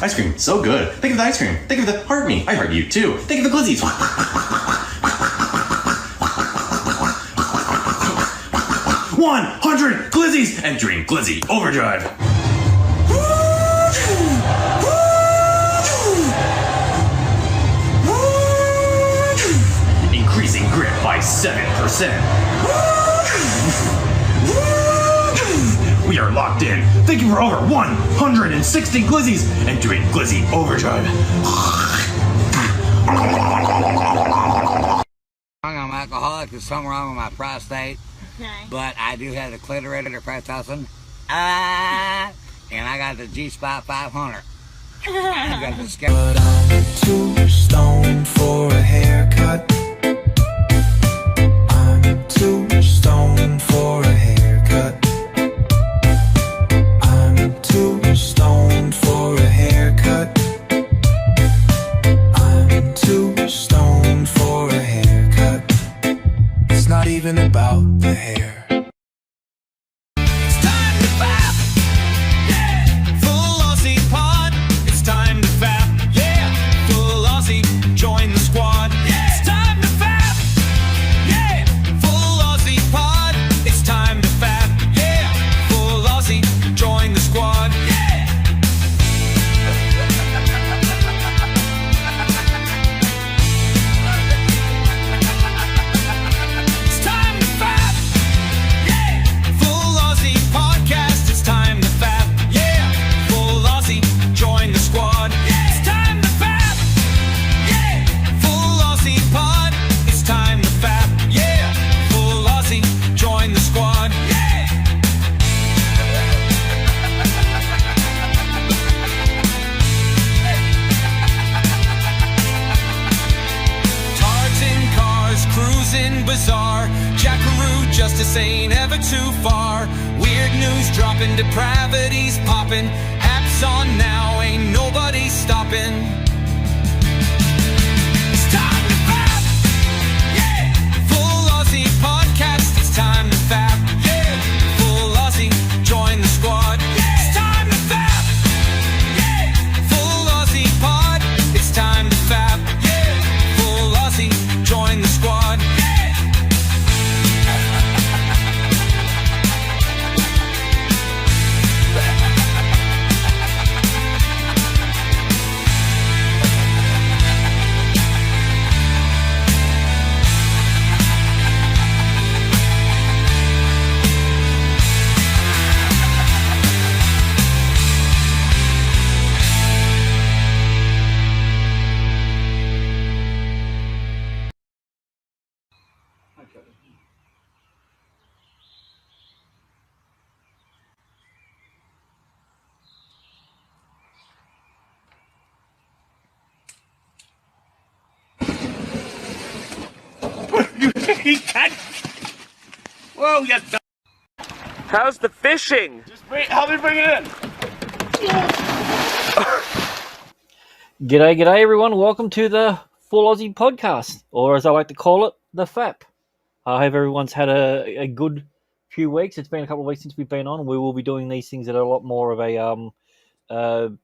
Ice cream, so good. Think of the ice cream. Think of the heart me. I heart you too. Think of the glizzies. 100 glizzies! Entering Glizzy Overdrive. Increasing grip by 7%. We are locked in. Thank you for over 160 glizzies. Entering Glizzy Overdrive. I'm alcoholic. There's something wrong with my prostate. Okay. But I do have the clitoris protostin. And I got the G-Spot 500. I got the scale. But I'm too stoned for a haircut. I'm too stoned for a haircut. I'm too stoned for a haircut. I'm too stoned for a haircut. It's not even about the hair. It's time to FAP, yeah. Full Aussie pod. It's time to FAP, yeah. Full Aussie, join the squad. Yeah. It's time to FAP, yeah. Full Aussie pod. It's time to FAP, yeah. Full Aussie, join the squad. Yeah. It's time to FAP, yeah. Full Aussie podcast. It's time to FAP, yeah. Full Aussie, join the squad. Yeah. It's time to FAP, yeah. Full Aussie pod. It's time to FAP, yeah. Full Aussie, join the squad. Yeah. Tarts in cars, cruising bizarre. Jackaroo, justice ain't ever too far. Weird news dropping, depravities popping. Apps on now, ain't nobody stopping. It's time to FAP, yeah. Full Aussie podcast. It's time to FAP, yeah. Full Aussie, join the squad. Yeah. It's time to FAP, yeah. Full Aussie pod. It's time to FAP, yeah. Full Aussie, join the squad. Yeah. He can't. Whoa, you. How's the fishing? Just wait. Help me bring it in. G'day everyone. Welcome to the Full Aussie podcast, or as I like to call it, the FAP. I hope everyone's had a good few weeks. It's been a couple of weeks since we've been on. We will be doing these things at a lot more of a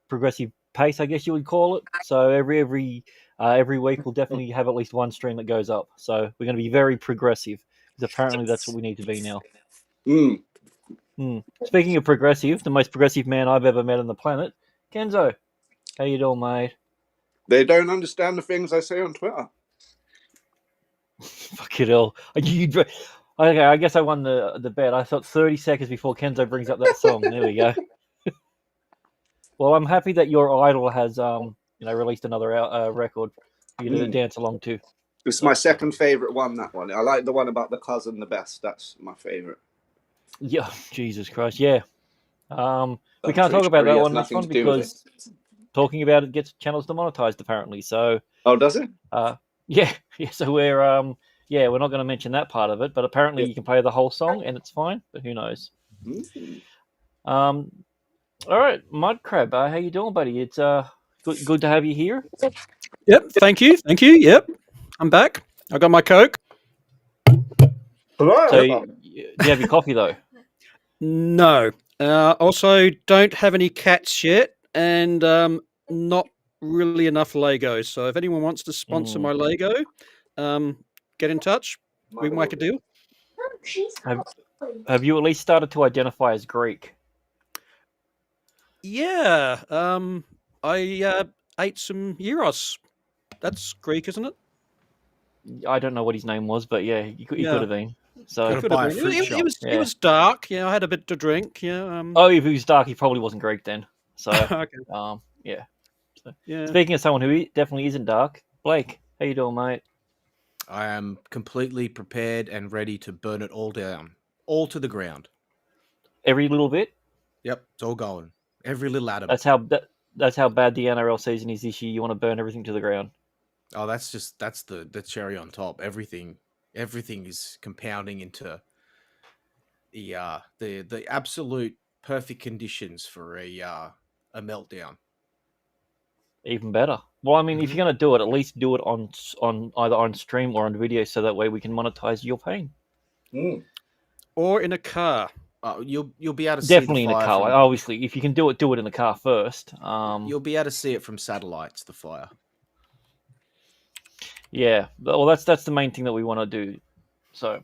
progressive pace, I guess you would call it. So every week we'll definitely have at least one stream that goes up. So we're going to be very progressive, because apparently that's what we need to be now. Speaking of progressive, the most progressive man I've ever met on the planet, Kenzo. How you doing, mate? They don't understand the things I say on Twitter. Fuck it hell. Okay, I guess I won the bet. I thought 30 seconds before Kenzo brings up that song. There we go. Well, I'm happy that your idol has released another record for you to dance along to. It's my second favourite one, that one. I like the one about the cousin the best. That's my favourite. Yeah, Jesus Christ, yeah. We can't talk about that one this one because talking about it gets channels demonetized apparently. So. Oh, does it? Yeah. So we're we're not going to mention that part of it, but apparently you can play the whole song and it's fine. But who knows? All right, Mud Crab, how you doing, buddy? It's good to have you here. Yep, thank you. Yep, I'm back. I got my Coke. Hello. So, do you have your coffee though? No. Also, don't have any cats yet. and not really enough Lego. So if anyone wants to sponsor my Lego, get in touch. We can make a deal. Have you at least started to identify as Greek? Yeah. I ate some gyros. That's Greek, isn't it? I don't know what his name was, but yeah, he could Yeah. have been. So It could have been. It was dark. Yeah, I had a bit to drink. Yeah. Oh, if he was dark, he probably wasn't Greek then. So, Okay. yeah. So, Yeah. speaking of someone who definitely isn't dark, Blake, how you doing, mate? I am completely prepared and ready to burn it all down, all to the ground. Every little bit. Yep, it's all going. Every little atom. That's how bad the NRL season is this year. You want to burn everything to the ground. Oh, that's the cherry on top. Everything is compounding into the absolute perfect conditions for a meltdown. Even better. Well, I mean, if you're going to do it, at least do it on either on stream or on video, so that way we can monetize your pain. Or in a car. You'll be able to Definitely see the in a fire car. from, Obviously, if you can do it in the car first. you'll be able to see it from satellites. The fire. Yeah, well, that's the main thing that we want to do. So,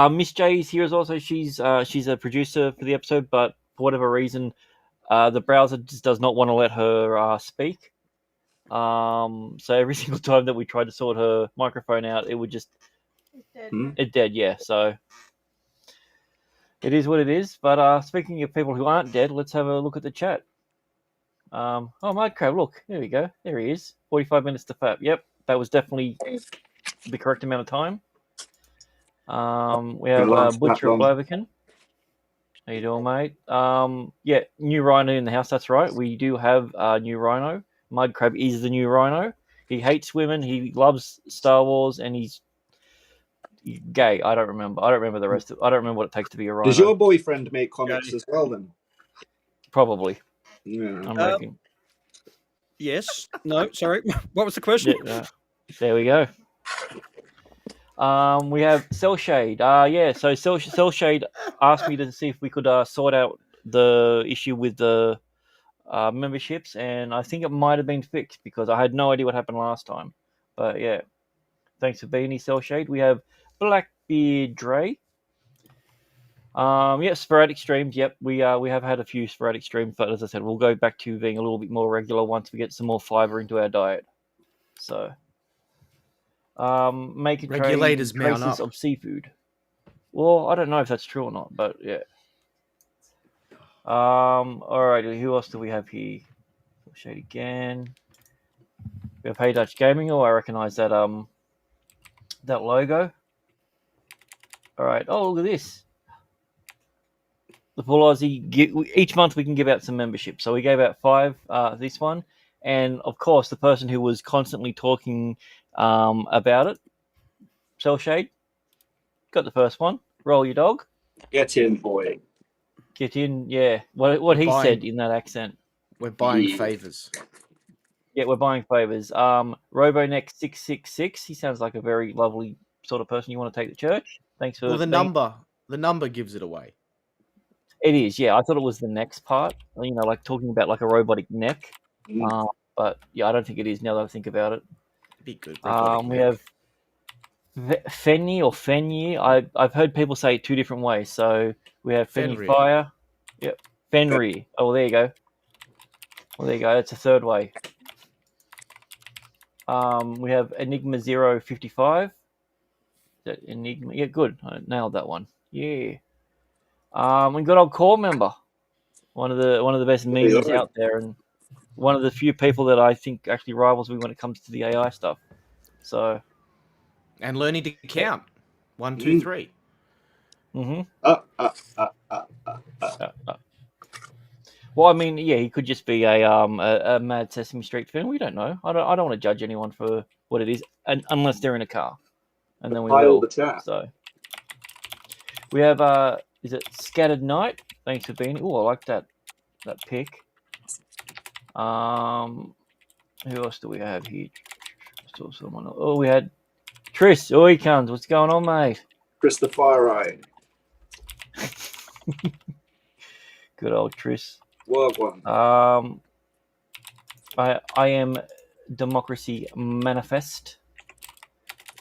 Miss J is here as also. She's a producer for the episode, but for whatever reason, the browser just does not want to let her speak. So every single time that we tried to sort her microphone out, it would just it dead. Yeah, so it is what it is. But speaking of people who aren't dead, let's have a look at the chat. Oh, Mike Crab, look, there we go. There he is. 45 minutes to FAP. Yep, that was definitely the correct amount of time. We have Butcher of Blaviken. How you doing, mate? Yeah, new Rhino in the house. That's right. We do have a new Rhino. Mud Crab is the new Rhino. He hates women. He loves Star Wars, and he's gay. I don't remember the rest of. I don't remember what it takes to be a Rhino. Does your boyfriend make comics as well then? Probably. Yeah. I'm reckon. Yes. No. Sorry. What was the question? Yeah, there we go. We have Cell Shade. Yeah. So Cell Shade asked me to see if we could sort out the issue with the memberships, and I think it might have been fixed because I had no idea what happened last time. But yeah, thanks for being here, Cell Shade. We have Blackbeard Dre. Yeah, sporadic streams. Yep, we have had a few sporadic streams, but as I said, we'll go back to being a little bit more regular once we get some more fiber into our diet. So, make Regulators mount traces up of seafood. Well, I don't know if that's true or not, but yeah. Alrighty, who else do we have here? Shade again. We have Hey Dutch Gaming. Oh, I recognise that that logo. Alright. Oh, look at this. The Full Aussie. Each month we can give out some memberships. So we gave out 5 this one, and of course the person who was constantly talking about it, Cell Shade, got the first one. Roll your dog. Get in, boy. Get in, yeah. What he said in that accent. We're buying favors. Yeah, we're buying favors. RoboNeck666. He sounds like a very lovely sort of person you want to take to church. Thanks for. Well, the number gives it away. It is, yeah. I thought it was the next part. You know, like talking about like a robotic neck. But yeah, I don't think it is now that I think about it. It'd be good. We have Fenny or Fenny. I've heard people say it 2 different ways. So we have Fenny Fenrir. Fire. Yep. Fenrir. Oh, well, there you go. Well, there you go. That's a 3rd way. We have Enigma 055. Is that Enigma? Yeah, good. I nailed that one. Yeah. We got our core member. One of the best memes out there, and one of the few people that I think actually rivals me when it comes to the AI stuff. So. And learning to count. 1, 2, 3. Well, I mean, yeah, he could just be a Mad Sesame Street fan. We don't know. I don't want to judge anyone for what it is, unless they're in a car, and then we will. The chat. So we have is it Scattered Night? Thanks for being. Oh, I like that pick. Who else do we have here? Still someone else. Oh, we had Tris. Oh, he comes. What's going on, mate? Chris the Fire Eye. Good old Tris. World one. I am Democracy Manifest.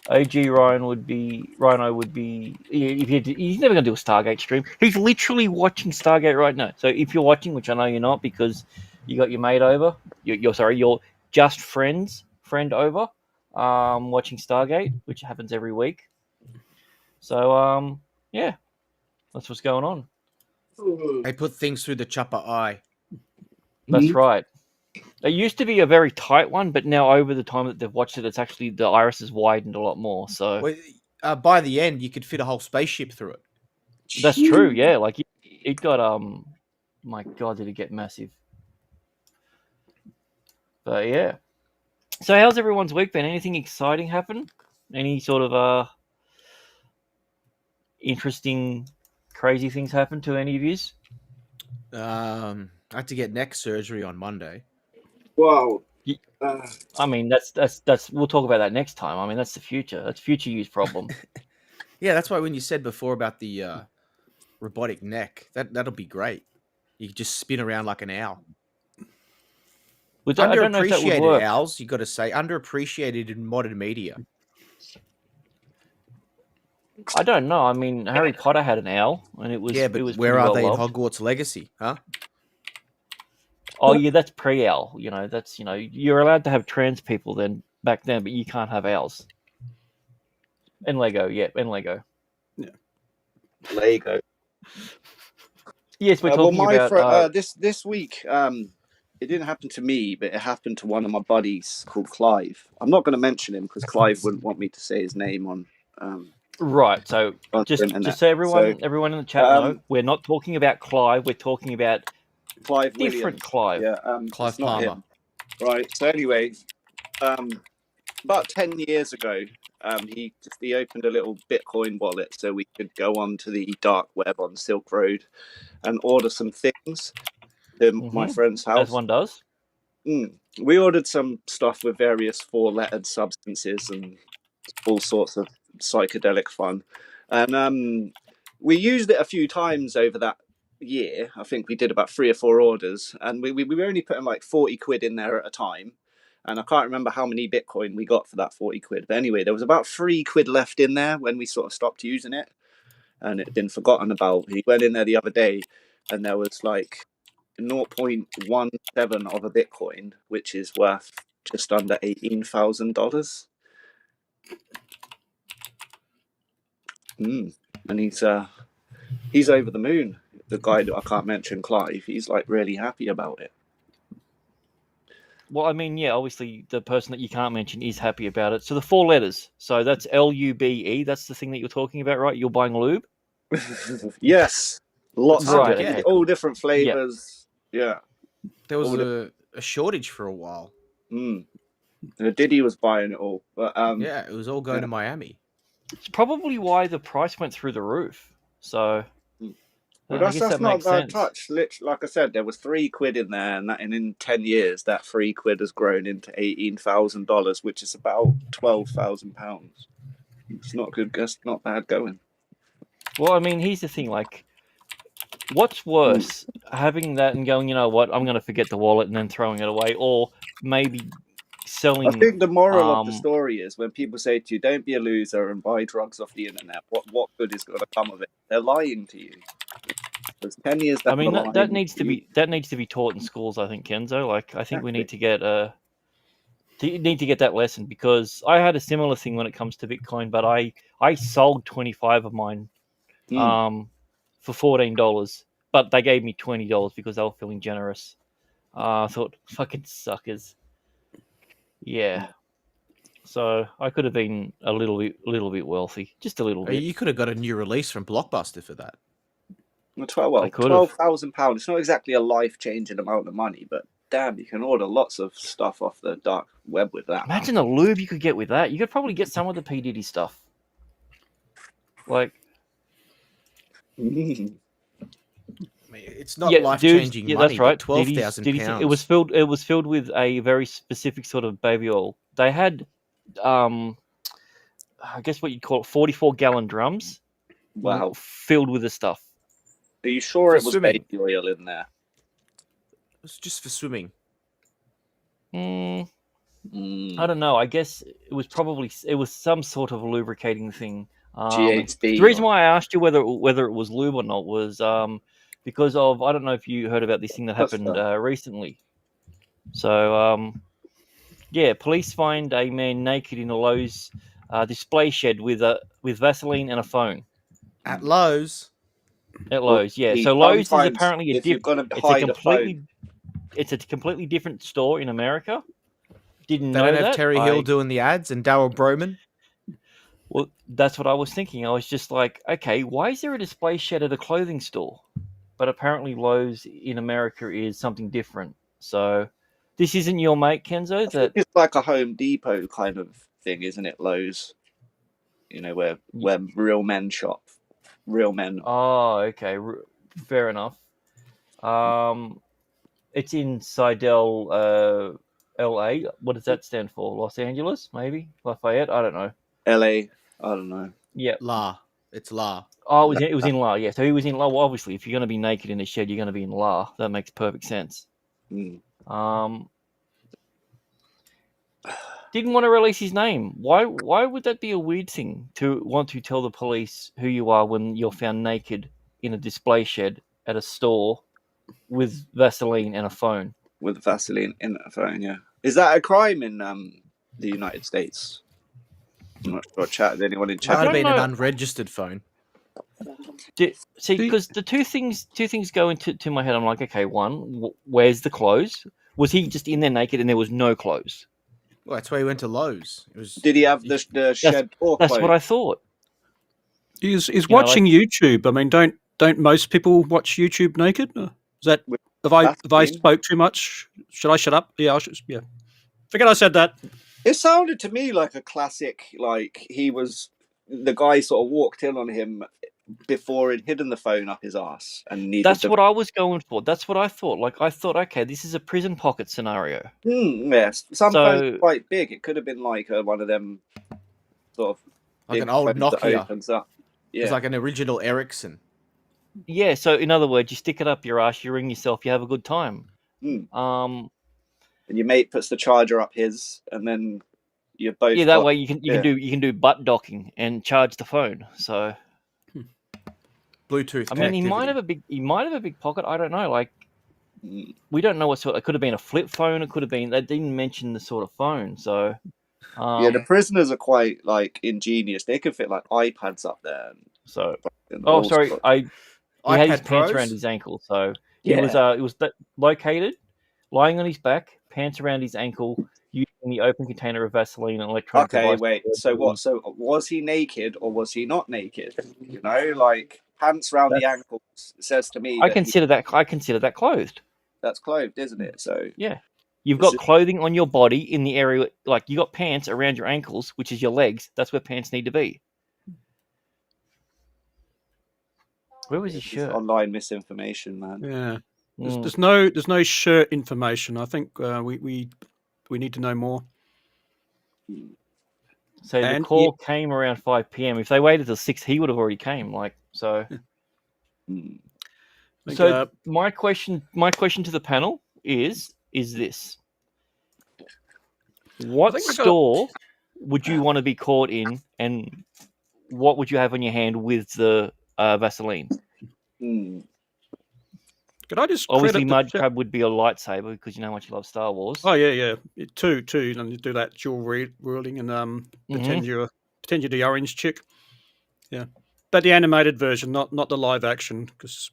OG Rhino would be if he's never gonna do a Stargate stream. He's literally watching Stargate right now. So if you're watching, which I know you're not because you got your mate over, you're just friend over, watching Stargate, which happens every week. So yeah, that's what's going on. They put things through the chopper eye. That's right. It used to be a very tight one, but now over the time that they've watched it, it's actually the iris has widened a lot more. So Well, by the end, you could fit a whole spaceship through it. that's true. Yeah, like it got my God, did it get massive? But yeah. So how's everyone's week been? Anything exciting happen? Any sort of interesting, crazy things happen to any of yous? I had to get neck surgery on Monday. Wow. I mean, that's we'll talk about that next time. I mean, that's the future. That's future use problem. Yeah, that's why when you said before about the robotic neck, that'll be great. You could just spin around like an owl. I don't know if that would Underappreciated work. owls, you got to say, underappreciated in modern media. I don't know. I mean, Harry Potter had an owl, and it was Yeah, but it was where pretty are well they in loved. Hogwarts Legacy, huh? Oh yeah, that's pre-owl. That's you're allowed to have trans people then back then, but you can't have owls. And Lego, yeah, and Lego. Lego. Yes, we're Well, talking about this week, it didn't happen to me, but it happened to one of my buddies called Clive. I'm not going to mention him because Clive wouldn't want me to say his name on. right. So on the just internet. so everyone in the chat know, we're not talking about Clive. We're talking about Clive different Williams. Clive. Yeah, Clive it's not Palmer. him. Right. So anyway, about 10 years ago, he opened a little Bitcoin wallet so we could go onto the dark web on Silk Road and order some things in my friend's house. As one does. We ordered some stuff with various 4-lettered substances and all sorts of psychedelic fun. And we used it a few times over that year. I think we did about 3 or 4 orders, and we were only putting like 40 quid in there at a time. And I can't remember how many Bitcoin we got for that 40 quid. But anyway, there was about 3 quid left in there when we sort of stopped using it. And it had been forgotten about. He went in there the other day and there was like 0.17 of a Bitcoin, which is worth just under $18,000. And he's over the moon. The guy that I can't mention, Clive, he's like really happy about it. Well, I mean, yeah, obviously the person that you can't mention is happy about it. So the 4 letters. So that's LUBE. That's the thing that you're talking about, right? You're buying lube? Yes. Lots Right, of okay. all different flavors. Yeah. There was a shortage for a while. Diddy was buying it all. But yeah, it was all going to Miami. It's probably why the price went through the roof. So well, I guess that's that not makes a bad sense. touch. Literally, like I said, there was 3 quid in there, and in 10 years, that 3 quid has grown into $18,000, which is about £12,000. It's not good. That's not bad going. Well, I mean, here's the thing. Like, what's worse, having that and going, you know what, I'm going to forget the wallet and then throwing it away, or maybe selling. I think the moral of the story is when people say to you, "Don't be a loser and buy drugs off the internet." What good is going to come of it? They're lying to you. There's 10 years. I mean, that needs to be taught in schools. I think, Kenzo. Like, I think we need to get that lesson, because I had a similar thing when it comes to Bitcoin, but I sold 25 of mine for $14, but they gave me $20 because they were feeling generous. I thought, fucking suckers. Yeah. So I could have been a little bit wealthy, just a little bit. You could have got a new release from Blockbuster for that. Well, £12,000. It's not exactly a life-changing amount of money, but damn, you can order lots of stuff off the dark web with that. Imagine the lube you could get with that. You could probably get some of the P. Diddy stuff. Like, I mean, it's not life-changing money. That's right. £12,000. It was filled with a very specific sort of baby oil. They had, I guess what you'd call it, 44-gallon drums. Wow. Filled with the stuff. Are you sure it was baby oil in there? It was just for swimming. I Mm. don't know. I guess it was some sort of lubricating thing. GHD. The reason why I asked you whether it was lube or not was because of, I don't know if you heard about this thing that What's happened that? recently. So yeah, police find a man naked in a Lowe's display shed with Vaseline and a phone At Lowe's. at Well, Lowe's. Yeah, see, so Lowe's is sometimes apparently if you're gonna it's a hide a phone, completely different store in America. Didn't They know don't have that. Terry Hill doing the ads and Daryl Broman. Well, that's what I was thinking. I was just like, okay, why is there a display shed at a clothing store? But apparently Lowe's in America is something different. So this isn't your mate, Kenzo? I think it's like a Home Depot kind of thing, isn't it? Lowe's, you know, where real men shop, real men. Oh, okay, fair enough. It's in Seidel, LA. What does that stand for? Los Angeles, maybe Lafayette. I don't know. LA, I don't know. Yeah. La. It's La. Oh, it was in La. Yeah, so he was in La. Well, obviously, if you're going to be naked in a shed, you're going to be in La. That makes perfect sense. Mm. Didn't want to release his name. Why would that be a weird thing to want to tell the police who you are when you're found naked in a display shed at a store with Vaseline and a phone? With Vaseline in a phone, yeah. Is that a crime in the United States? I'm not sure. Chat. Anyone in Might chat? have been an unregistered phone. See, because the two things go into my head. I'm like, okay, one, where's the clothes? Was he just in there naked and there was no clothes? Well, that's why he went to Lowe's. It was. Did he have the shed door That's closed? what I thought. Is watching YouTube? I mean, don't most people watch YouTube naked? Is that have I spoke too much? Should I shut up? Yeah, I should. Yeah, forget I said that. It sounded to me like a classic. Like the guy sort of walked in on him before he'd hidden the phone up his ass and needed. That's what I was going for. That's what I thought. Like I thought, okay, this is a prison pocket scenario. Yes, some phones are quite big. It could have been like one of them sort of like an old Nokia. Nokia. Opens up. Yeah. It's like an original Ericsson. Yeah. So in other words, you stick it up your ass, you ring yourself, you have a good time. And your mate puts the charger up his, and then you're both. Yeah, that way you can do butt docking and charge the phone. So Bluetooth. I mean, he might have a big pocket. I don't know. Like we don't know what sort. It could have been a flip phone. It could have been. They didn't mention the sort of phone. So yeah, the prisoners are quite like ingenious. They could fit like iPads up there. So he had his pants around his ankle. So yeah. It was located, lying on his back, pants around his ankle, using the open container of Vaseline and electronic device. Okay, wait. So what? So was he naked or was he not naked? You know, like pants around the ankles says to me. I consider that clothed. That's clothed, isn't it? So yeah, you've got clothing on your body in the area, like you got pants around your ankles, which is your legs. That's where pants need to be. Where was his shirt? Online misinformation, man. Yeah, there's no shirt information. I think we need to know more. So the call came around 5 p.m. If they waited till 6, he would have already came. Like so. So my question to the panel is this: what store would you want to be caught in, and what would you have on your hand with the Vaseline? Could I just obviously Mudcrab would be a lightsaber because you know how much you love Star Wars. Oh yeah. Two, and you do that dual wielding and pretend you're the orange chick. Yeah, but the animated version, not the live action, because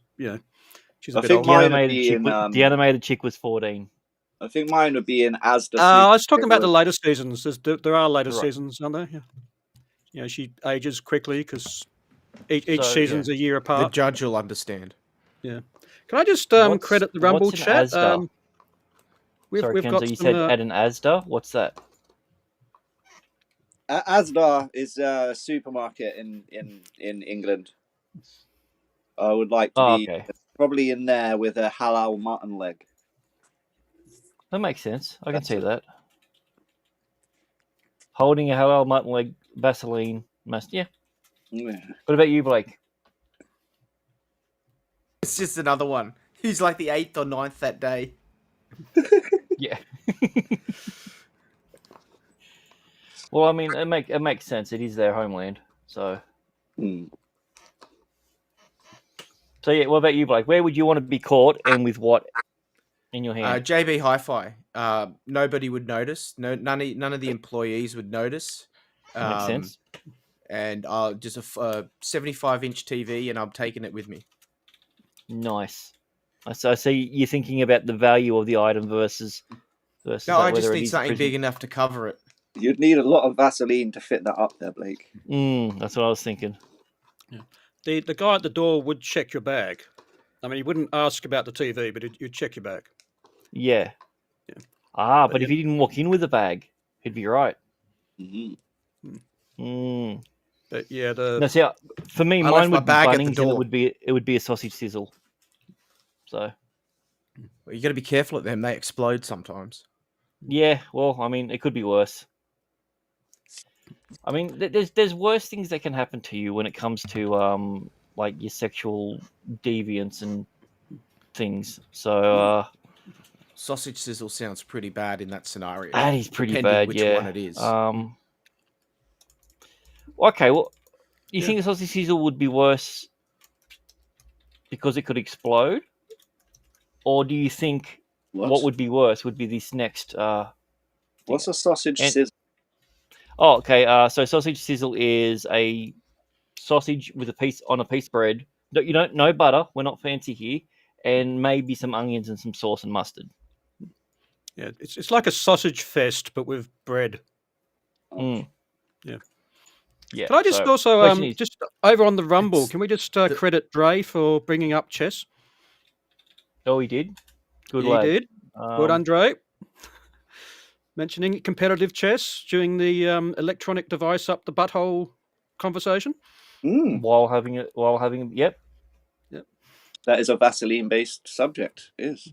she's a bit old. The animated chick was 14. I think mine would be in Asda. I was talking about the later seasons. There are later seasons, aren't there? Yeah. She ages quickly because each season's a year apart. The judge will understand. Yeah. Can I just credit the Rumble chat? Sorry, Kenzo, you said at an Asda. What's that? Asda is a supermarket in England. I would like to be probably in there with a halal mutton leg. That makes sense. I can see that. Holding a halal mutton leg, Vaseline, yeah. What about you, Blake? It's just another one. He's like the 8th or 9th that day. Yeah. Well, I mean, it makes sense. It is their homeland. So yeah. What about you, Blake? Where would you want to be caught, and with what in your hand? JB Hi-Fi. Nobody would notice. None of the employees would notice. That makes sense. And just a 75-inch TV, and I'm taking it with me. Nice. So I see you're thinking about the value of the item versus. No, I just whether it need is something prison. big enough to cover it. You'd need a lot of Vaseline to fit that up there, Blake. That's what I was thinking. Yeah. The guy at the door would check your bag. I mean, he wouldn't ask about the TV, but he'd check your bag. Yeah. Yeah. But if he didn't walk in with a bag, he'd be right. But yeah, No, see, for me, I mine left my would be bag at the Bunnings, and door. it would be a sausage sizzle. So Well, you got to be careful at them; they explode sometimes. yeah, well, I mean, it could be worse. I mean, there's worse things that can happen to you when it comes to like your sexual deviance and things. So Sausage sizzle sounds pretty bad in that scenario. that is pretty depending bad. which Yeah. one it is. Okay, well, you think a sausage sizzle would be worse because it could explode, or do you think what would be worse would be this next? What's a sausage sizzle? Oh, okay. So sausage sizzle is a sausage with a piece of bread. No butter. We're not fancy here, and maybe some onions and some sauce and mustard. Yeah, it's like a sausage fest, but with bread. Yeah. Yeah. Can I just also just over on the Rumble? Can we just credit Dre for bringing up chess? Oh, he did. Good he lad. did. Good, Andre. Mentioning competitive chess during the electronic device up the butthole conversation. While having yep. That is a Vaseline-based subject. It is.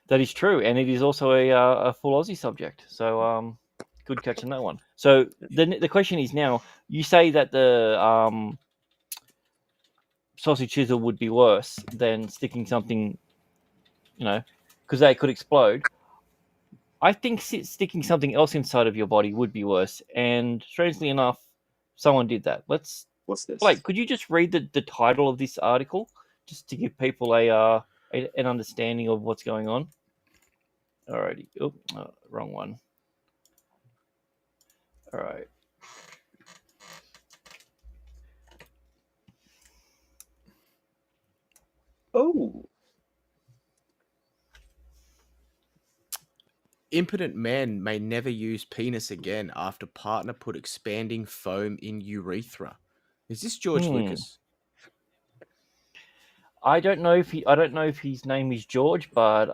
That is true, and it is also a full Aussie subject. So good catch on that one. So the question is now: you say that the sausage sizzle would be worse than sticking something, because they could explode. I think sticking something else inside of your body would be worse. And strangely enough, someone did that. What's this? Blake, could you just read the title of this article just to give people an understanding of what's going on? Alrighty. Oh, wrong one. All right. Oh. Impotent men may never use penis again after partner put expanding foam in urethra. Is this George Lucas? I don't know if his name is George, but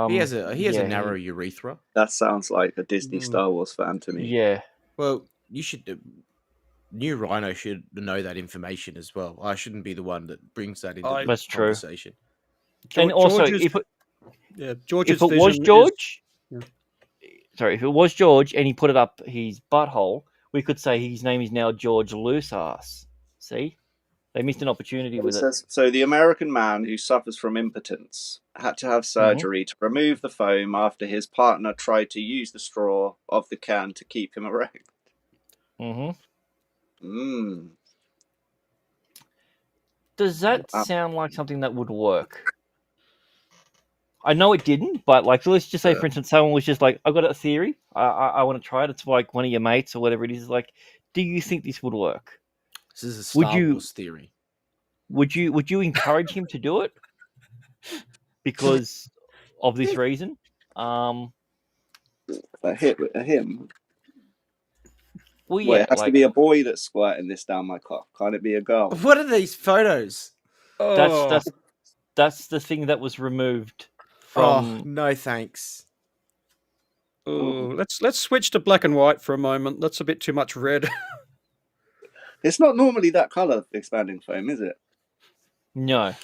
he has a narrow urethra. That sounds like a Disney Star Wars fan to me. Yeah. Well, you should. New Rhino should know that information as well. I shouldn't be the one that brings that into the conversation. And also, if it was George, sorry, if it was George and he put it up his butthole, we could say his name is now George Looseass. See? They missed an opportunity with it. So the American man who suffers from impotence had to have surgery to remove the foam after his partner tried to use the straw of the can to keep him erect. Does that sound like something that would work? I know it didn't, but let's just say, for instance, someone was just like, "I've got a theory. I want to try it." It's like one of your mates or whatever it is. Like, do you think this would work? This is a Star Wars theory. Would you encourage him to do it because of this reason? A him. Well, yeah, it has to be a boy that's squirting this down my cock. Can't it be a girl? What are these photos? That's the thing that was removed from. Oh, no thanks. Oh, let's switch to black and white for a moment. That's a bit too much red. It's not normally that color, expanding foam, is it? No,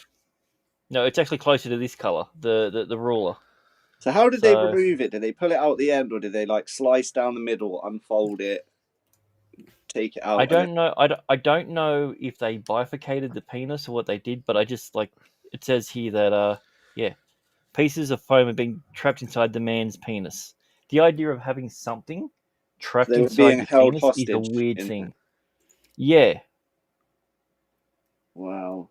it's actually closer to this color, the ruler. So how did they remove it? Did they pull it out the end, or did they slice down the middle, unfold it, take it out? I don't know. I don't know if they bifurcated the penis or what they did, but I just it says here that pieces of foam have been trapped inside the man's penis. The idea of having something trapped They were inside being your held penis is a hostage weird in thing. Yeah. Wow.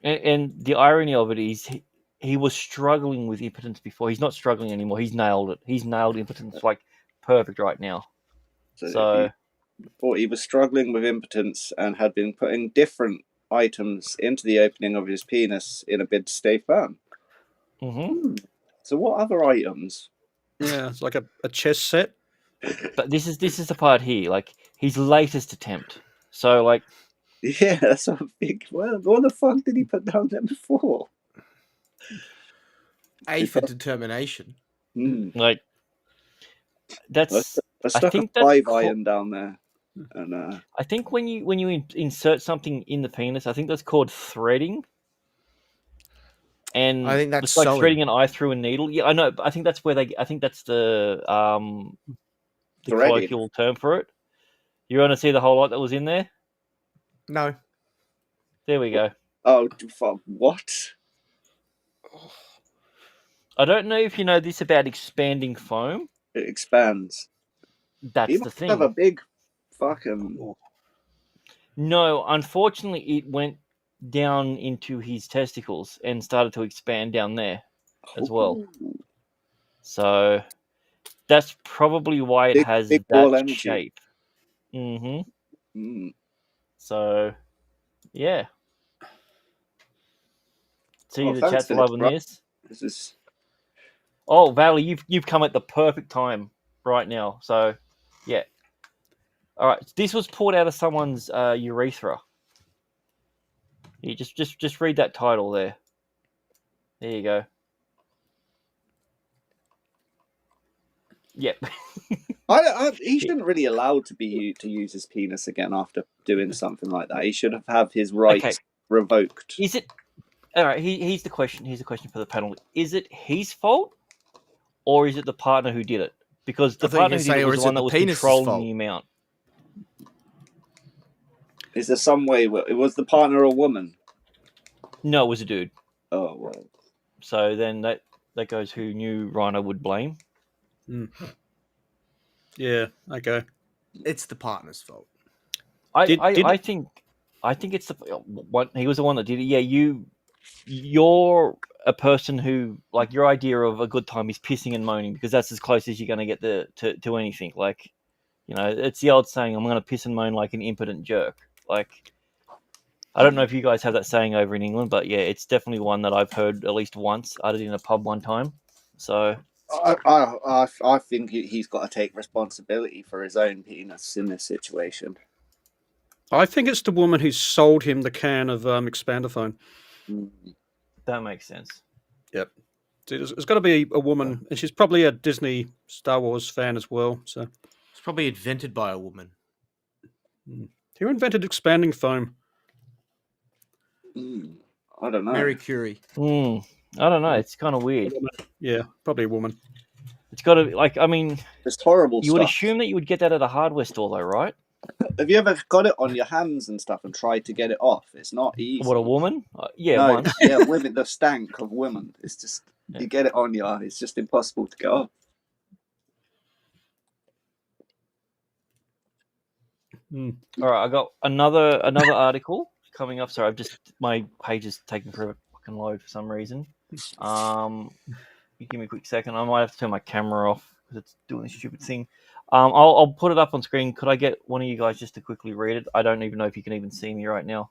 And the irony of it is he was struggling with impotence before. He's not struggling anymore. He's nailed it. He's nailed impotence like perfect right now. He thought he was struggling with impotence and had been putting different items into the opening of his penis in a bid to stay firm. So what other items? Yeah, it's like a chess set. But this is the part here, like his latest attempt. So like, yeah, that's a big. Well, what the fuck did he put down there before? A for determination. Like that's. I stuck think a that's 5-iron down there, and I think when you insert something in the penis, I think that's called threading. And I think that's it's like sewing. threading an eye through a needle. Yeah, I know. But I think that's where I think that's the colloquial term for it. You want to see the whole lot that was in there? No. There we go. Oh, fuck! What? I don't know if you know this about expanding foam. It expands. That's He the must thing. have a big fucking. No, unfortunately, it went down into his testicles and started to expand down there as well. So that's probably why it has big ball that energy. shape. So, yeah. See, the chat's loving this. This is. Oh, Valley, you've come at the perfect time right now. So, yeah. All right, this was pulled out of someone's urethra. You just read that title there. There you go. Yep. He shouldn't really allowed to use his penis again after doing something like that. He should have his rights revoked. Is it all right? Here's the question. Here's the question for the panel: is it his fault, or is it the partner who did it? Because the partner who did it was the one that was controlling the amount. Is there some way? It was the partner a woman? No, it was a dude. Oh well. So then that goes who knew Rhino would blame. Yeah. Okay. It's the partner's fault. I think it's the one. He was the one that did it. Yeah, you're a person who like your idea of a good time is pissing and moaning because that's as close as you're going to get to anything. Like, you know, it's the old saying, "I'm going to piss and moan like an impotent jerk." Like, I don't know if you guys have that saying over in England, but yeah, it's definitely one that I've heard at least once uttered in a pub one time. So I think he's got to take responsibility for his own penis in this situation. I think it's the woman who sold him the can of Expandaphone. That makes sense. Yep. It's got to be a woman, and she's probably a Disney Star Wars fan as well. So it's probably invented by a woman. Who invented expanding foam? I don't know. Mary Curie. I don't know. It's kind of weird. Yeah, probably a woman. It's got to like. I mean, it's horrible. You would assume that you would get that at a hardware store, though, right? Have you ever got it on your hands and stuff and tried to get it off? It's not easy. What, a woman? Yeah, no, once. Yeah, women. The stank of women. It's just you get it on you. It's just impossible to get off. All right, I got another article coming up. Sorry, my page is taking forever to fucking load for some reason. You give me a quick second. I might have to turn my camera off because it's doing this stupid thing. I'll put it up on screen. Could I get one of you guys just to quickly read it? I don't even know if you can even see me right now.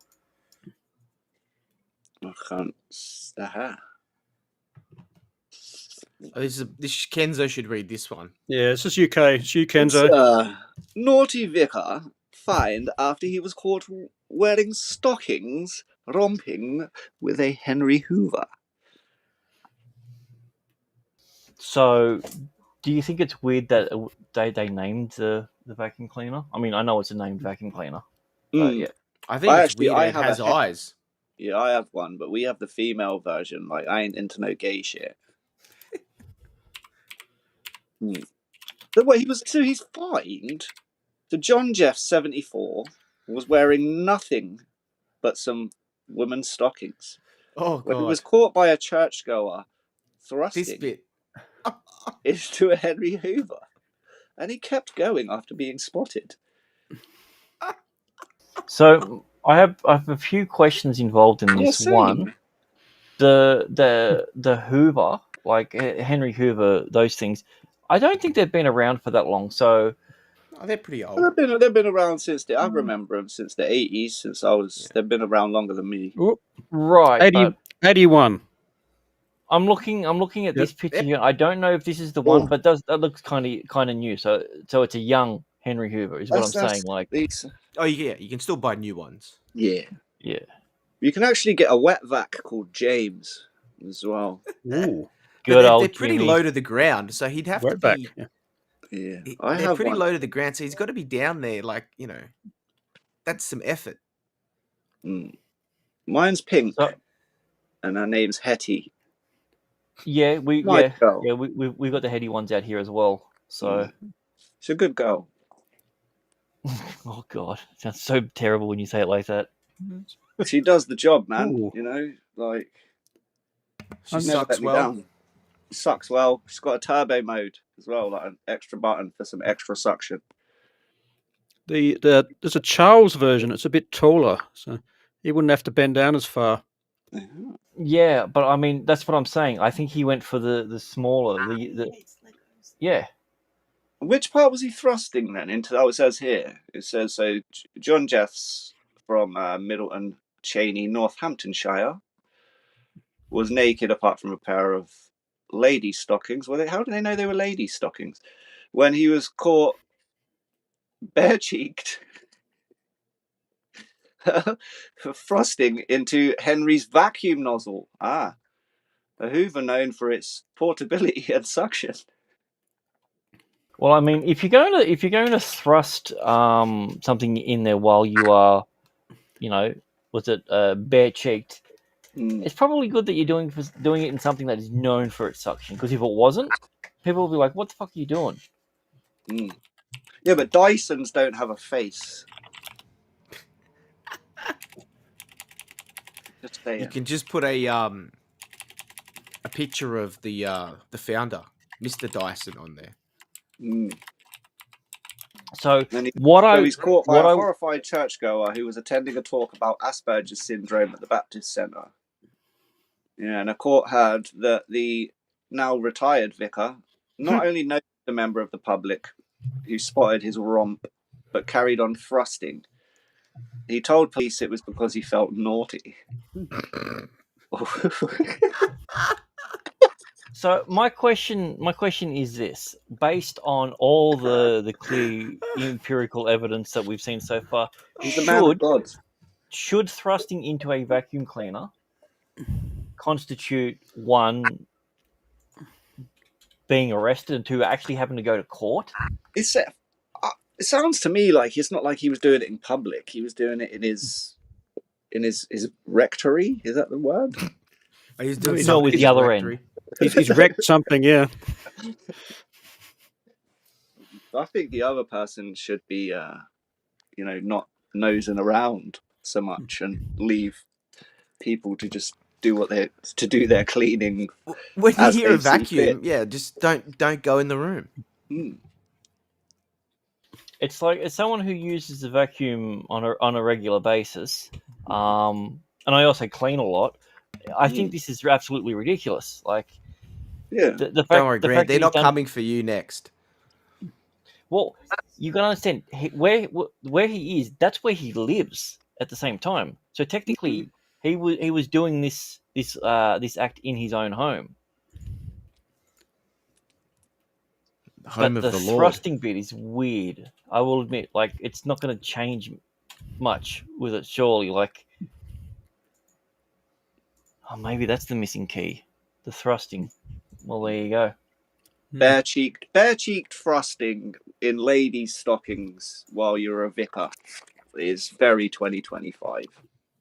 I can't. Kenzo should read this one. Yeah, this is UK. It's you, Kenzo. Naughty vicar fined after he was caught wearing stockings romping with a Henry Hoover. So, do you think it's weird that they named the vacuum cleaner? I mean, I know it's a named vacuum cleaner. But yeah. I think it's weird it has eyes. Yeah, I have one, but we have the female version. Like, I ain't into no gay shit. He's fined. So John Jeff, 74, was wearing nothing but some women's stockings. Oh, God. When he was caught by a churchgoer thrusting this bit into a Henry Hoover. and he kept going after being spotted. So I have a few questions involved in Yeah, this. same. One, the Hoover, like Henry Hoover, those things. I don't think they've been around for that long. So Oh, they're pretty old. They've been around since I remember them since the 80s. Since I was, they've been around longer than me. Oop, right, 80, but 81. I'm looking at Yep. this picture here. I don't know if this is the one, but that looks kind of new. So it's a young Henry Hoover, is what I'm saying. Like, Oh yeah, you can still buy new ones. yeah. You can actually get a wet vac called James as well. Ooh, good they're old pretty Jimmy. low to the ground, so he'd have to wetback. be. Yeah, They're pretty low to the ground, so he's got to be down there. Like, that's some effort. Mine's pink, So, and her name's Hetty. yeah, we've got the heady ones out here as well. So she's a good girl. oh god, it sounds so terrible when you say it like that. She does the job, man. Ooh. Like She she's never sucks let me well. down. Sucks well. She's got a turbo mode as well, like an extra button for some extra suction. There's a Charles version. It's a bit taller, so he wouldn't have to bend down as far. Yeah, but I mean that's what I'm saying. I think he went for the smaller, yeah. Which part was he thrusting then into? Oh, it says here. It says so. John Jeffs from Middleton, Cheney, Northamptonshire, was naked apart from a pair of lady stockings. How do they know they were lady stockings? When he was caught bare-cheeked, thrusting into Henry's vacuum nozzle. A Hoover known for its portability and suction. Well, I mean, if you're going to thrust something in there while you are, was it bare cheeked? It's probably good that you're doing it in something that is known for its suction. Because if it wasn't, people will be like, "What the fuck are you doing?" Yeah, but Dysons don't have a face. Just saying. You can just put a picture of the founder, Mr. Dyson, on there. So he's caught by a horrified churchgoer who was attending a talk about Asperger's syndrome at the Baptist Centre. Yeah, and a court heard that the now retired vicar not only noticed a member of the public who spotted his romp, but carried on thrusting. He told police it was because he felt naughty. So my question is this: based on all the clear empirical evidence that we've seen so far, should thrusting into a vacuum cleaner constitute one being arrested and two actually having to go to court? It sounds to me like it's not like he was doing it in public. He was doing it in his rectory. Is that the word? He's doing no, with the other end. He's wrecked something, yeah. I think the other person should be, not nosing around so much and leave people to just do their cleaning. When you hear a vacuum, just don't go in the room. It's like as someone who uses the vacuum on a regular basis, and I also clean a lot. I think this is absolutely ridiculous. Like, the fact, don't worry, Grant. They're not coming for you next. Well, you gotta understand where he is. That's where he lives at the same time. So technically, he was doing this act in his own home. Home but of the Lord. Thrusting bit is weird. I will admit, like it's not going to change much with it. Surely, like. Oh, maybe that's the missing key. The thrusting. Well, there you go. Bare-cheeked thrusting in ladies' stockings while you're a vicar is very 2025.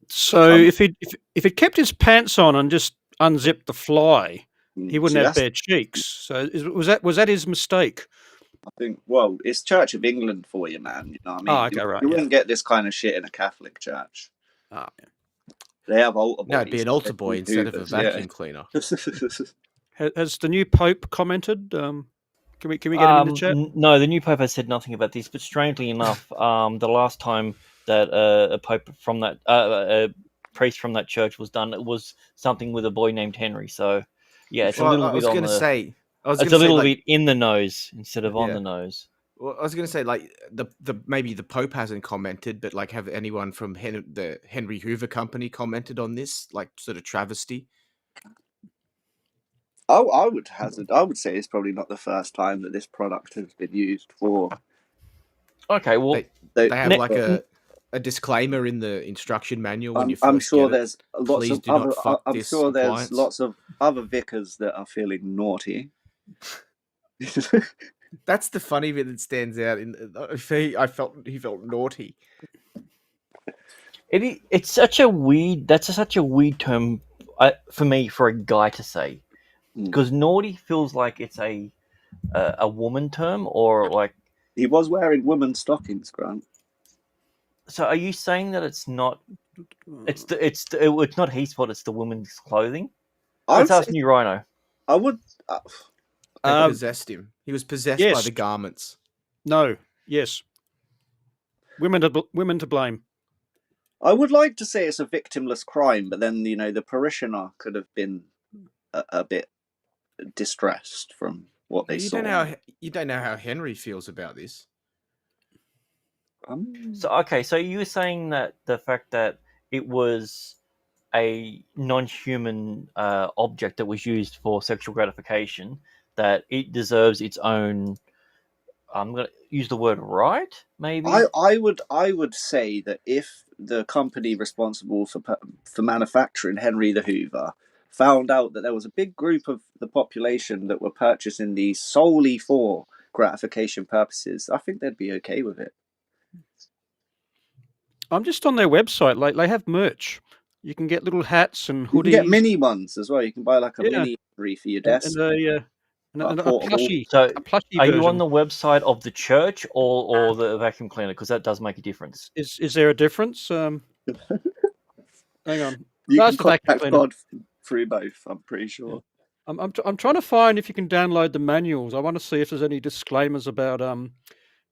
So if it kept his pants on and just unzipped the fly, he wouldn't have bare cheeks. So was that his mistake? I think. Well, it's Church of England for you, man. You know what I mean? Oh, okay, right. You wouldn't get this kind of shit in a Catholic church. Oh, yeah. They have altar boys. No, it'd be an altar boy instead of a vacuum cleaner. Has the new Pope commented? Can we get him in the chat? No, the new pope has said nothing about this. But strangely enough, the last time that a pope from that a priest from that church was done, it was something with a boy named Henry. So yeah, it's a little bit on the. It's a little bit in the nose instead of on the nose. Well, I was going to say, like, the maybe the Pope hasn't commented, but like, have anyone from the Henry Hoover Company commented on this, like, sort of travesty? I would say it's probably not the first time that this product has been used for. Okay, well, they have like a disclaimer in the instruction manual when you first I'm sure get there's it. lots Please of do other. not fuck I'm this sure there's appliance. lots of other vicars that are feeling naughty. That's the funny bit that stands out. He felt naughty. It's such a weird. That's such a weird term for me for a guy to say, because naughty feels like it's a woman term, or like he was wearing women's stockings, Grant. So are you saying that it's not? It's not his fault. It's the woman's clothing. Let's ask New Rhino. I would. They possessed him. He was possessed by the garments. No. Yes. Women to blame. I would like to say it's a victimless crime, but then the parishioner could have been a bit distressed from what they saw. You don't know how Henry feels about this. So you were saying that the fact that it was a non-human object that was used for sexual gratification, that it deserves its own. I'm going to use the word right, maybe. I would say that if the company responsible for manufacturing Henry the Hoover found out that there was a big group of the population that were purchasing these solely for gratification purposes, I think they'd be okay with it. I'm just on their website. Like, they have merch. You can get little hats and hoodies. You can get mini ones as well. You can buy like a mini for your desk. And a plushie. So, a plushie are version. you on the website of the church or the vacuum cleaner? Because that does make a difference. Is there a difference? Hang on. You can contact God through both. I'm pretty sure. I'm trying to find if you can download the manuals. I want to see if there's any disclaimers about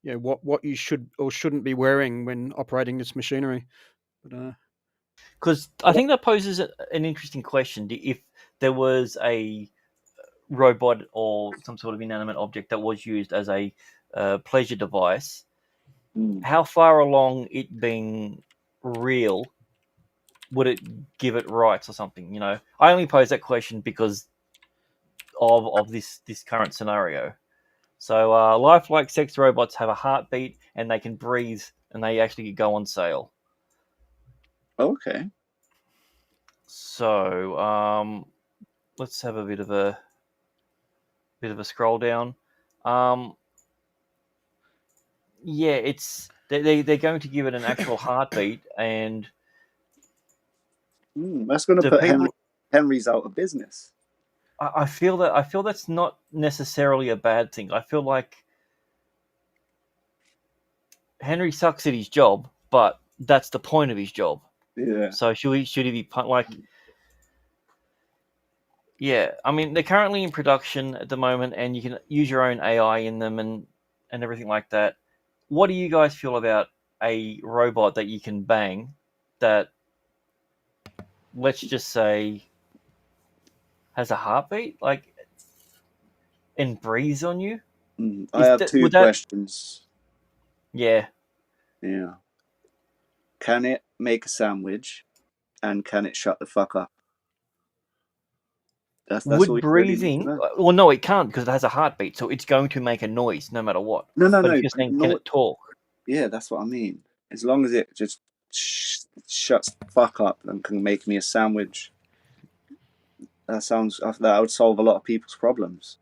what you should or shouldn't be wearing when operating this machinery. Because I think that poses an interesting question. If there was a robot or some sort of inanimate object that was used as a pleasure device, how far along it being real would it give it rights or something? I only pose that question because of this current scenario. So lifelike sex robots have a heartbeat and they can breathe and they actually go on sale. Okay. So let's have a bit of a scroll down. It's they're going to give it an actual heartbeat, and that's going to put Henry's out of business. I feel that's not necessarily a bad thing. I feel like Henry sucks at his job, but that's the point of his job. Yeah. So should he be like? Yeah, I mean they're currently in production at the moment, and you can use your own AI in them and everything like that. What do you guys feel about a robot that you can bang that, let's just say, has a heartbeat, like, and breathes on you? I have two questions. Yeah. Yeah. Can it make a sandwich, and can it shut the fuck up? That's would breathing? Really well, no, it can't because it has a heartbeat, so it's going to make a noise no matter what. No. You're saying, can it talk? Yeah, that's what I mean. As long as it just shuts the fuck up and can make me a sandwich, that would solve a lot of people's problems.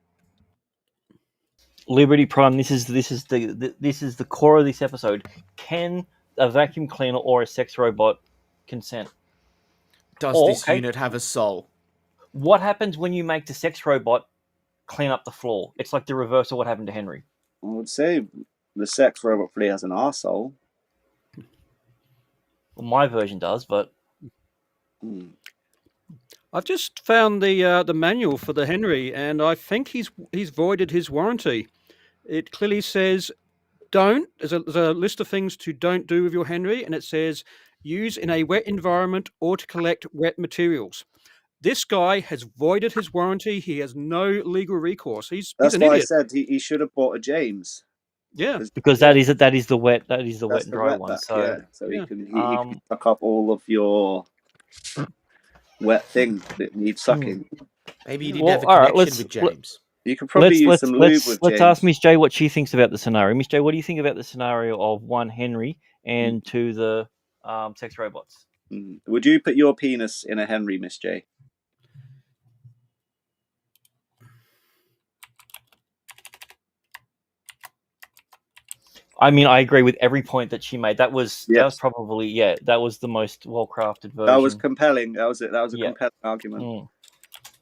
Liberty Prime. This is the core of this episode. Can a vacuum cleaner or a sex robot consent? Does this unit have a soul? What happens when you make the sex robot clean up the floor? It's like the reverse of what happened to Henry. I would say the sex robot probably has an arsehole. Well, my version does, but I've just found the manual for the Henry, and I think he's voided his warranty. it clearly says don't. There's a list of things to don't do with your Henry, and it says use in a wet environment or to collect wet materials. This guy has voided his warranty. He has no legal recourse. He's That's an why I idiot. said he should have bought a James. Yeah, Because Yeah, that is the wet wet that's and the dry one. wetback. So Yeah, so Yeah. he can um, suck up all of your wet thing that needs sucking. Maybe you need to well, have a all right. connection with James. You could probably use let's some lube with let's James. ask Miss J what she thinks about the scenario. Miss J, what do you think about the scenario of one Henry and two the sex robots? Would you put your penis in a Henry, Miss J? I mean, I agree with every point that she made. That was Yes. probably that was the most well crafted version. That was compelling. That was it. That was a Yeah. compelling argument.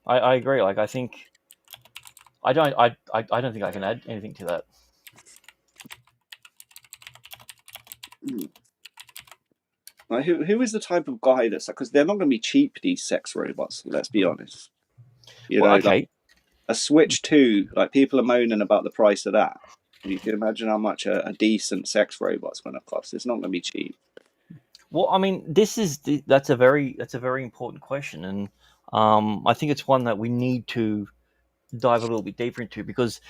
I agree. Like I think I don't think I can add anything to that. Like, who is the type of guy that's, because they're not going to be cheap, these sex robots. Let's be honest. You know, Okay. like a Switch 2, like people are moaning about the price of that. You can imagine how much a decent sex robot's going to cost. It's not going to be cheap. Well, I mean, that's a very important question, and I think it's one that we need to dive a little bit deeper into, because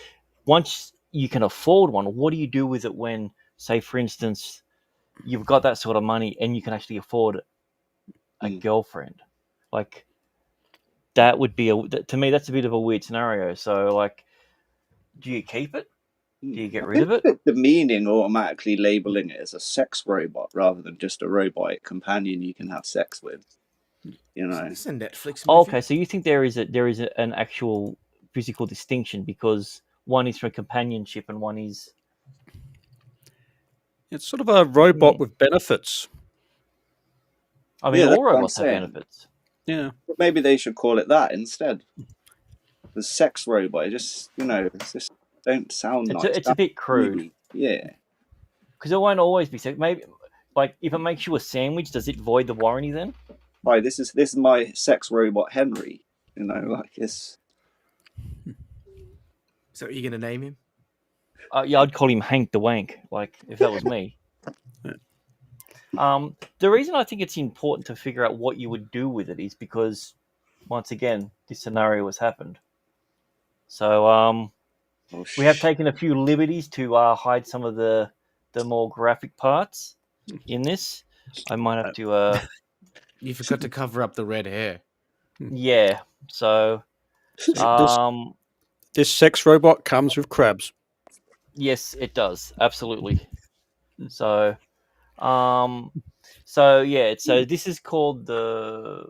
once you can afford one, what do you do with it when, say, for instance, you've got that sort of money and you can actually afford a girlfriend? Like, that would be to me, that's a bit of a weird scenario. So, like, do you keep it? Do you get rid of it? The meaning automatically labeling it as a sex robot rather than just a robotic companion you can have sex with. You know, It's a Netflix movie. Oh, okay, so you think there is an actual physical distinction because one is for companionship and one is. It's sort of a robot with benefits. I mean, Yeah, that's all what I'm robots have saying. benefits. Yeah. Maybe they should call it that instead. The sex robot. It just, it's just don't sound nice. It's a bit crude. Really, yeah. Because it won't always be sex. Maybe, like, if it makes you a sandwich, does it void the warranty then? Hi, this is my sex robot Henry. Like it's. So are you going to name him? Yeah, I'd call him Hank the Wank. Like, if that was me. The reason I think it's important to figure out what you would do with it is because, once again, this scenario has happened. So we have taken a few liberties to hide some of the more graphic parts in this. I might have to. You forgot to cover up the red hair. Yeah. So. This sex robot comes with crabs. Yes, it does. Absolutely. So this is called the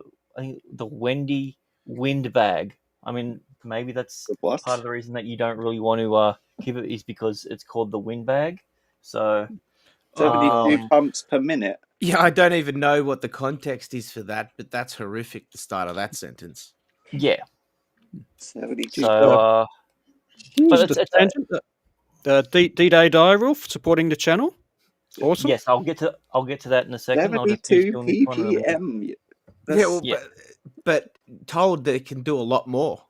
Wendy Windbag. I mean, maybe that's part of the reason that you don't really want to keep it is because it's called the Windbag. So 72 pumps per minute. Yeah, I don't even know what the context is for that, but that's horrific. The start of that sentence. Yeah. 72. So, but the D-Day Diary supporting the channel. Awesome. Yes, I'll get to that in a second. 72 ppm. But told that it can do a lot more.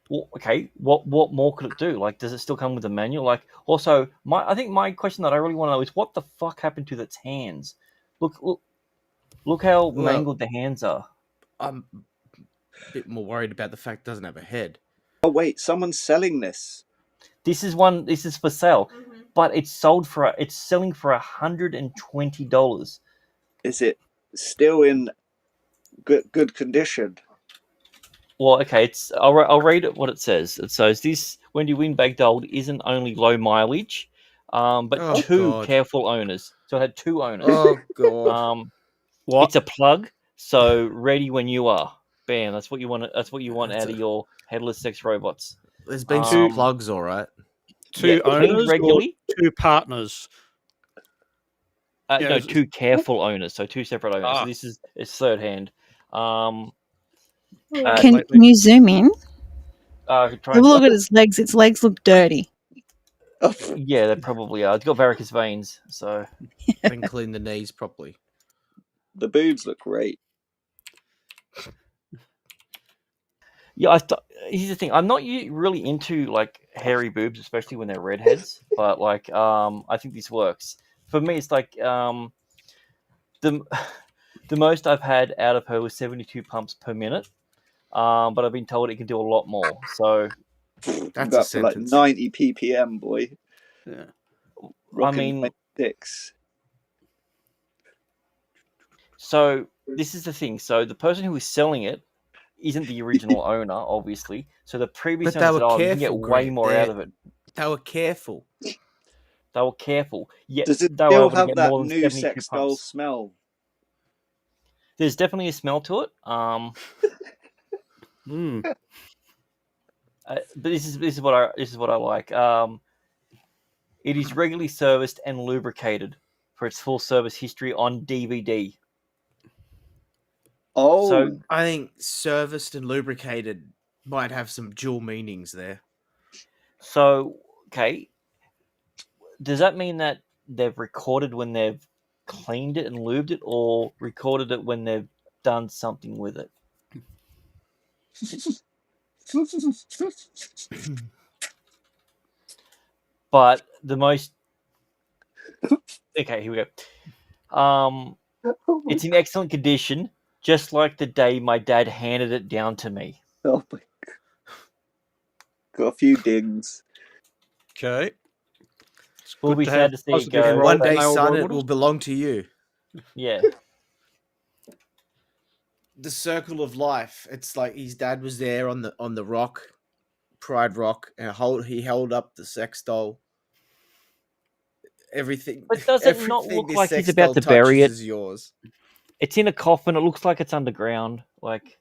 Well, okay, what more could it do? Like, does it still come with a manual? Like, also, I think my question that I really want to know is what the fuck happened to its hands? Look how mangled the hands are. I'm a bit more worried about the fact it doesn't have a head. Oh wait, someone's selling this. This is for sale, but it's selling for $120. Is it still in good condition? Well, okay, I'll read it what it says. It says this Wendy Windbag doll isn't only low mileage, but two careful owners. So it had two owners. Oh god. It's a plug, so ready when you are. Bam, that's what you want. That's what you want out of your headless sex robots. There's been two plugs, all right. Two owners regularly, two partners. No, two careful owners. So two separate owners. So this is third hand. Can you zoom in? Have a look at its legs. Its legs look dirty. Yeah, they probably are. It's got varicose veins, so Been clean the knees properly. The boobs look great. Yeah, here's the thing. I'm not really into like hairy boobs, especially when they're redheads. But like, I think this works for me. It's like the the most I've had out of her was 72 pumps per minute. But I've been told it can do a lot more. So That's a Got for like sentence. 90 ppm, boy. Yeah. Rocking 96. So this is the thing. So the person who is selling it isn't the original owner, obviously. So the previous But they owner were said, "Oh, you can get careful, way Grant. more out of it." They were careful. They were careful. Yet Does it they were still able to have get that more than new 72 sex doll pumps. smell? There's definitely a smell to it. But this is what I like. It is regularly serviced and lubricated for its full service history on DVD. Oh, So I think serviced and lubricated might have some dual meanings there. So okay, does that mean that they've recorded when they've cleaned it and lubed it, or recorded it when they've done something with it? But the most okay, here we go. It's in excellent condition, just like the day my dad handed it down to me. Oh my God. Got a few dings. Okay. It's We'll good be to sad have to see it positive go. And role one day, male son, role it models. will belong to you. Yeah. The circle of life. It's like his dad was there on the rock, Pride Rock, and he held up the sex doll. Everything. But does it not Everything look this like he's sex about doll to bury touches it? is yours. It's in a coffin. It looks like it's underground. Like,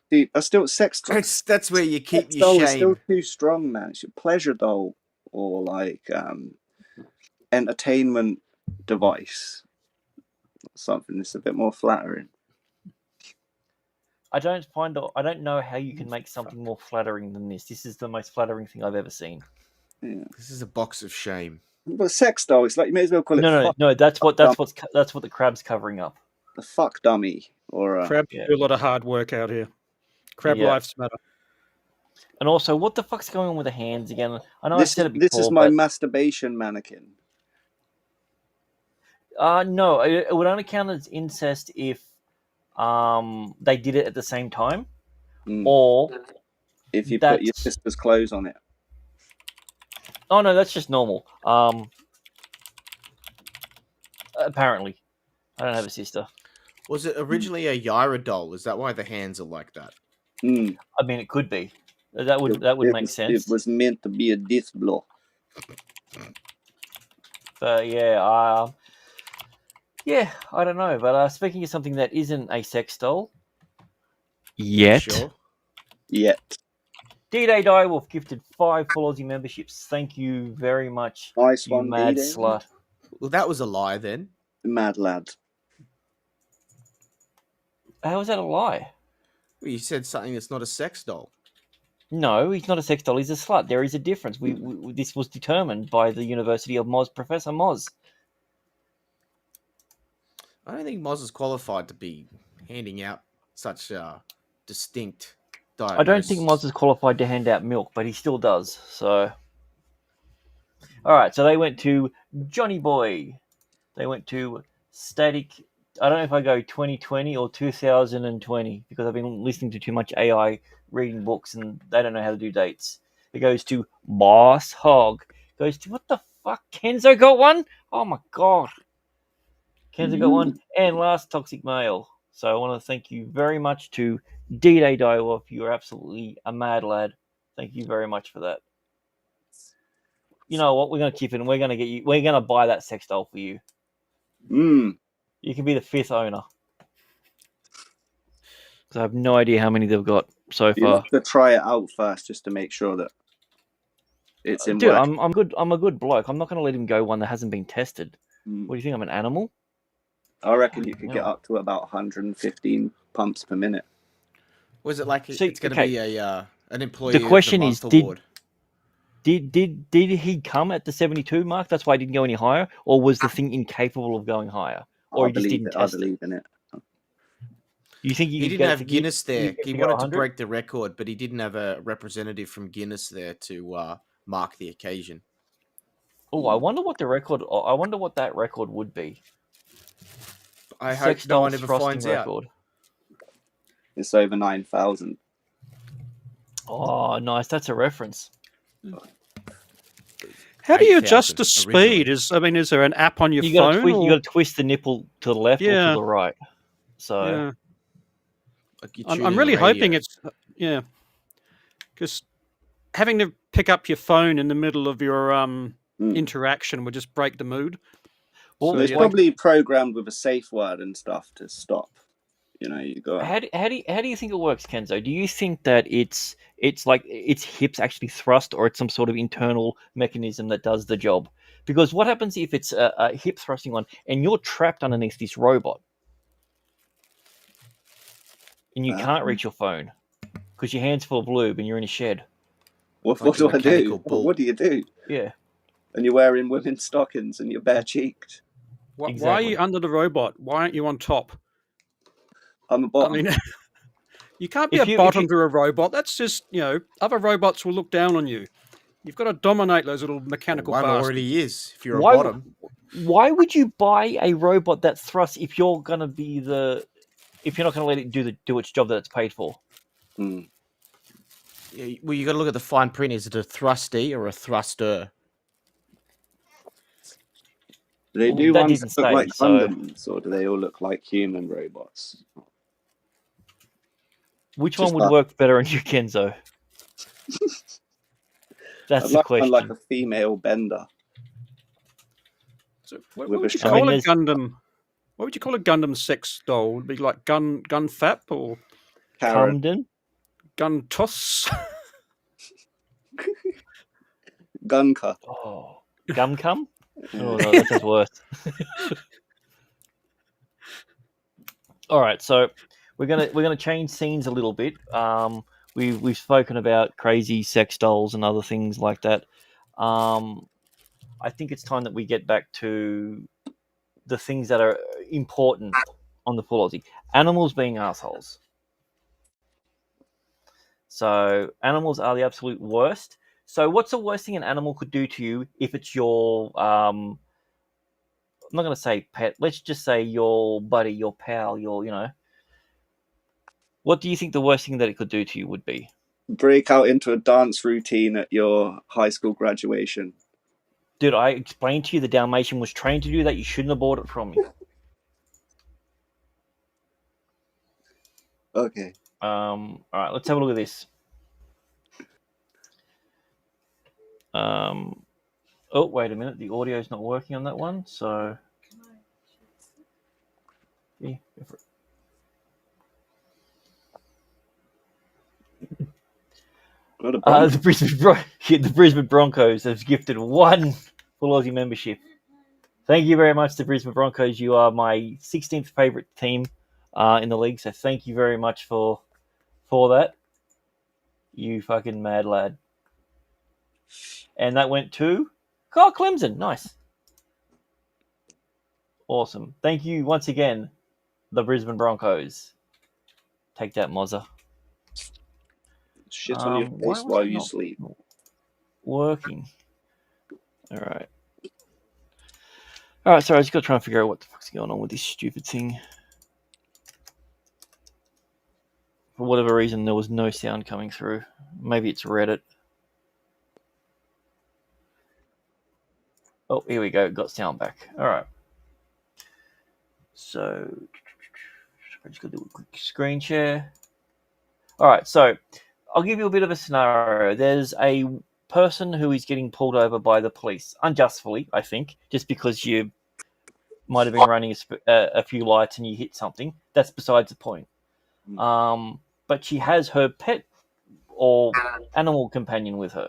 Dude, that's still sex. That's where you keep Sex your doll is still shame. too strong, man. It's a pleasure doll or like entertainment device. Something that's a bit more flattering. I don't know how you can make something more flattering than this. This is the most flattering thing I've ever seen. Yeah. This is a box of shame. But sex doll, it's like you may as well call it No. That's what the crab's covering up. the fuck dummy or Crabs do a lot of hard work out here. Crab Yeah. lives matter. And also, what the fuck's going on with the hands again? I know I this said is it before, this is my but masturbation mannequin. no, it would only count as incest if they did it at the same time, or if you put your sister's clothes on it. Oh no, that's just normal. Apparently, I don't have a sister. Was it originally a Yaira doll? Is that why the hands are like that? I mean, it could be. That would make sense. It was meant to be a disc blow. But yeah, I don't know. But speaking of something that isn't a sex doll, yet. Sure. Yet. D-Day Direwolf gifted 5 full Aussie memberships. Thank you very much. Nice you one, mad D-Day. slut. Well, that was a lie then. Mad lad. How is that a lie? Well, you said something that's not a sex doll. No, he's not a sex doll. He's a slut. There is a difference. This was determined by the University of Moz, Professor Moz. I don't think Moz is qualified to be handing out such distinct diagnosis. I don't think Moz is qualified to hand out milk, but he still does. So, all right. So they went to Johnny Boy. They went to Static. I don't know if I go 2020 or 2020 because I've been listening to too much AI reading books and they don't know how to do dates. It goes to Boss Hog. It goes to what the fuck? Kenzo got one? Oh my god. Kenzo got one. And last Toxic Male. So I want to thank you very much to D-Day Direwolf. You're absolutely a mad lad. Thank you very much for that. You know what? We're gonna keep it and we're gonna buy that sex doll for you. You can be the 5th owner. Because I have no idea how many they've got so You far. have to try it out first just to make sure that it's in Dude, work. I'm good. I'm a good bloke. I'm not going to let him go one that hasn't been tested. What do you think? I'm an animal? I reckon you could get up to about 115 pumps per minute. Was it like See, it's going to be an employee? The question is, award? did he come at the 72 mark? That's why he didn't go any higher, or was the thing incapable of going higher, or he just didn't test it? I believe in it. You think you He could didn't get have Guinness there. He wanted to 100? break the record, but he didn't have a representative from Guinness there to mark the occasion. Oh, I wonder what the record. I wonder what that record would be. I hope no one ever thrusting finds out. record. It's over 9,000. Oh, nice. That's a reference. How do you adjust 8,000 the originally. speed? Is there an app on your You got to phone? twist. or- You got to twist the nipple to the left or Yeah. to the right. So Yeah. Like you're I'm tuning really a hoping radio. it's because having to pick up your phone in the middle of your interaction would just break the mood. Well, So it's yeah. probably programmed with a safe word and stuff to stop. You go. how do you think it works, Kenzo? Do you think that it's like its hips actually thrust, or it's some sort of internal mechanism that does the job? Because what happens if it's a hip thrusting one and you're trapped underneath this robot and you can't reach your phone because your hand's full of lube and you're in a shed? What Like a do I do? mechanical bull. What do you do? Yeah. And you're wearing women's stockings and you're bare cheeked. Why are Exactly. you under the robot? Why aren't you on top? I'm a bottom. I mean, you can't be If a you- bottom to a robot. That's just other robots will look down on you. You've got to dominate those little mechanical One bastards. already is. If you're a Why- bottom, Why would you buy a robot that thrusts if you're gonna be if you're not gonna let it do its job that it's paid for? Hmm. yeah, well, you got to look at the fine print. Is it a thrusty or a thruster? Do they do that ones didn't that look say, like so- Gundams, or do they all look like human robots? Which Just one would that. work better on you, Kenzo? That's I'd the like question. one like a female bender. So what With a would you shot. call I a mean, Gundam? What would you call a Gundam sex doll? Would it be like gun FAP or Karen. Camden? gun toss? Gunka. Oh, gum cum? Oh no, that sounds worse. All right, so we're gonna change scenes a little bit. We've spoken about crazy sex dolls and other things like that. I think it's time that we get back to the things that are important on the Full Aussie. Animals being assholes. So animals are the absolute worst. So what's the worst thing an animal could do to you if it's your I'm not going to say pet. Let's just say your buddy, your pal, What do you think the worst thing that it could do to you would be? Break out into a dance routine at your high school graduation. Dude, I explained to you the Dalmatian was trained to do that. You shouldn't have bought it from me. Okay. All right, let's have a look at this. Oh, wait a minute. The audio's not working on that one, so... Yeah, go for it. Not a bump. The Brisbane Broncos have gifted one Full Aussie membership. Thank you very much, the Brisbane Broncos. You are my 16th favourite team in the league, so thank you very much for that. You fucking mad lad. And that went to Kyle Clemson. Nice. Awesome. Thank you once again, the Brisbane Broncos. Take that, Mozza. Shit on your why face was while it you not sleep. working? All right. All right, sorry, I just got to try and figure out what the fuck's going on with this stupid thing. For whatever reason, there was no sound coming through. Maybe it's Reddit. Oh, here we go. Got sound back. All right. So, I just got to do a quick screen share. All right, so I'll give you a bit of a scenario. There's a person who is getting pulled over by the police, unjustly, I think, just because you might have been running a few lights and you hit something. That's besides the point. But she has her pet or animal companion with her.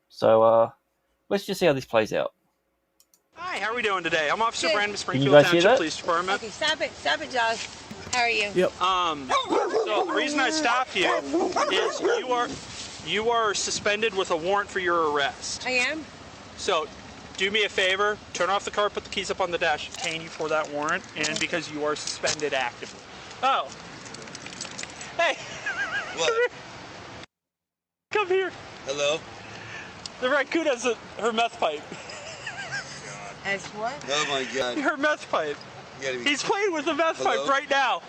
So let's just see how this plays out. Hi, how are we doing today? I'm Officer Brandon, you Springfield guys hear Township that? Police Department. Okay, stop it, Josh. How are you? Yep. So the reason I stopped you is you are suspended with a warrant for your arrest. I am? So do me a favor, turn off the car, put the keys up on the dash, detain you for that warrant, and because you are suspended actively. Oh, Hey. What? Come here. Hello? The raccoon has her meth pipe. As what? Oh my god. Her meth pipe. He's playing with the meth Hello? pipe right now.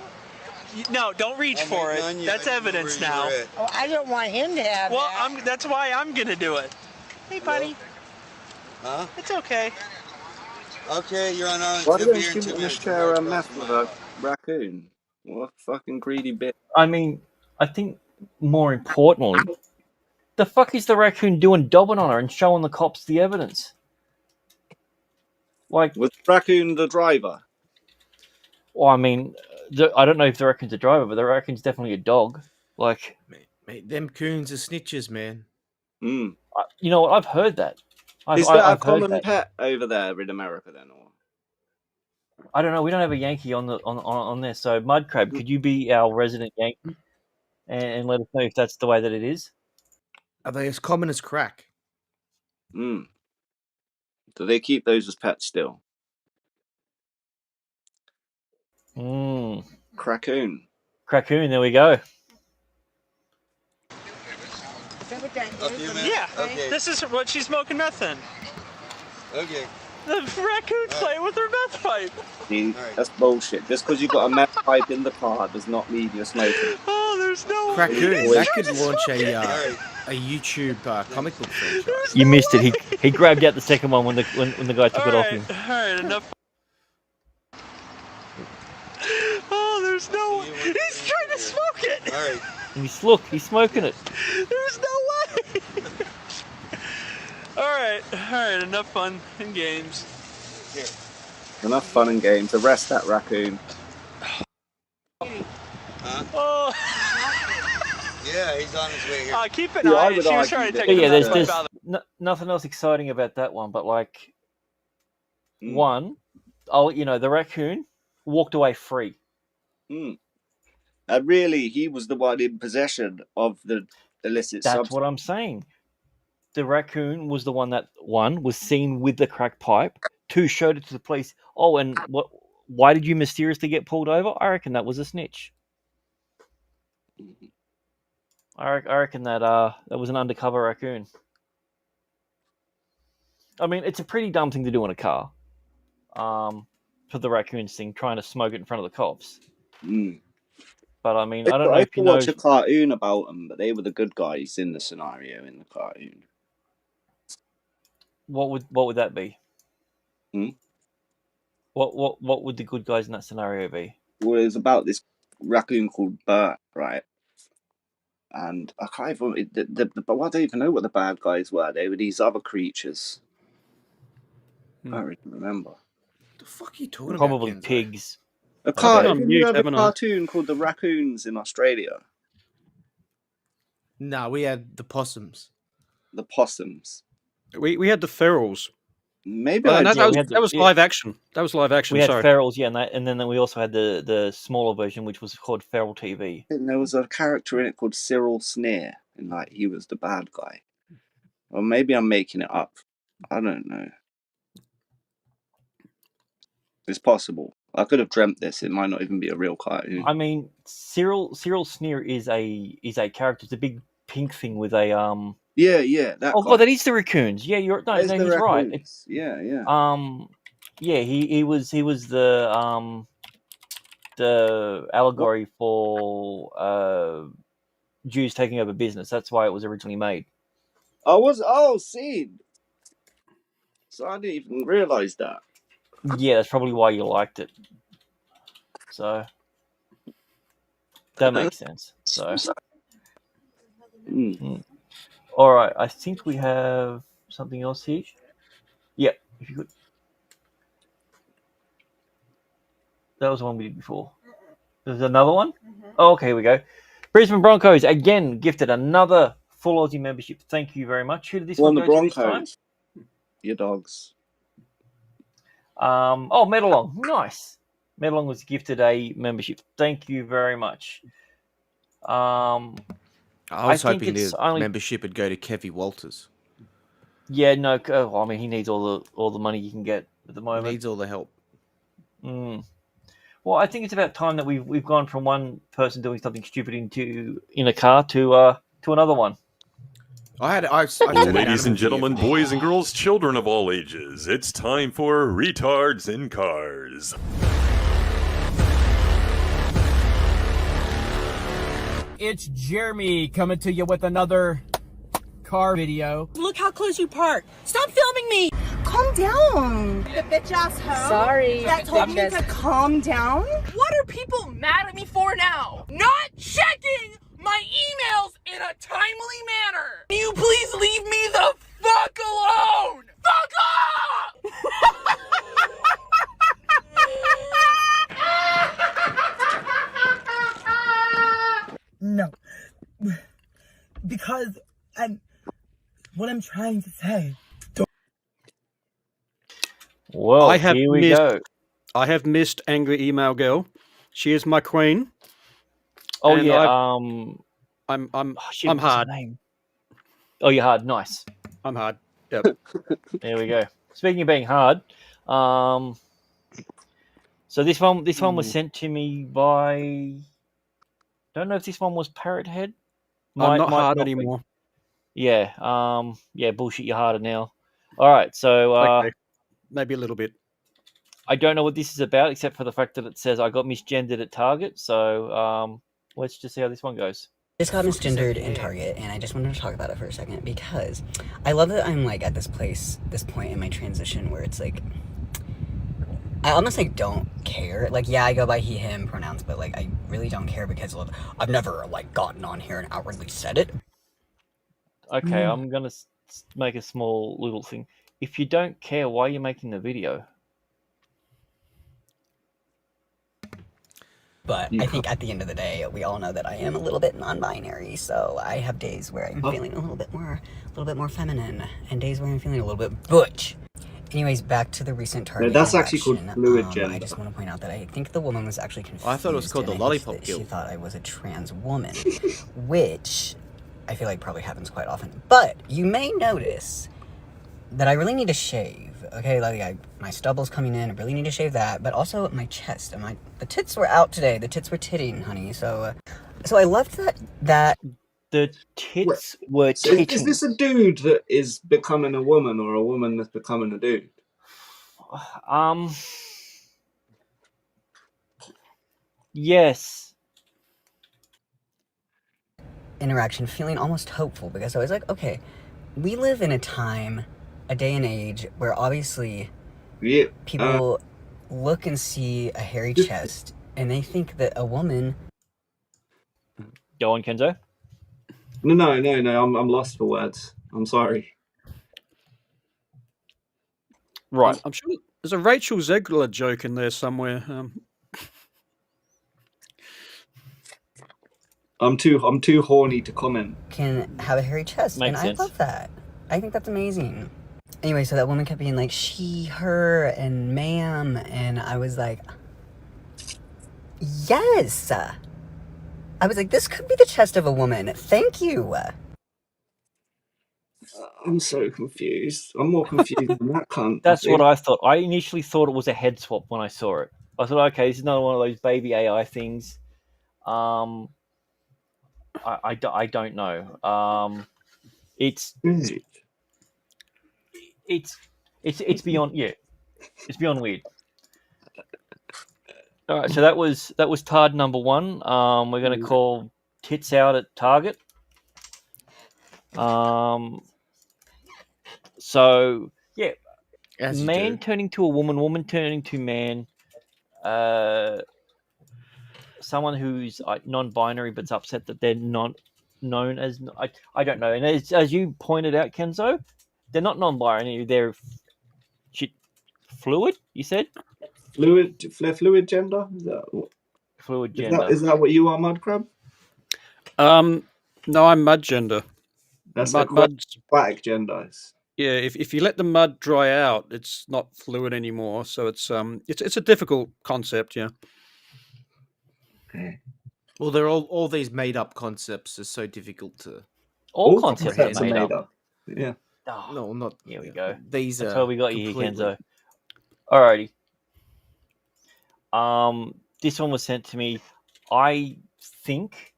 No, don't reach I'm for waiting it. on you. That's I didn't know evidence where you now. were at. Oh, I don't want him to have Well, that. that's why I'm gonna do it. Hey, buddy. Huh? It's okay. Okay, you're on Orange. Why He'll did be they here in give 2 him minutes. share a meth with a raccoon? What a fucking greedy bitch. I mean, I think more importantly, the fuck is the raccoon doing dobbing on her and showing the cops the evidence? Like, was the raccoon the driver? Well, I mean, I don't know if the raccoon's a driver, but the raccoon's definitely a dog. Like, mate, them coons are snitches, man. Mm. You know what? I've heard that. Is that a I've heard common that. pet over there in America then? Or? I don't know. We don't have a Yankee on there. So, Mudcrab, could you be our resident Yankee and let us know if that's the way that it is? Are they as common as crack? Mm. Do they keep those as pets still? Mm. Crackoon. Crackoon, there we go. Yeah, this is what she's smoking meth in. Okay. The raccoon's playing with her meth pipe. See, that's bullshit. Just because you've got a meth pipe in the car does not mean you're smoking. Oh, there's no Crackoon. That could launch a YouTube comic book franchise. You missed it. He grabbed out the second one when the guy took it off him. All right, enough. Oh, there's no. He's trying to smoke it. All right. And he's smoking it. There's no way. All right, enough fun and games. Here. Enough fun and games. Arrest that raccoon. Huh? Oh. Yeah, he's on his way here. Keep an eye. She was trying to take there's nothing else exciting about that one, but like one, the raccoon walked away free. Mm. And really, he was the one in possession of the illicit substance. That's what I'm saying. The raccoon was the one that, one, was seen with the crack pipe. Two, showed it to the police. Oh, and why did you mysteriously get pulled over? I reckon that was a snitch. I reckon that was an undercover raccoon. I mean, it's a pretty dumb thing to do in a car. For the raccoons thing, trying to smoke it in front of the cops. Mm. But I mean, I don't know if you know. I watched know. a cartoon about them, but they were the good guys in the scenario in the cartoon. What would that be? Hmm? What would the good guys in that scenario be? Well, it was about this raccoon called Bert, right? And I can't even. But I don't even know what the bad guys were. They were these other creatures. I don't really remember. What the fuck are you talking Probably about? pigs. Didn't you have a cartoon called The Raccoons in Australia? No, we had the possums. The possums. We had the ferals. Maybe that was live action. That was live action. We had sorry. ferals, yeah, and then we also had the smaller version, which was called Feral TV. And there was a character in it called Cyril Sneer, and like he was the bad guy. Or maybe I'm making it up. I don't know. It's possible. I could have dreamt this. It might not even be a real cartoon. I mean, Cyril Sneer is a character. It's a big pink thing with a Yeah, that. Oh god, that is the raccoons. Yeah, he's right. Yeah. He was the allegory for Jews taking over business. That's why it was originally made. See. So I didn't even realise that. Yeah, that's probably why you liked it. So that makes sense. So all right, I think we have something else here. Yeah, if you could. That was the one we did before. There's another one? Oh, okay, here we go. Brisbane Broncos, again, gifted another full Aussie membership. Thank you very much. Who did this one the go to this time? Broncos. Your dogs. Medalong. Nice. Medalong was gifted a membership. Thank you very much. I was hoping the membership would go to Kevy Walters. Yeah, no. I mean, he needs all the money he can get at the moment. He needs all the help. Well, Well, I think it's about time that we've gone from one person doing something stupid in a car to another one. Ladies and gentlemen, boys and girls, children of all ages, it's time for Retards in Cars. It's Jeremy coming to you with another car video. Look how close you parked. Stop filming me. Calm down. The bitch ass hoe. Sorry. That told me to calm down. What are people mad at me for now? Not checking my emails in a timely manner. Can you please leave me the fuck alone? Fuck off! No. Because what I'm trying to say. Well, here we go. I have missed Angry Email Girl. She is my queen. Oh and yeah, I'm shit, hard. Oh, you're hard. Nice. I'm hard. Yep. There we go. Speaking of being hard, so this one was sent to me by. Don't know if this one was Parrot Head. I'm not hard anymore. Yeah. Yeah. Bullshit. You're harder now. All right. So. Okay. Maybe a little bit. I don't know what this is about, except for the fact that it says I got misgendered at Target. So let's just see how this one goes. Just got misgendered in Target, and I just wanted to talk about it for a second because I love that I'm like at this point in my transition where it's like I almost like don't care. Like, yeah, I go by he, him pronouns, but like I really don't care because I've never like gotten on here and outwardly said it. Okay, I'm gonna make a small little thing. If you don't care, why are you making the video? But I think at the end of the day, we all know that I am a little bit non-binary, so I have days where I'm feeling a little bit more feminine, and days where I'm feeling a little bit butch. Anyways, back to the recent Target. No, that's actually called fluid gender. I just want to point out that I think the woman was actually confused. I thought it was called the lollipop She guild. thought I was a trans woman, which I feel like probably happens quite often. But you may notice that I really need to shave. Okay, like my stubble's coming in. I really need to shave that, but also my chest and the tits were out today. The tits were titting, honey. So I loved that the tits were titting. Is this a dude that is becoming a woman, or a woman that's becoming a dude? Yes. Interaction, feeling almost hopeful because I was like, okay, we live in a day and age where obviously people look and see a hairy chest and they think that a woman. Go on, Kenzo. No. I'm lost for words. I'm sorry. Right. I'm sure there's a Rachel Zegler joke in there somewhere. I'm too horny to comment. Can have a hairy chest, Makes and sense. I love that. I think that's amazing. Anyway, so that woman kept being like, she, her, and ma'am, and I was like, yes! I was like, this could be the chest of a woman. Thank you! I'm so confused. I'm more confused than that cunt. That's what I thought. I initially thought it was a head swap when I saw it. I thought, okay, this is another one of those baby AI things. I don't know. It's beyond it's beyond weird. All right, so that was Tard number one. We're gonna call tits out at Target. So yeah, man turning to a woman turning to man. Someone who's non-binary but's upset that they're not known as. I don't know. And as you pointed out, Kenzo, they're not non-binary. They're fluid. You said fluid gender. Is that fluid gender? Is that what you are, Mud Crab? No, I'm mud gender. That's mud's aquatic gender. Yeah, if you let the mud dry out, it's not fluid anymore. So it's a difficult concept. Yeah. Well, they're all these made up concepts are so difficult to. All concepts are made up. Yeah. Oh, no, not. Here we go. These That's are. why we got you here, Kenzo. Alrighty. this one was sent to me. I think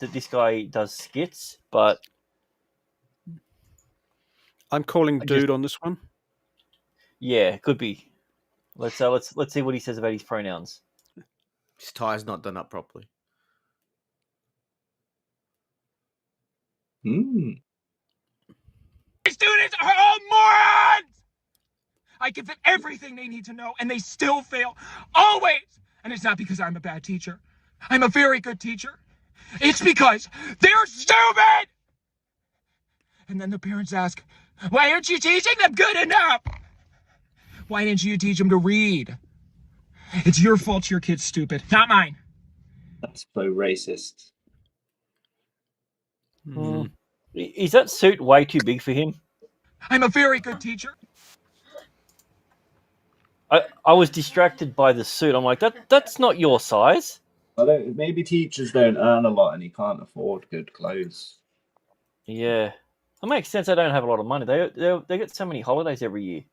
that this guy does skits, but I'm calling dude on this one. Yeah, could be. Let's see what he says about his pronouns. His tie's not done up properly. Hmm. Students are all morons! I give them everything they need to know, and they still fail. Always! And it's not because I'm a bad teacher. I'm a very good teacher. It's because they're stupid! And then the parents ask, why aren't you teaching them good enough? Why didn't you teach them to read? It's your fault your kid's stupid, not mine. That's so racist. Is that suit way too big for him? I'm a very good teacher. I was distracted by the suit. I'm like, that's not your size. Maybe teachers don't earn a lot and he can't afford good clothes. Yeah, it makes sense. They don't have a lot of money. They get so many holidays every year.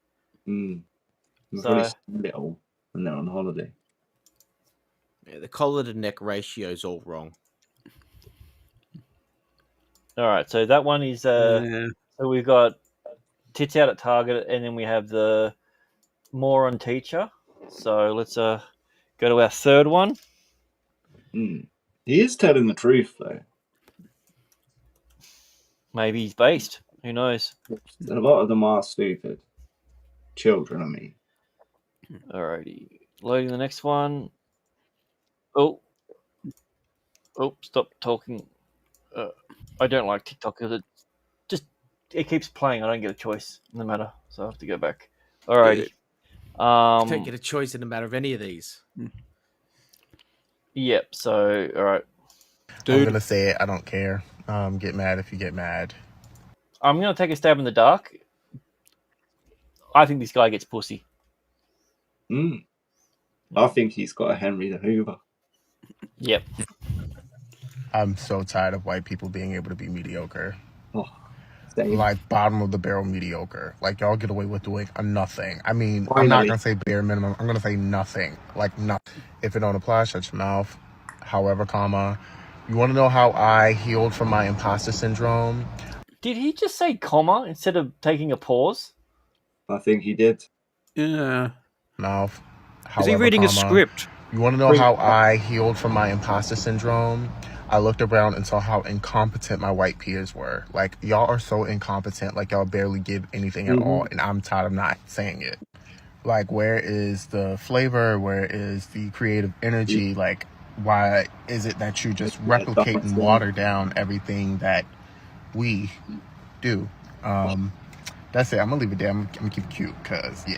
They're probably little when they're on holiday. Yeah, the collar to neck ratio is all wrong. All right, so that one is so we've got tits out at Target, and then we have the moron teacher. So let's go to our third one. He is telling the truth, though. Maybe he's based. Who knows? A lot of them are stupid. Children, I mean. Alrighty, loading the next one. Oh, stop talking. I don't like TikTok because it keeps playing. I don't get a choice in the matter, so I have to go back. Alrighty. You don't get a choice in the matter of any of these. Yep. So, all right. I'm gonna say it. I don't care. Get mad if you get mad. I'm gonna take a stab in the dark. I think this guy gets pussy. I think he's got a Henry the Hoover. Yep. I'm so tired of white people being able to be mediocre. Same. Like bottom of the barrel mediocre. Like y'all get away with doing a nothing. I mean, Finally. I'm not gonna say bare minimum. I'm gonna say nothing. Like nothing. If it don't apply, shut your mouth. However, you want to know how I healed from my imposter syndrome? Did he just say comma instead of taking a pause? I think he did. Yeah. Mouth. Is he reading a script? You want to know how I healed from my imposter syndrome? I looked around and saw how incompetent my white peers were. Like, y'all are so incompetent. Like, y'all barely give anything at all. And I'm tired of not saying it. Like, where is the flavor? Where is the creative energy? Like, why is it that you just replicate and water down everything that we do? That's it. I'm going to leave it there. I'm going to keep it cute because, yeah.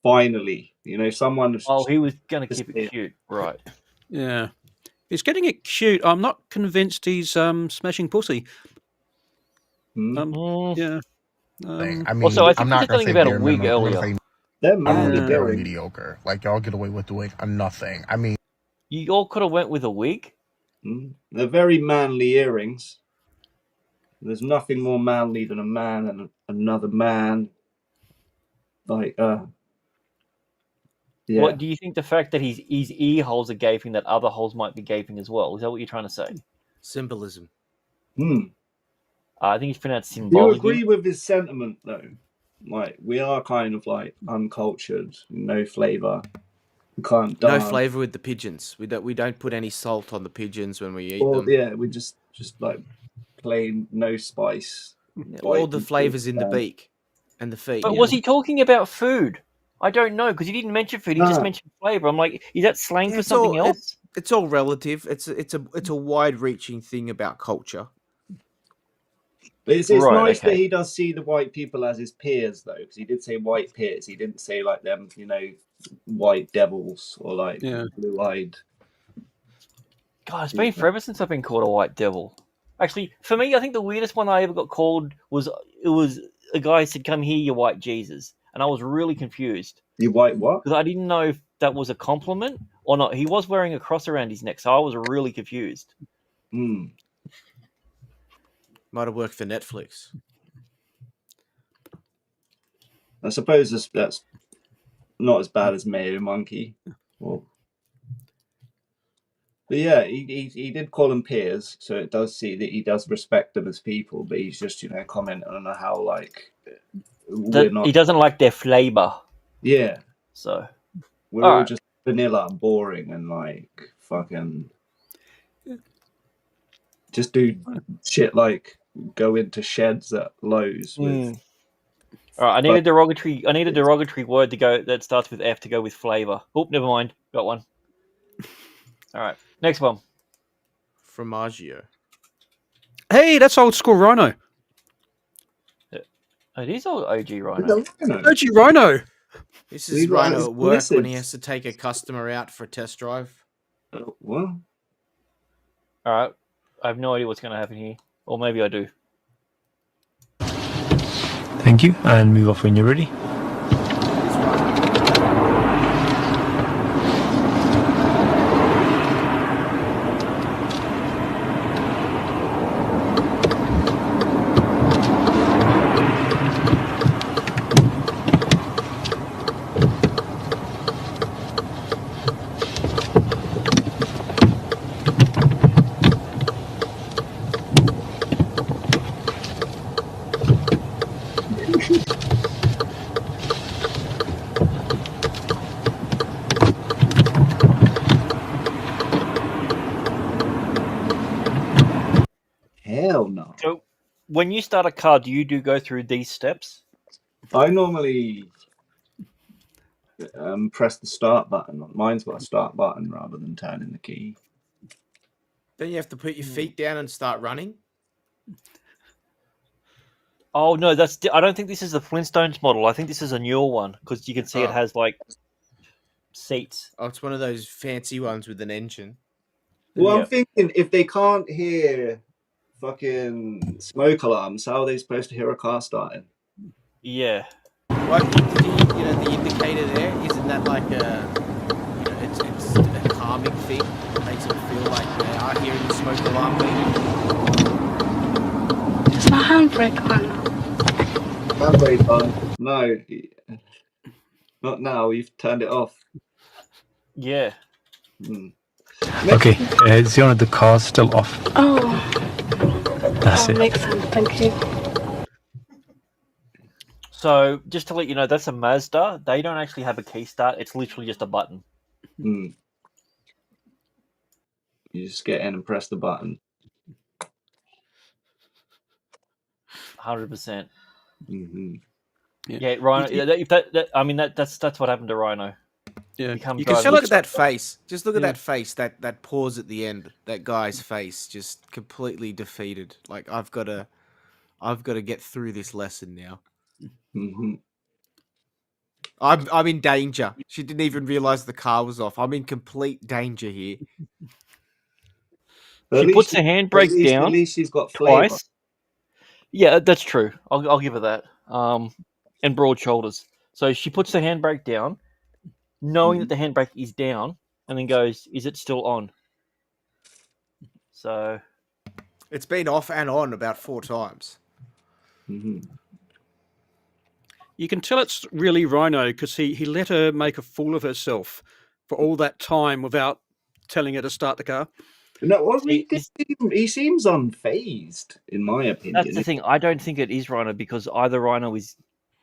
Finally, someone... Oh, he was going to keep it cute. Right. Yeah. He's getting it cute. I'm not convinced he's smashing pussy. Yeah. I mean, also, I think I'm not going to say about a bare wig minimum. earlier. They're very mediocre. Like, y'all get away with doing a nothing. I mean... You all could have went with a wig? They're very manly earrings. There's nothing more manly than a man and another man. Like, yeah. What do you think the fact that his ear holes are gaping, that other holes might be gaping as well? Is that what you're trying to say? Symbolism. I think he's pronounced Do you symbology. agree with his sentiment, though? Like, we are kind of like uncultured, no flavour. We can't No dance. flavour with the pigeons. We don't put any salt on the pigeons when we eat them. Yeah, we just like plain no spice. All the flavours in the beak and the feet. But was he talking about food? I don't know, because he didn't mention food. He just mentioned flavour. I'm like, is that slang for something else? It's all relative. It's a wide-reaching thing about culture. But it's nice that he does see the white people as his peers, though, because he did say white peers. He didn't say like them, white devils or like blue-eyed. God, it's been forever since I've been called a white devil. Actually, for me, I think the weirdest one I ever got called was a guy said, "Come here, you white Jesus," and I was really confused. You white what? Because I didn't know if that was a compliment or not. He was wearing a cross around his neck, so I was really confused. Might have worked for Netflix. I suppose that's not as bad as Mayo Monkey. Well, but yeah, he did call them peers, so it does see that he does respect them as people, but he's just commenting on how like we're not. He doesn't like their flavor. Yeah. So we're all just vanilla, boring, and like fucking just do shit like go into sheds at Lowe's with. All right, I need a derogatory word to go that starts with F to go with flavor. Oh, never mind, got one. All right, next one. Formaggio. Hey, that's old school Rhino. It is old OG Rhino. OG Rhino. This is Rhino at work when he has to take a customer out for a test drive. What? All right, I have no idea what's going to happen here, or maybe I do. Thank you, and move off when you're ready. Hell no. So, when you start a car, do you go through these steps? I normally press the start button. Mine's got a start button rather than turning the key. Then you have to put your feet down and start running. Oh no, I don't think this is the Flintstones model. I think this is a newer one because you can see it has like seats. Oh, it's one of those fancy ones with an engine. Well, I'm thinking if they can't hear fucking smoke alarms, how are they supposed to hear a car starting? Yeah. Well, the indicator there, isn't that like it's a calming thing? It makes them feel like they are hearing the smoke alarm beep. Is my handbrake on? Handbrake on? No, not now. You've turned it off. Yeah. Okay, is one of the cars still off? Oh. That's it. Makes sense. Thank you. So, just to let you know, that's a Mazda. They don't actually have a key start. It's literally just a button. You just get in and press the button. 100%. Yeah, Rhino. That's what happened to Rhino. Yeah, you can just look at that face. Just look at that face. That pause at the end. That guy's face, just completely defeated. Like I've got to get through this lesson now. I'm in danger. She didn't even realize the car was off. I'm in complete danger here. She puts the handbrake down. At least she's got flavor. Twice. Yeah, that's true. I'll give her that. And broad shoulders. So she puts the handbrake down, knowing that the handbrake is down, and then goes, "Is it still on?" So it's been off and on about 4 times. You can tell it's really Rhino because he let her make a fool of herself for all that time without telling her to start the car. No, he seems unfazed, in my opinion. That's the thing. I don't think it is Rhino because either Rhino is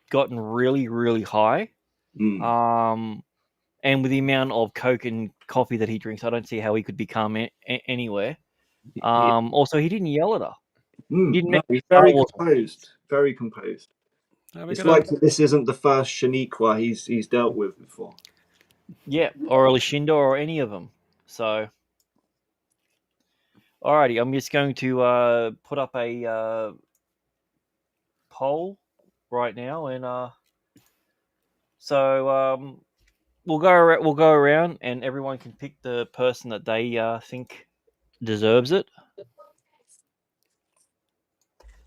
gotten really, really high, and with the amount of Coke and coffee that he drinks, I don't see how he could be calm anywhere. Also, he didn't yell at her. He's very composed. Very composed. It's like this isn't the first Shaniqua he's dealt with before. Yeah, or Lashinda or any of them. So, alrighty, I'm just going to put up a poll right now, and we'll go around, and everyone can pick the person that they think deserves it.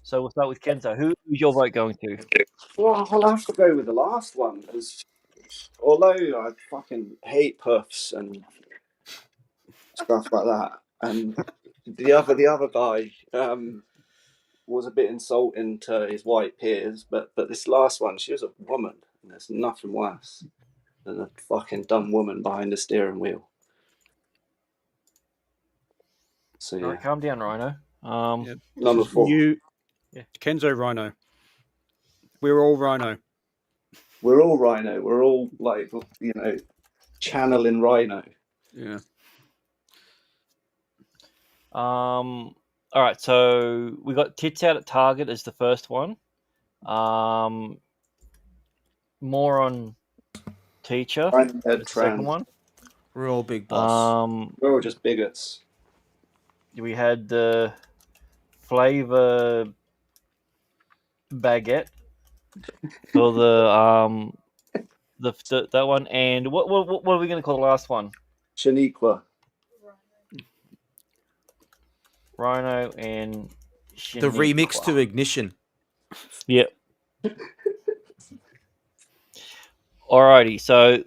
So we'll start with Kenzo. Who's your vote going to? Well, I'll have to go with the last one because although I fucking hate puffs and stuff like that, and the other guy was a bit insulting to his white peers, but this last one, she was a woman, and there's nothing worse. and a fucking dumb woman behind the steering wheel. So All right, calm down, Rhino. Number 4. You, Yeah. Kenzo Rhino. We're all Rhino. We're all Rhino. We're all channeling Rhino. Yeah. All right, so we got Tits Out at Target as the first one. More on Teacher. The second one. We're all big boss. We're all just bigots. We had the flavor baguette for the that one, and what are we going to call the last one? Shaniqua. Rhino and The remix to Ignition. Yep. Alrighty, so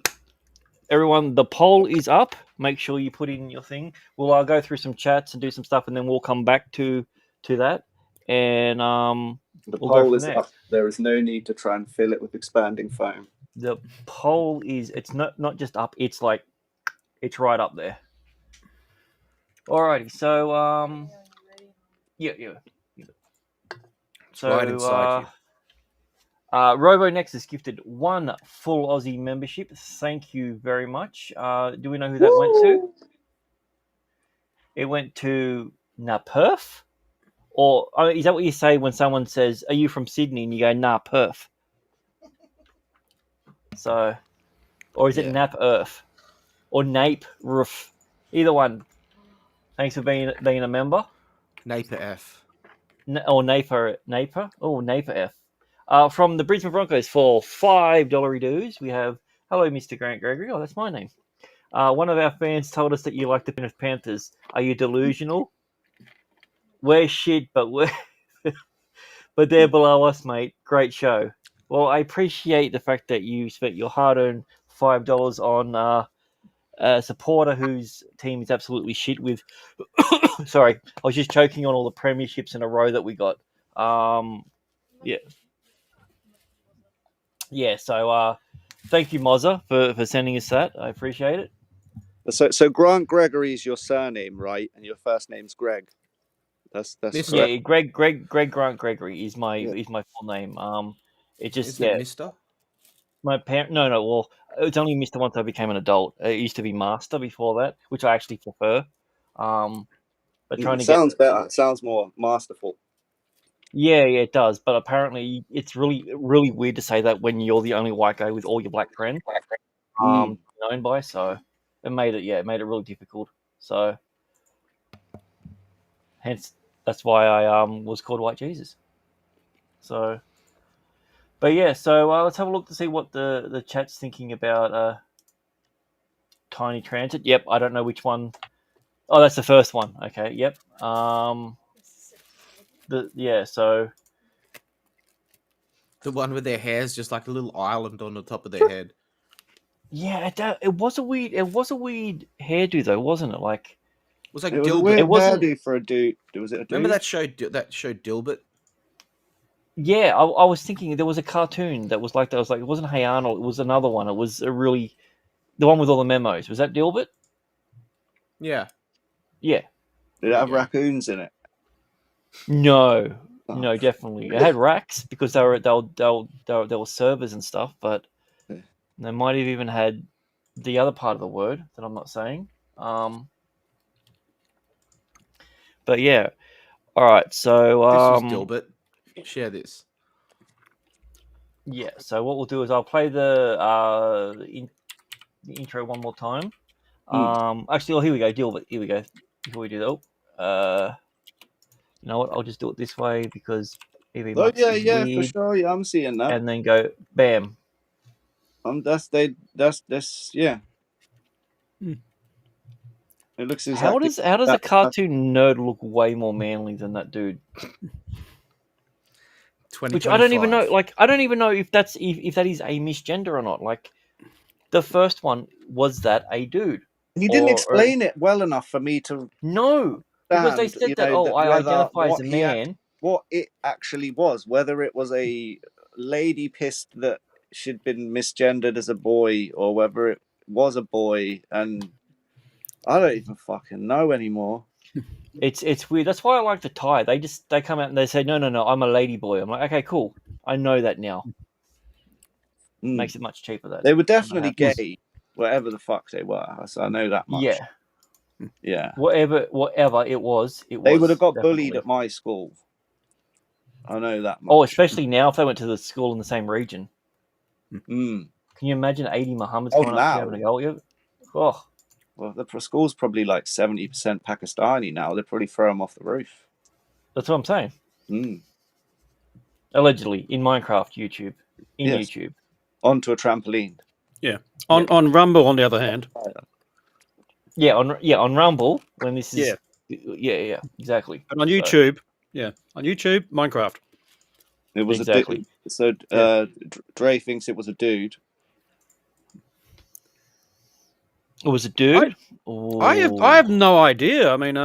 everyone, the poll is up. Make sure you put in your thing. We'll go through some chats and do some stuff, and then we'll come back to that. And the we'll poll is up. There is no need to try and fill it with expanding foam. The poll it's not just up. It's like it's right up there. Alrighty, so yeah. So right inside you. Robo Nexus gifted 1 full Aussie membership. Thank you very much. Do we know who that went to? It went to Perth? Or is that what you say when someone says, "Are you from Sydney?" and you go, "Nah, Perth." So, or is it Nap Earth or Nape Roof? Either one. Thanks for being a member. Naper F. Or Naper. Oh, Naper F. From the Brisbane Broncos for $5 dues, we have hello, Mr. Grant Gregory. Oh, that's my name. One of our fans told us that you like the Penrith Panthers. Are you delusional? We're shit, but but they're below us, mate. Great show. Well, I appreciate the fact that you spent your hard-earned $5 on a supporter whose team is absolutely shit with. Sorry, I was just choking on all the premierships in a row that we got. Yeah. So thank you, Mozza, for sending us that. I appreciate it. So Grant Gregory is your surname, right? And your first name's Greg. That's yeah. Greg Grant Gregory is my full name. It just Isn't it Mister? My parent, no. Well, it's only Mister once I became an adult. It used to be Master before that, which I actually prefer. But trying to sounds better. It sounds more masterful. Yeah, it does. But apparently, it's really, really weird to say that when you're the only white guy with all your black friends known by. So it made it really difficult. So hence that's why I was called White Jesus. So, but yeah, so let's have a look to see what the chat's thinking about Tiny Transit. Yep, I don't know which one. Oh, that's the first one. Okay, yep. So the one with their hair's just like a little island on the top of their head. Yeah, it was a weird hairdo though, wasn't it? Like it was like it Dilbert. Was a weird hairdo for a dude. Was it a dude? Remember that show Dilbert? Yeah, I was thinking there was a cartoon that was like that. It wasn't Hey Arnold. It was another one. It was the one with all the memos. Was that Dilbert? Yeah. Yeah. Did it have raccoons in it? No, no, definitely. It had racks because they were servers and stuff, but they might have even had the other part of the word that I'm not saying. But yeah. All right, so this was Dilbert. Share this. Yeah, so what we'll do is I'll play the intro one more time. Actually, here we go, Dilbert. Here we go. Before we do that, you know what? I'll just do it this way because EV Oh Max is yeah, weird. for sure. Yeah, I'm seeing that. And then go bam. That's yeah. It looks exactly. How does a cartoon nerd look way more manly than that dude? Which I don't even know. Like, I don't even know if that is a misgender or not. Like, the first one, was that a dude? You didn't explain it well enough for me to. No, because they said that. I identify as a man. What it actually was, whether it was a lady pissed that she'd been misgendered as a boy or whether it was a boy, and I don't even fucking know anymore. It's weird. That's why I like the tie. They come out and they say, no, I'm a lady boy. I'm like, okay, cool. I know that now. Makes it much cheaper. That They were definitely gay, whatever the fuck they were. I know that much. Yeah. Yeah. Whatever it was. They would have got definitely. bullied at my school. I know that much. Oh, especially now if they went to the school in the same region. Mm. Can you imagine 80 Muhammad's coming up to you having a go at you? Oh. Well, the school's probably like 70% Pakistani now. They'd probably throw them off the roof. That's what I'm saying. Mm. Allegedly, in Minecraft YouTube. YouTube. Onto a trampoline. Yeah. On Rumble, on the other hand. Yeah, on Rumble, when this is... Yeah, exactly. And on YouTube, on YouTube, Minecraft. It was exactly. Dre thinks it was a dude. It was a dude? I have no idea. I mean,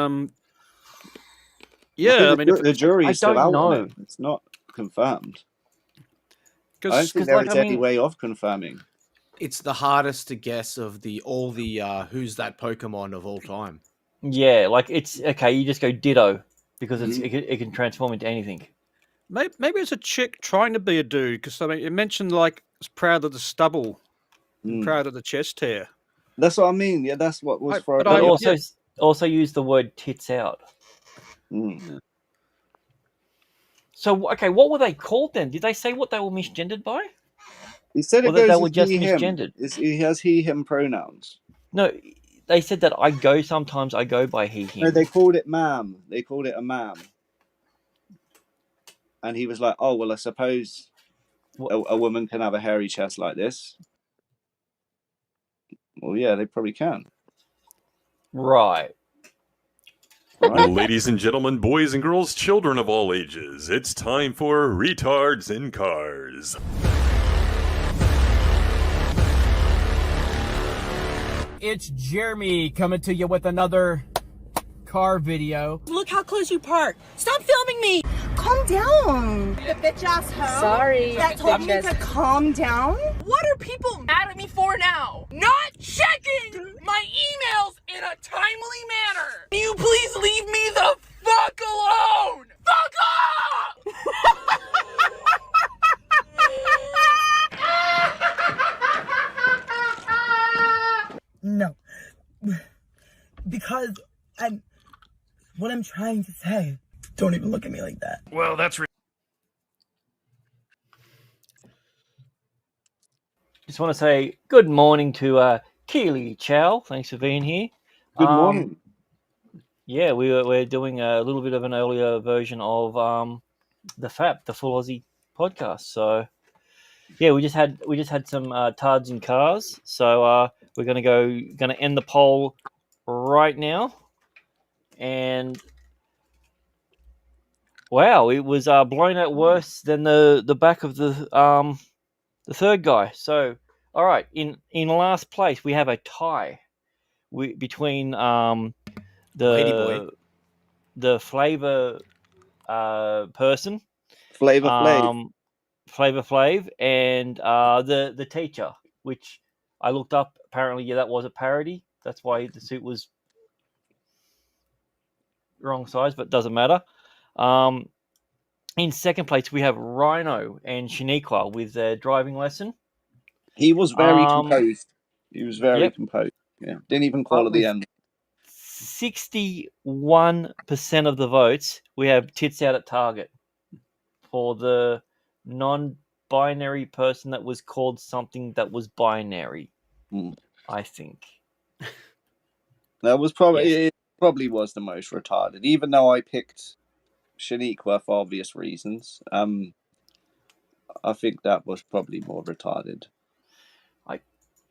the jury is still out on know. it. It's not confirmed. I don't Because think there is any way of confirming. It's the hardest to guess of all the who's that Pokemon of all time. Yeah, like it's okay. You just go Ditto because it can transform into anything. Maybe it's a chick trying to be a dude because I mean, it mentioned like it's proud of the stubble, proud of the chest hair. That's what I mean. Yeah, that's what was But I also use the word tits out. Mm. So okay, what were they called then? Did they say what they were misgendered by? He said or that they were just misgendered. He has he/him pronouns. No, they said that sometimes I go by he/him. No, they called it ma'am. They called it a ma'am. And he was like, "Oh well, I suppose a woman can have a hairy chest like this." Well, yeah, they probably can. Right. Ladies and gentlemen, boys and girls, children of all ages, it's time for Retards in Cars. It's Jeremy coming to you with another car video. Look how close you park. Stop filming me. Calm down. The bitch ass hoe. Sorry, That told me bitches. to calm down. What are people mad at me for now? Not checking my emails in a timely manner. Can you please leave me the fuck alone? Fuck off! No. Because what I'm trying to say. Don't even look at me like that. Well, that's Just want to say good morning to Keely Chow. Thanks for being here. Good morning. Yeah, we're doing a little bit of an earlier version of the FAP, the Full Aussie podcast. So yeah, we just had some tards in cars. So we're gonna end the poll right now. And wow, it was blown out worse than the back of the third guy. So all right, in last place we have a tie between Ladyboy. the flavor person, Flavor Flav, Flavor Flav, and the teacher, which I looked up. Apparently, yeah, that was a parody. That's why the suit was wrong size, but doesn't matter. In second place, we have Rhino and Shaniqua with their driving lesson. He was very composed. He was very composed. Yeah, didn't even call at the end. 61% of the votes, we have tits out at Target for the non-binary person that was called something that was binary. I think That was it probably was the most retarded, even though I picked Shaniqua for obvious reasons. I think that was probably more retarded.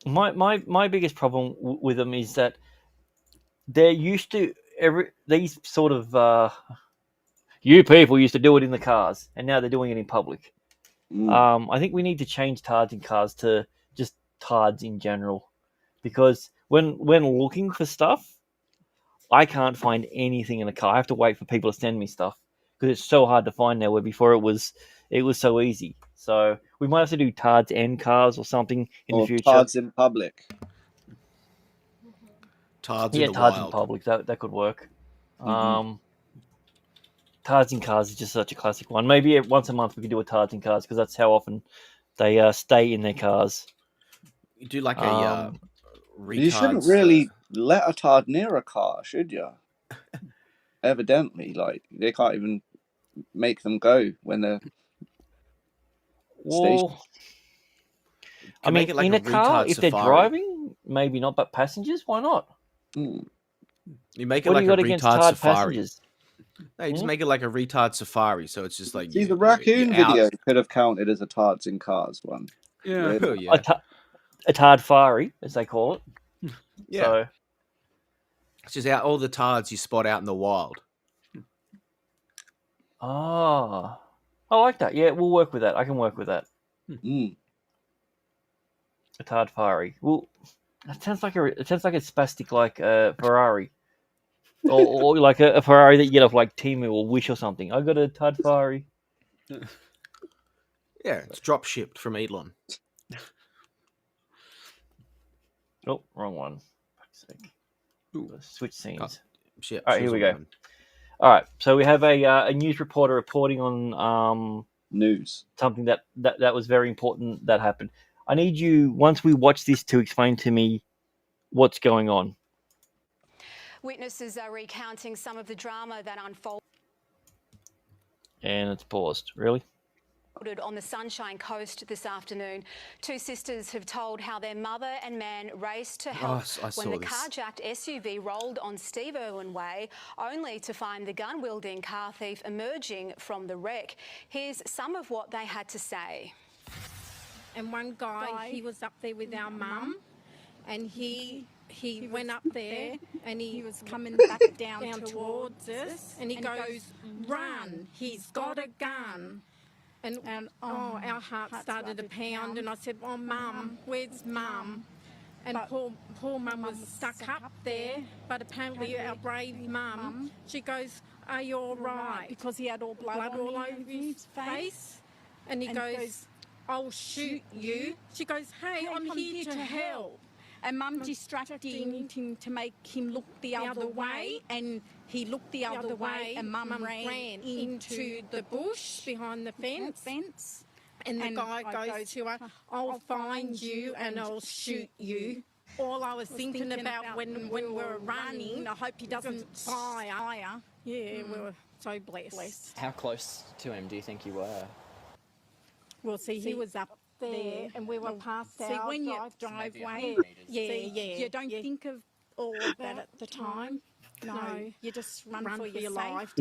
My biggest problem with them is that they're used to these sort of you people used to do it in the cars, and now they're doing it in public. I think we need to change tards in cars to just tards in general, because when looking for stuff, I can't find anything in a car. I have to wait for people to send me stuff because it's so hard to find now. Where before it was so easy. So We might have to do tards and cars or something in or the future. tards in public. Tards Yeah, in the tards in wild. public. That could work. Mhm. Tards in cars is just such a classic one. Maybe once a month we could do a tards in cars because that's how often they stay in their cars. You do like a You shouldn't retards. really let a tard near a car, should you? Evidently, like they can't even make them go when they're stationed. Well, I mean, make it like in a a car, retard if they're safari. driving, maybe not, but passengers, why not? You make it What like do you a got against retard tarred safari. passengers? No, you just make it like a retard safari, so it's just like See, the raccoon video could have counted as a tards in cars one. Yeah. Really. Oh, yeah. A tardfari, as they call it. Yeah. So, It's just all the tards you spot out in the wild. I like that. Yeah, we'll work with that. I can work with that. Mm. A tardfari. Well, it sounds like a spastic like Ferrari, or like a Ferrari that you get off like Temu or Wish or something. I got a tardfari. Yeah, it's drop shipped from Elon. Oh, wrong one. Fuck's sake. Switch scenes. Shit, All right, here we go. one. All right, so we have a news reporter reporting on news, something that was very important that happened. I need you, once we watch this, to explain to me what's going on. Witnesses are recounting some of the drama that unfolded And it's paused. Really? on the Sunshine Coast this afternoon. Two sisters have told how their mother and man raced to help when the carjacked SUV rolled on Steve Irwin Way, only to find the gun-wielding car thief emerging from the wreck. Here's some of what they had to say. And one guy, he was up there with our mum, and he went up there and he was coming back down towards us, and he goes, "Run, he's got a gun." And our heart started to pound, and I said, "Oh, Mum, where's Mum?" And poor Mum was stuck up there, but apparently our brave Mum, she goes, "Are you all right?" Because he had all blood all over his face. And he goes, "I'll shoot you." She goes, "Hey, I'm here to help." And Mum distracted him to make him look the other way, and he looked the other way, and Mum ran into the bush behind the fence. And the guy goes to her, "I'll find you and I'll shoot you." All I was thinking about when we were running, I hope he doesn't fire. Yeah, we were so blessed. How close to him do you think you were? Well, see, he was up there, and we were past our when you driveway. Yeah. You don't think of all of that at the time. No, you just run for your life.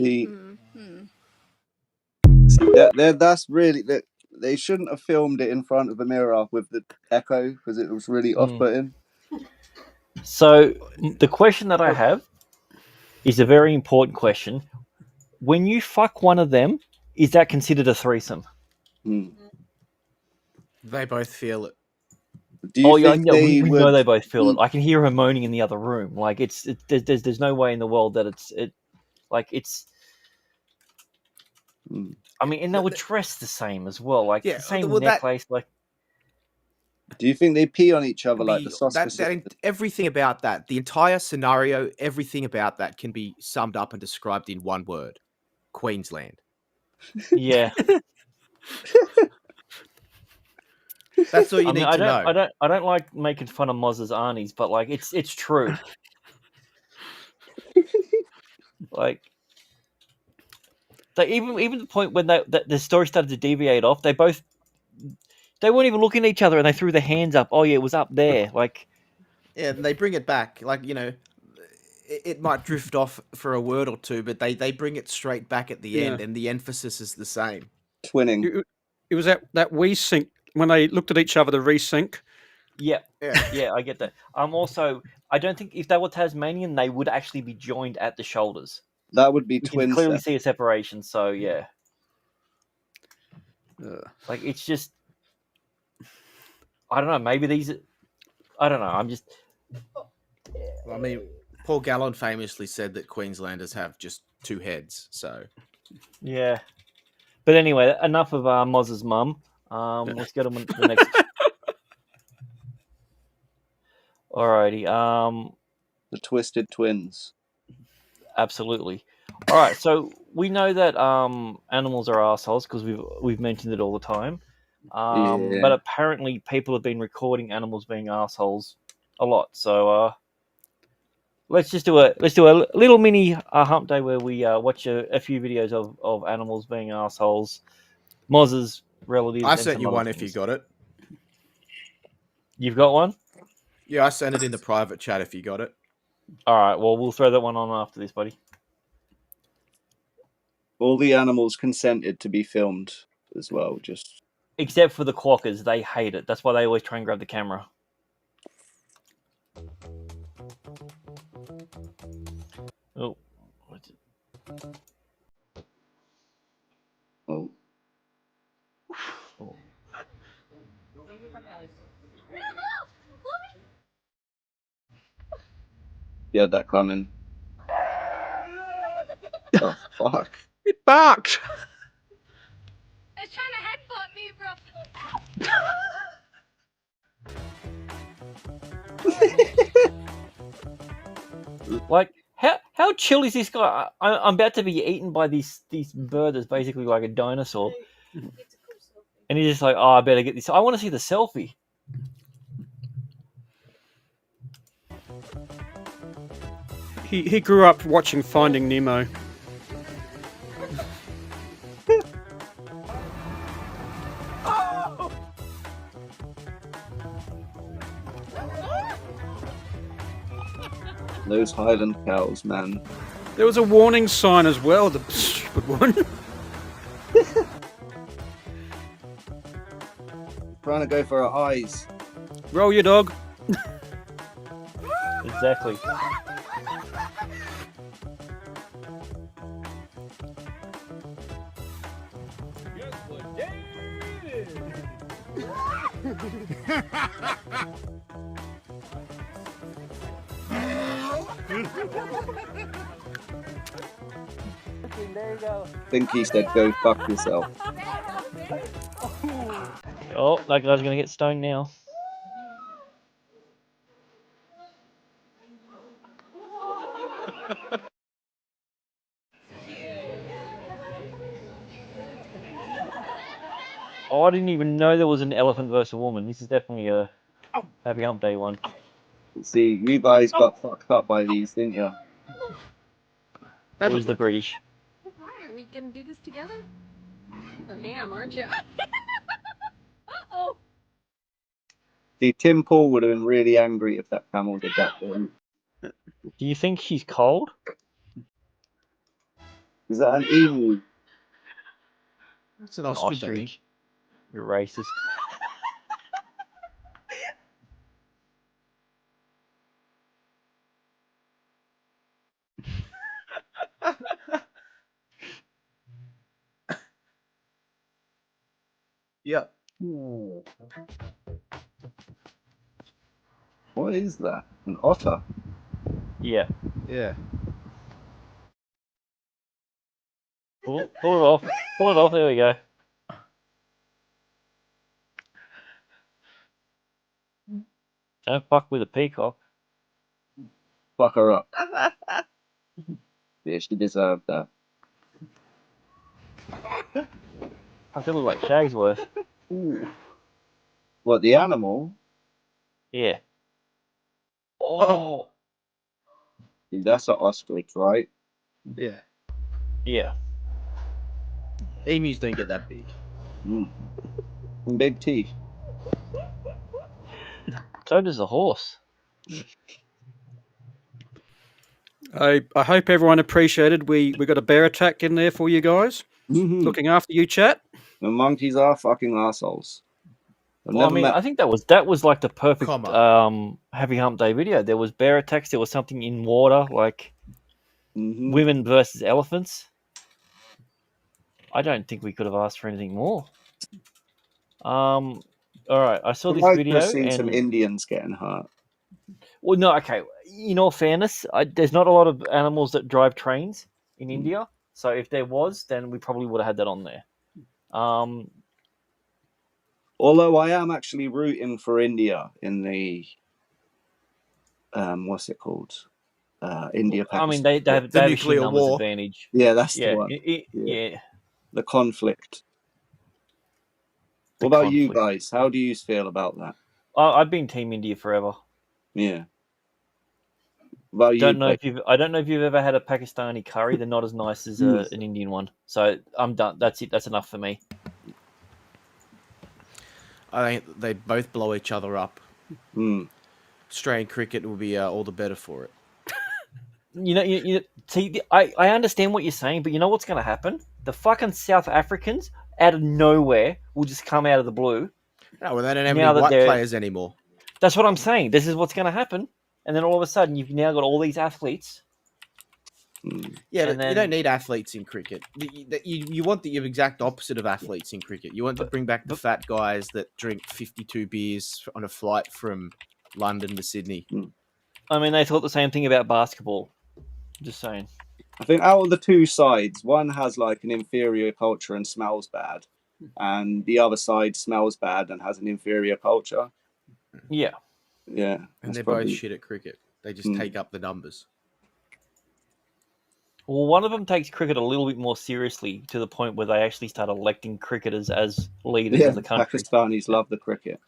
That's really that. They shouldn't have filmed it in front of a mirror with the echo because it was really off-putting. So the question that I have is a very important question. When you fuck one of them, is that considered a threesome? They both feel it. Do you think we know they both feel it. I can hear her moaning in the other room. Like there's no way in the world that it's. I mean, and they would dress the same as well, like the same necklace. Like, do you think they pee on each other like the sausages? Everything about that, the entire scenario, everything about that can be summed up and described in one word: Queensland. Yeah. That's all you need to know. I don't like making fun of Moz's aunties, but like it's true. Like, even the point when the story started to deviate off, they weren't even looking at each other, and they threw their hands up. Oh yeah, it was up there. Like, yeah, they bring it back. Like, you know, it might drift off for a word or two, but they bring it straight back at the end, and the emphasis is the same. Twinning. It was that resync when they looked at each other. The resync. Yeah, I get that. Also, I don't think if they were Tasmanian, they would actually be joined at the shoulders. That would be you twins. can clearly see a separation. So yeah, like it's just, I don't know. Maybe these, I don't know. I'm just. I mean, Paul Gallen famously said that Queenslanders have just two heads. So yeah, but anyway, enough of Moz's mum. Let's go to the next. Alrighty. The Twisted Twins. Absolutely. All right. So we know that animals are assholes because we've mentioned it all the time. Yeah. But apparently, people have been recording animals being assholes a lot. So let's do a little mini hump day where we watch a few videos of animals being assholes, Moz's relatives. I and sent some you other one things. if you got it. You've got one? Yeah, I sent it in the private chat if you got it. All right. Well, we'll throw that one on after this, buddy. All the animals consented to be filmed as well. Just except for the quokkas, they hate it. That's why they always try and grab the camera. Oh, what's it? Oh. Yeah, that coming. Oh fuck! It barked. It's trying to headbutt me, bro. Like, how chill is this guy? I'm about to be eaten by this bird that's basically like a dinosaur, and he's just like, "Oh, I better get this. I want to see the selfie." He grew up watching Finding Nemo. Those Highland cows, man. There was a warning sign as well, the stupid one. Trying to go for her eyes. Roll your dog. Exactly. There you go. I think he said, "Go fuck yourself." Oh, that guy's gonna get stoned now. Oh, I didn't even know there was an elephant versus a woman. This is definitely a happy hump day one. See, you guys got fucked up by these, didn't you? It was the British. Are we gonna do this together? I am, aren't you? Uh-oh. See, Tim Paul would have been really angry if that camel did that to him. Do you think she's cold? Is that an emu? It's an ostrich, I think. You're racist. Yep. What is that? An otter? Yeah. Yeah. Pull it off. Pull it off. There we go. Don't fuck with a peacock. Fuck her up. Yeah, she deserved that. I feel like Shagsworth. Ooh. What, the animal? Yeah. Oh. Dude, that's an ostrich, right? Yeah. Yeah. Emus don't get that big. Mm. And big teeth. So does a horse. I hope everyone appreciated. We got a bear attack in there for you guys. Looking after you, chat. The monkeys are fucking assholes. Well, I mean, I think that was like the perfect happy hump day video. There was bear attacks. There was something in water, like women versus elephants. I don't think we could have asked for anything more. All right, I saw this video seen and some Indians getting hurt. well, no, okay. In all fairness, there's not a lot of animals that drive trains in India. So if there was, then we probably would have had that on there. Although I am actually rooting for India in the what's it called? India. I mean, Pakistan. they have a sheer numbers advantage. Yeah, that's the Yeah, one. yeah. The conflict. What about you guys? How do you feel about that? I've been Team India forever. Yeah. What about you? I don't know if you've ever had a Pakistani curry. They're not as nice as an Indian one. So I'm done. That's it. That's enough for me. I think they both blow each other up. Australian cricket will be all the better for it. You see, I understand what you're saying, but you know what's going to happen? The fucking South Africans out of nowhere will just come out of the blue. No, well, they don't have any white players anymore. That's what I'm saying. This is what's going to happen, and then all of a sudden you've now got all these athletes. Yeah, but you don't need athletes in cricket. You want the exact opposite of athletes in cricket. You want to bring back the fat guys that drink 52 beers on a flight from London to Sydney. I mean, they thought the same thing about basketball. Just saying. I think out of the two sides, one has like an inferior culture and smells bad, and the other side smells bad and has an inferior culture. Yeah. Yeah. And they're both shit at cricket. They just take up the numbers. Well, one of them takes cricket a little bit more seriously to the point where they actually start electing cricketers as leaders of the country. Pakistanis love the cricket.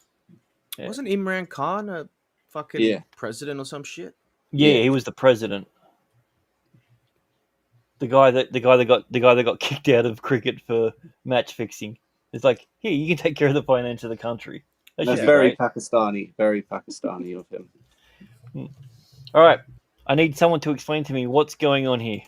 Yeah. Wasn't Imran Khan a fucking president or some shit? Yeah, he was the president. The guy that got kicked out of cricket for match fixing. It's like, here, you can take care of the finance of the country. That's very Pakistani. Very Pakistani of him. All right, I need someone to explain to me what's going on here.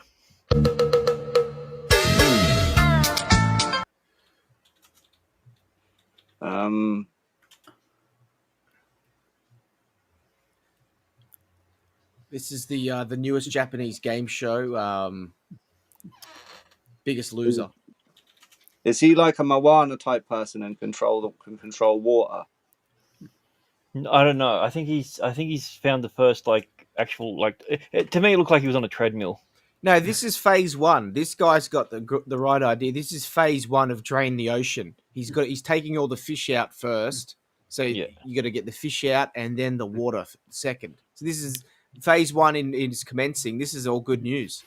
This is the newest Japanese game show. Biggest Loser. Is he like a Moana type person and can control water? I don't know. I think he's found the first actual to me it looked like he was on a treadmill. No, this is phase one. This guy's got the right idea. This is phase one of Drain the Ocean. He's taking all the fish out first. So you got to get the fish out and then the water second. So this is phase one is commencing. This is all good news.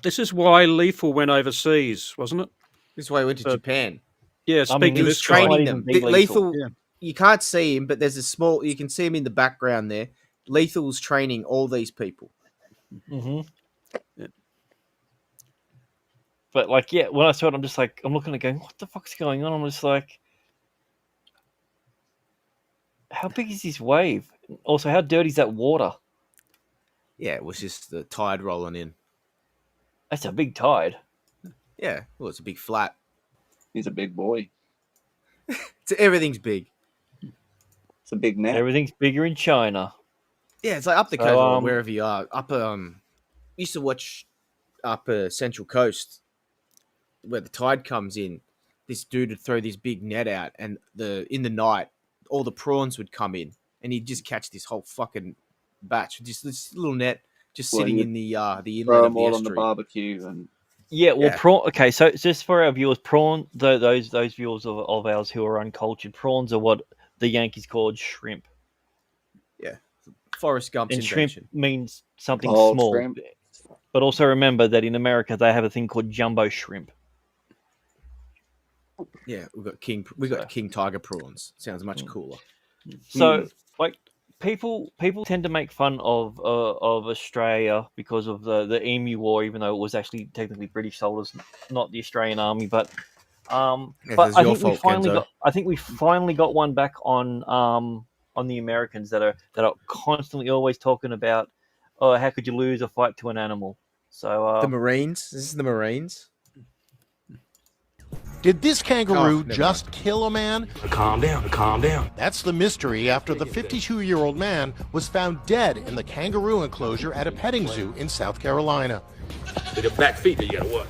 This is why Lethal went overseas, wasn't it? This is why he went to Japan. Yeah, speaking of training them. Lethal, you can't see him, but there's a small. You can see him in the background there. Lethal's training all these people. Mm-hmm. Yeah. But when I saw it, I'm looking at it going, what the fuck's going on? I'm just like, how big is this wave? Also, how dirty is that water? Yeah, it was just the tide rolling in. That's a big tide. Yeah, well, it's a big flat. He's a big boy. Everything's big. It's a big net. Everything's bigger in China. Yeah, it's like up the coast or wherever you are. Used to watch up Central Coast where the tide comes in. This dude would throw this big net out, and in the night, all the prawns would come in, and he'd just catch this whole fucking batch, just this little net, just sitting in the inlet throw of them the all estuary. on the barbecue and. Yeah, well, prawn. Okay, so just for our viewers, prawn. Those viewers of ours who are uncultured, prawns are what the Yankees called shrimp. Yeah, Forrest Gump's invention. Shrimp means something small. Shrimp. But also remember that in America they have a thing called jumbo shrimp. Yeah, we got king tiger prawns. Sounds much cooler. So, people tend to make fun of Australia because of the Emu War, even though it was actually technically British soldiers, not the Australian Army. But but I think we finally got one back on the Americans that are constantly always talking about, oh, how could you lose a fight to an animal? So the Marines. This is the Marines. Did this kangaroo just kill a man? Calm down. That's the mystery after the 52-year-old man was found dead in the kangaroo enclosure at a petting zoo in South Carolina. The back feet that you gotta watch.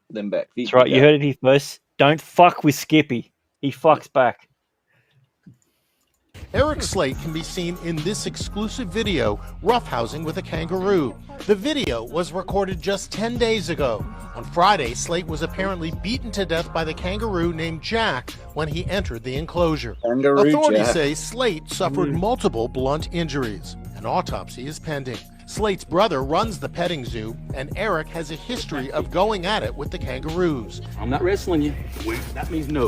Them back feet. That's right, you heard it here first. Don't fuck with Skippy. He fucks back. Eric Slate can be seen in this exclusive video, roughhousing with a kangaroo. The video was recorded just 10 days ago. On Friday, Slate was apparently beaten to death by the kangaroo named Jack when he entered the enclosure. Authorities say Slate suffered multiple blunt injuries. An autopsy is pending. Slate's brother runs the petting zoo, and Eric has a history of going at it with the kangaroos. I'm not wrestling you. Wait, that means no.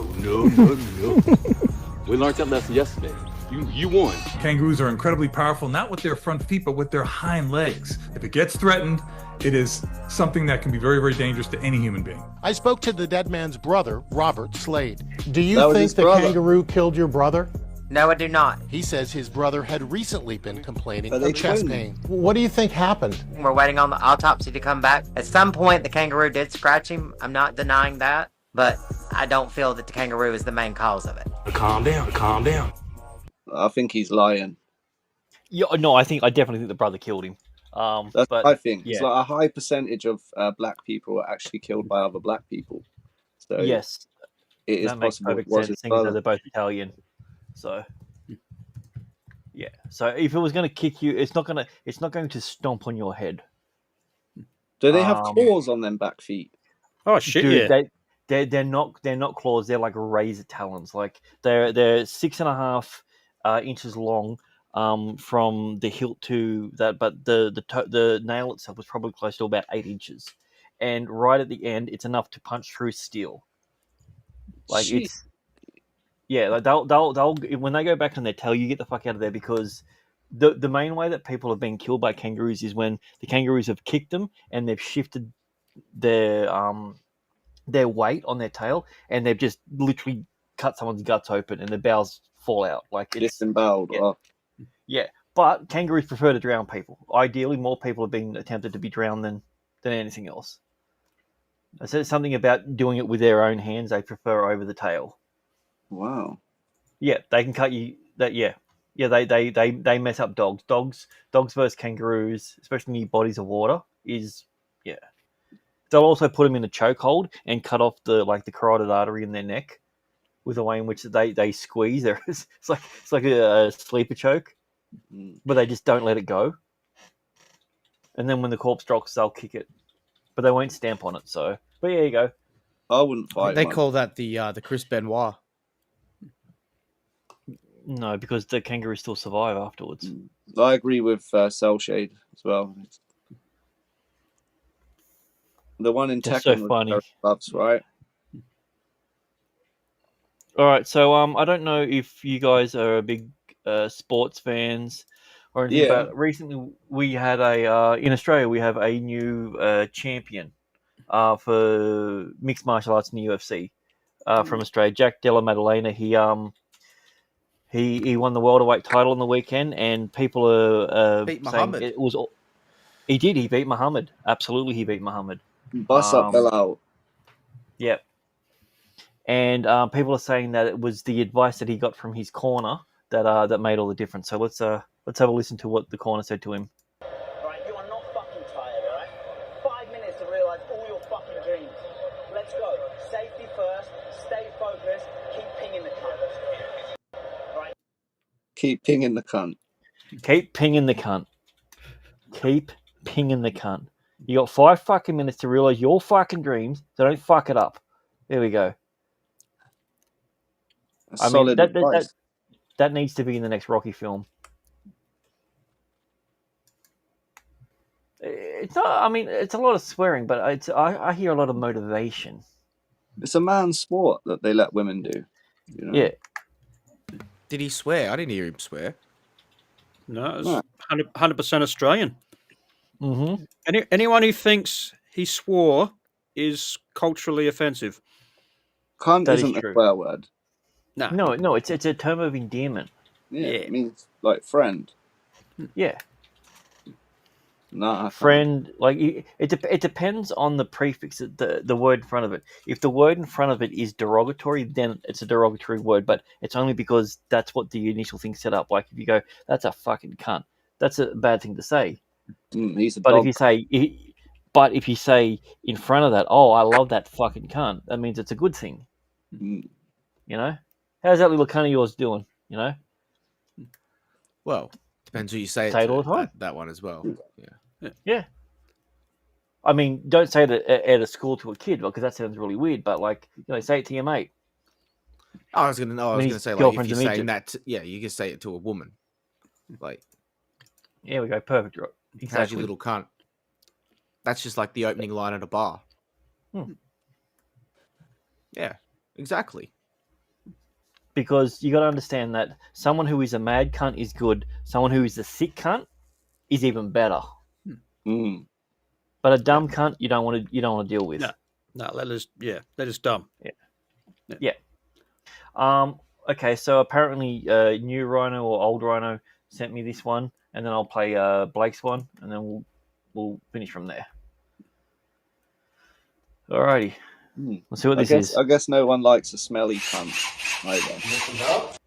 We learned that lesson yesterday. You won. Kangaroos are incredibly powerful, not with their front feet, but with their hind legs. If it gets threatened, it is something that can be very, very dangerous to any human being. I spoke to the dead man's brother, Robert Slade. Do you think the kangaroo killed your brother? No, I do not. He says his brother had recently been complaining of chest pain. What do you think happened? We're waiting on the autopsy to come back. At some point, the kangaroo did scratch him. I'm not denying that, but I don't feel that the kangaroo is the main cause of it. Calm down. I think he's lying. Yeah, no, I definitely think the brother killed him. That's but, what I think. yeah. It's like a high percentage of black people are actually killed by other black people. So yes, it is that makes possible. perfect It was sense, his seeing as though brother. they're both Italian. So yeah, so if it was going to kick you, it's not going to stomp on your head. Do they have claws on them back feet? Oh shit! Dude, Yeah. they're not claws. They're like razor talons. Like they're 6.5 inches long from the hilt to that, but the nail itself was probably close to about 8 inches, and right at the end, it's enough to punch through steel. Like Shit. it's yeah. Like they'll when they go back on their tail, you get the fuck out of there, because the main way that people have been killed by kangaroos is when the kangaroos have kicked them and they've shifted their weight on their tail, and they've just literally cut someone's guts open and the bowels fall out. Like it's disemboweled. Yeah. Yeah, but kangaroos prefer to drown people. Ideally, more people have been attempted to be drowned than anything else. I said something about doing it with their own hands. They prefer over the tail. Wow. Yeah, they can cut you. Yeah. They mess up dogs. Dogs versus kangaroos, especially near bodies of water, is yeah. They'll also put them in a chokehold and cut off the carotid artery in their neck with the way in which they squeeze. It's like a sleeper choke, but they just don't let it go. And then when the corpse drops, they'll kick it, but they won't stamp on it. So, but there you go. I wouldn't fight. They call that the Chris Benoit. No, because the kangaroos still survive afterwards. I agree with Cell Shade as well. The one in That's Tekken so funny. Loves, right? All right, so I don't know if you guys are a big sports fans or anything, Yeah. but recently we had in Australia we have a new champion for mixed martial arts in the UFC from Australia, Jack Della Maddalena. He won the welterweight title on the weekend, and people are Beat saying Muhammad. it was. He did. He beat Muhammad. Absolutely, he beat Muhammad. Bust up Bilal. Yep. And people are saying that it was the advice that he got from his corner that made all the difference. So let's have a listen to what the corner said to him. Right, you are not fucking tired, alright? 5 minutes to realise all your fucking dreams. Let's go. Safety first, stay focused, keep pinging the cunt. Right. Keep pinging the cunt. Keep pinging the cunt. Keep pinging the cunt. You got 5 fucking minutes to realise your fucking dreams, so don't fuck it up. There we go. Solid advice. That needs to be in the next Rocky film. It's not. I mean, it's a lot of swearing, but I hear a lot of motivation. It's a man's sport that they let women do. You know? Yeah. Did he swear? I didn't hear him swear. No, it's 100% Australian. Mm-hmm. Anyone who thinks he swore is culturally offensive. Cunt That is isn't a true. swear word. No, it's a term of endearment. Yeah, it means like friend. Yeah. Nah, Friend, like it depends on the prefix, the word in front of it. If the word in front of it is derogatory, then it's a derogatory word, but it's only because that's what the initial thing set up. Like if you go, that's a fucking cunt, that's a bad thing to say. He's a But dog. if you say in front of that, oh, I love that fucking cunt, that means it's a good thing. You know, how's that little cunt of yours doing? You know, Well, depends who you say it Say it to. all the time. That one as well. Yeah. I mean, don't say it at a school to a kid because that sounds really weird. But like, say it to your mate. I was gonna say like if you're saying that, you can say it to a woman. Like, there we go, perfect. Exactly. How's your little cunt? That's just like the opening line at a bar. Yeah, exactly. Because you got to understand that someone who is a mad cunt is good. Someone who is a sick cunt is even better. But a dumb cunt you don't want to deal with. No, that is dumb. Yeah. Okay, so apparently new Rhino or old Rhino sent me this one, and then I'll play Blake's one, and then we'll finish from there. Alrighty. Let's see what this is. I guess no one likes a smelly cunt either.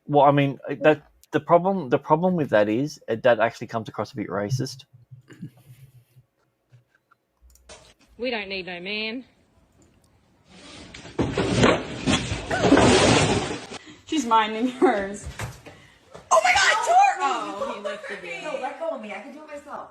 Well, I mean that the problem with that is that actually comes across a bit racist. We don't need no man. She's minding hers. Oh my God, Tor! Oh, he lifted me. No, let go of me. I can do it myself.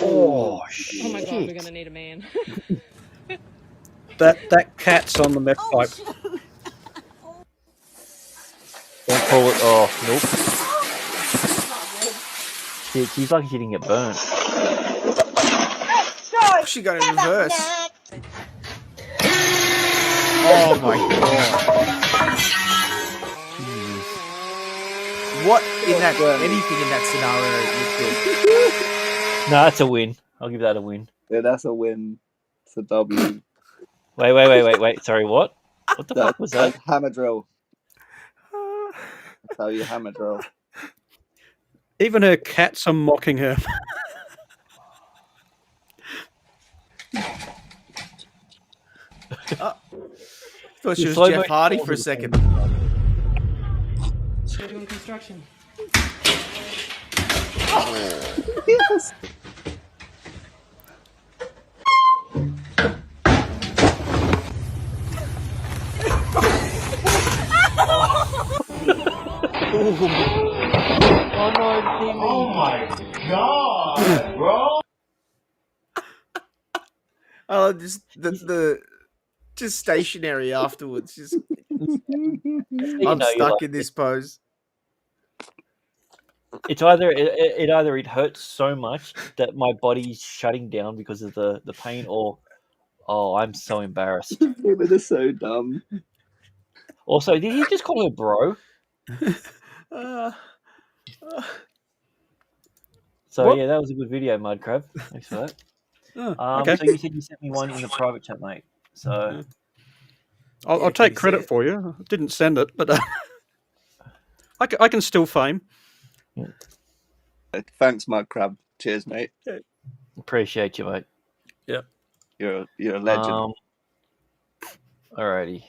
Oh my God, we're gonna need a man. That cat's on the meth pipe. Don't pull it. Oh, nope. Shit, she's lucky she didn't get burnt. She got it in reverse. Oh my God. What in that anything in that scenario you could? No, that's a win. I'll give that a win. Yeah, that's a win. It's a W. Wait. Sorry, what? What the fuck was that? Hammer drill. I'll tell you, hammer drill. Even her cats are mocking her. Thought she was Jeff Hardy for a second. We're doing construction. Yes. Oh my God, bro! Oh, just the just stationary afterwards. Just I'm stuck in this pose. It's either it hurts so much that my body's shutting down because of the pain, or I'm so embarrassed. Women are so dumb. Also, did he just call her bro? So What? yeah, that was a good video, Mudcrab. Thanks for that. Okay. So you said you sent me one in the private chat, mate. So I'll take credit for you. I didn't send it, but I can still fame. Thanks, Mudcrab. Cheers, mate. Appreciate you, mate. Yeah, you're a legend. Alrighty.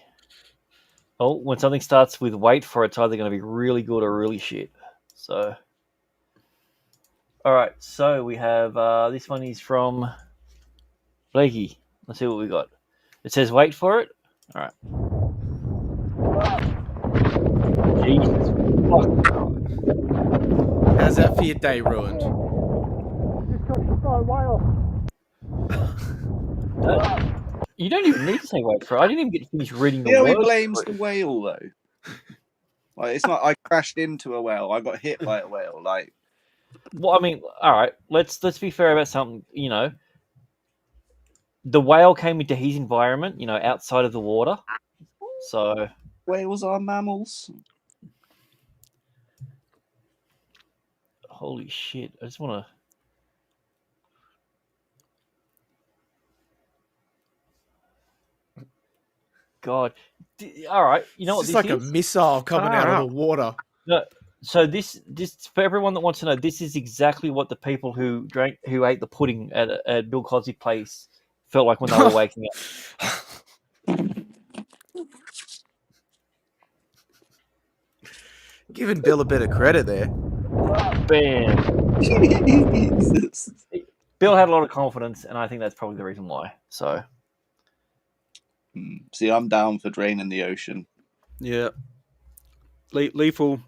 Oh, when something starts with wait for it, it's either going to be really good or really shit. So, all right. So we have this one is from Blakey. Let's see what we got. It says wait for it. All right. Jesus fuck. How's that for your day ruined? You don't even need to say wait for it. I didn't even get to finish reading the Yeah, he words. blames the whale though. Like, it's not I crashed into a whale. I got hit by a whale. Like, well, I mean, all right. Let's be fair about something. You know, the whale came into his environment. You know, outside of the water. So whales are mammals. Holy shit! I just want to. God, all right. You know what It's this like is? a missile coming out of the water. No, so this for everyone that wants to know, this is exactly what the people who ate the pudding at Bill Cosby's place felt like when they were waking up. Giving Bill a bit of credit there. Bam. Jesus. Bill had a lot of confidence, and I think that's probably the reason why. So, See, I'm down for draining the ocean. Yeah. Lethal,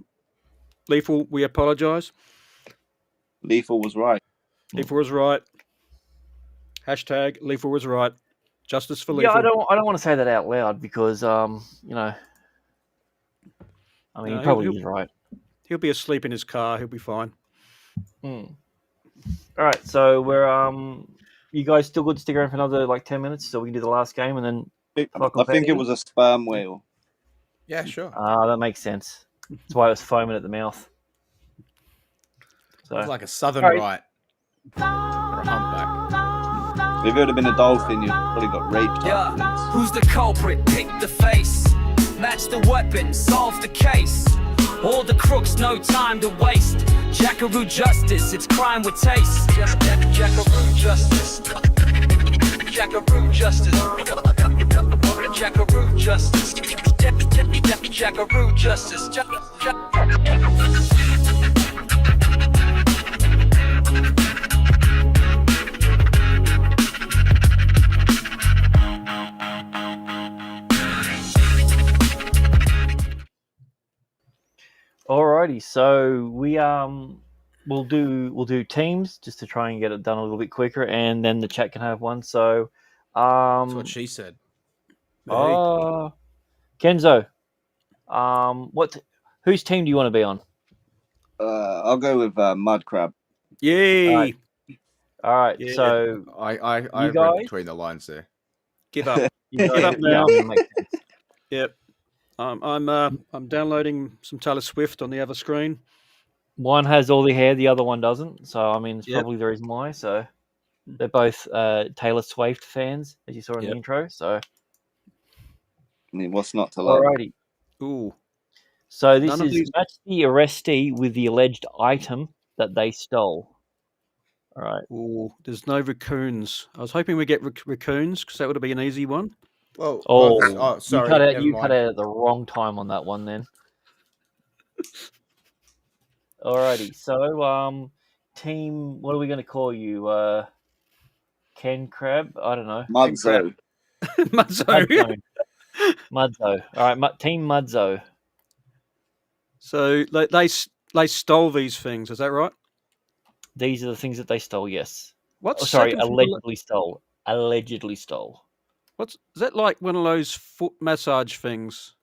we apologise. Lethal was right. Lethal was right. Hashtag Lethal was right. Justice for yeah, Lethal. I don't want to say that out loud because, you know, I mean, No, he probably is right. He'll be asleep in his car. He'll be fine. All right, so we're you guys still good to stick around for another like 10 minutes so we can do the last game and then I think it was a sperm whale. Yeah, sure. That makes sense. That's why it was foaming at the mouth. So It's like a southern All right. Or a humpback. If it would have been a dolphin, you'd probably got raped. Yeah. Who's the culprit? Pick the face. Match the weapon. Solve the case. All the crooks, no time to waste. Jackaroo justice, it's crime with taste. Jackaroo justice. Jackaroo justice. Jackaroo justice. Jackaroo justice. Alrighty, so we'll do teams just to try and get it done a little bit quicker, and then the chat can have one. So That's what she said. Kenzo, whose team do you want to be on? I'll go with Mud Crab. Yay! All right, Yeah. so I you read guys between the lines there. Give up. You Give up yeah, now. that makes sense. Yep. I'm downloading some Taylor Swift on the other screen. One has all the hair, the other one doesn't. So I mean, it's Yep. probably the reason why. So they're both Taylor Swift fans, as you saw in the intro. So I mean, what's not to love? alrighty. Ooh. So this None of is these- match the arrestee with the alleged item that they stole. All right. Ooh, there's no raccoons. I was hoping we'd get raccoons because that would have been an easy one. Well, you sorry. cut out. never You mind. cut out at the wrong time on that one. Then. Alrighty. So team. What are we going to call you? Ken Crab? I don't know. Mudzo. Mudzo. Mudzo. All right. Team Mudzo. So they stole these things. Is that right? These are the things that they stole. Yes. What's sorry? second from the Allegedly stole. Allegedly stole. Is that like one of those foot massage things?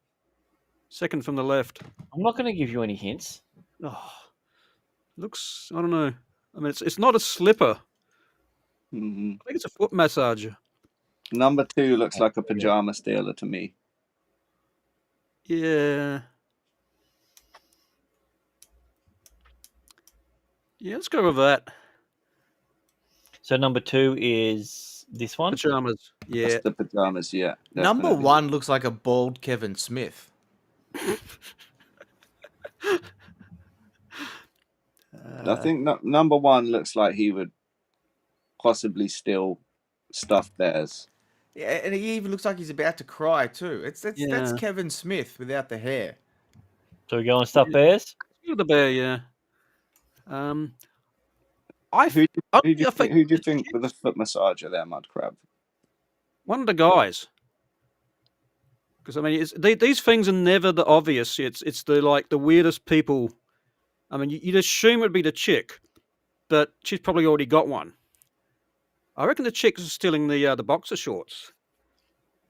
Second from the left. I'm not going to give you any hints. Oh, looks. I don't know. I mean, it's not a slipper. Mm-hmm. I think it's a foot massager. Number 2 looks like a pajama stealer to me. Yeah. Yeah, let's go with that. So number 2 is this one. Pajamas. Yeah. That's the pajamas, yeah. Number definitely. 1 looks like a bald Kevin Smith. I think number 1 looks like he would possibly steal stuffed bears. Yeah, and he even looks like he's about to cry too. That's Yeah. Kevin Smith without the hair. So we go on stuffed bears. You're the bear, yeah. Who do you think with the foot massager there, Mud Crab? One of the guys. Because I mean, these things are never the obvious. It's the weirdest people. I mean, you'd assume it'd be the chick, but she's probably already got one. I reckon the chick's stealing the boxer shorts.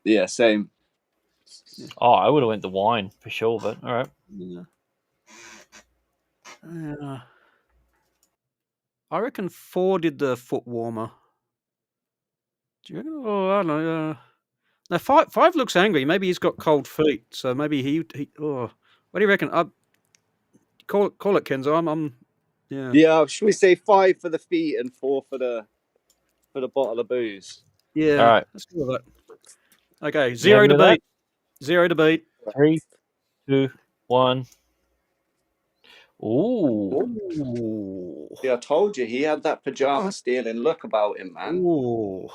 Yeah, same. Oh, I would have went the wine for sure, but all right. Yeah. I reckon 4 did the foot warmer. Do you reckon? Oh, I don't know. Now 5 looks angry. Maybe he's got cold feet, so maybe he. Oh, what do you reckon? Call it Kenzo. I'm. Yeah. Yeah. Should we say 5 for the feet and 4 for the bottle of booze? Yeah. All right. Let's go with that. Okay. 0 to beat. 0 to beat. 3, 2, 1. Ooh. Yeah, I told you he had that pajama stealing look about him, man. Ooh.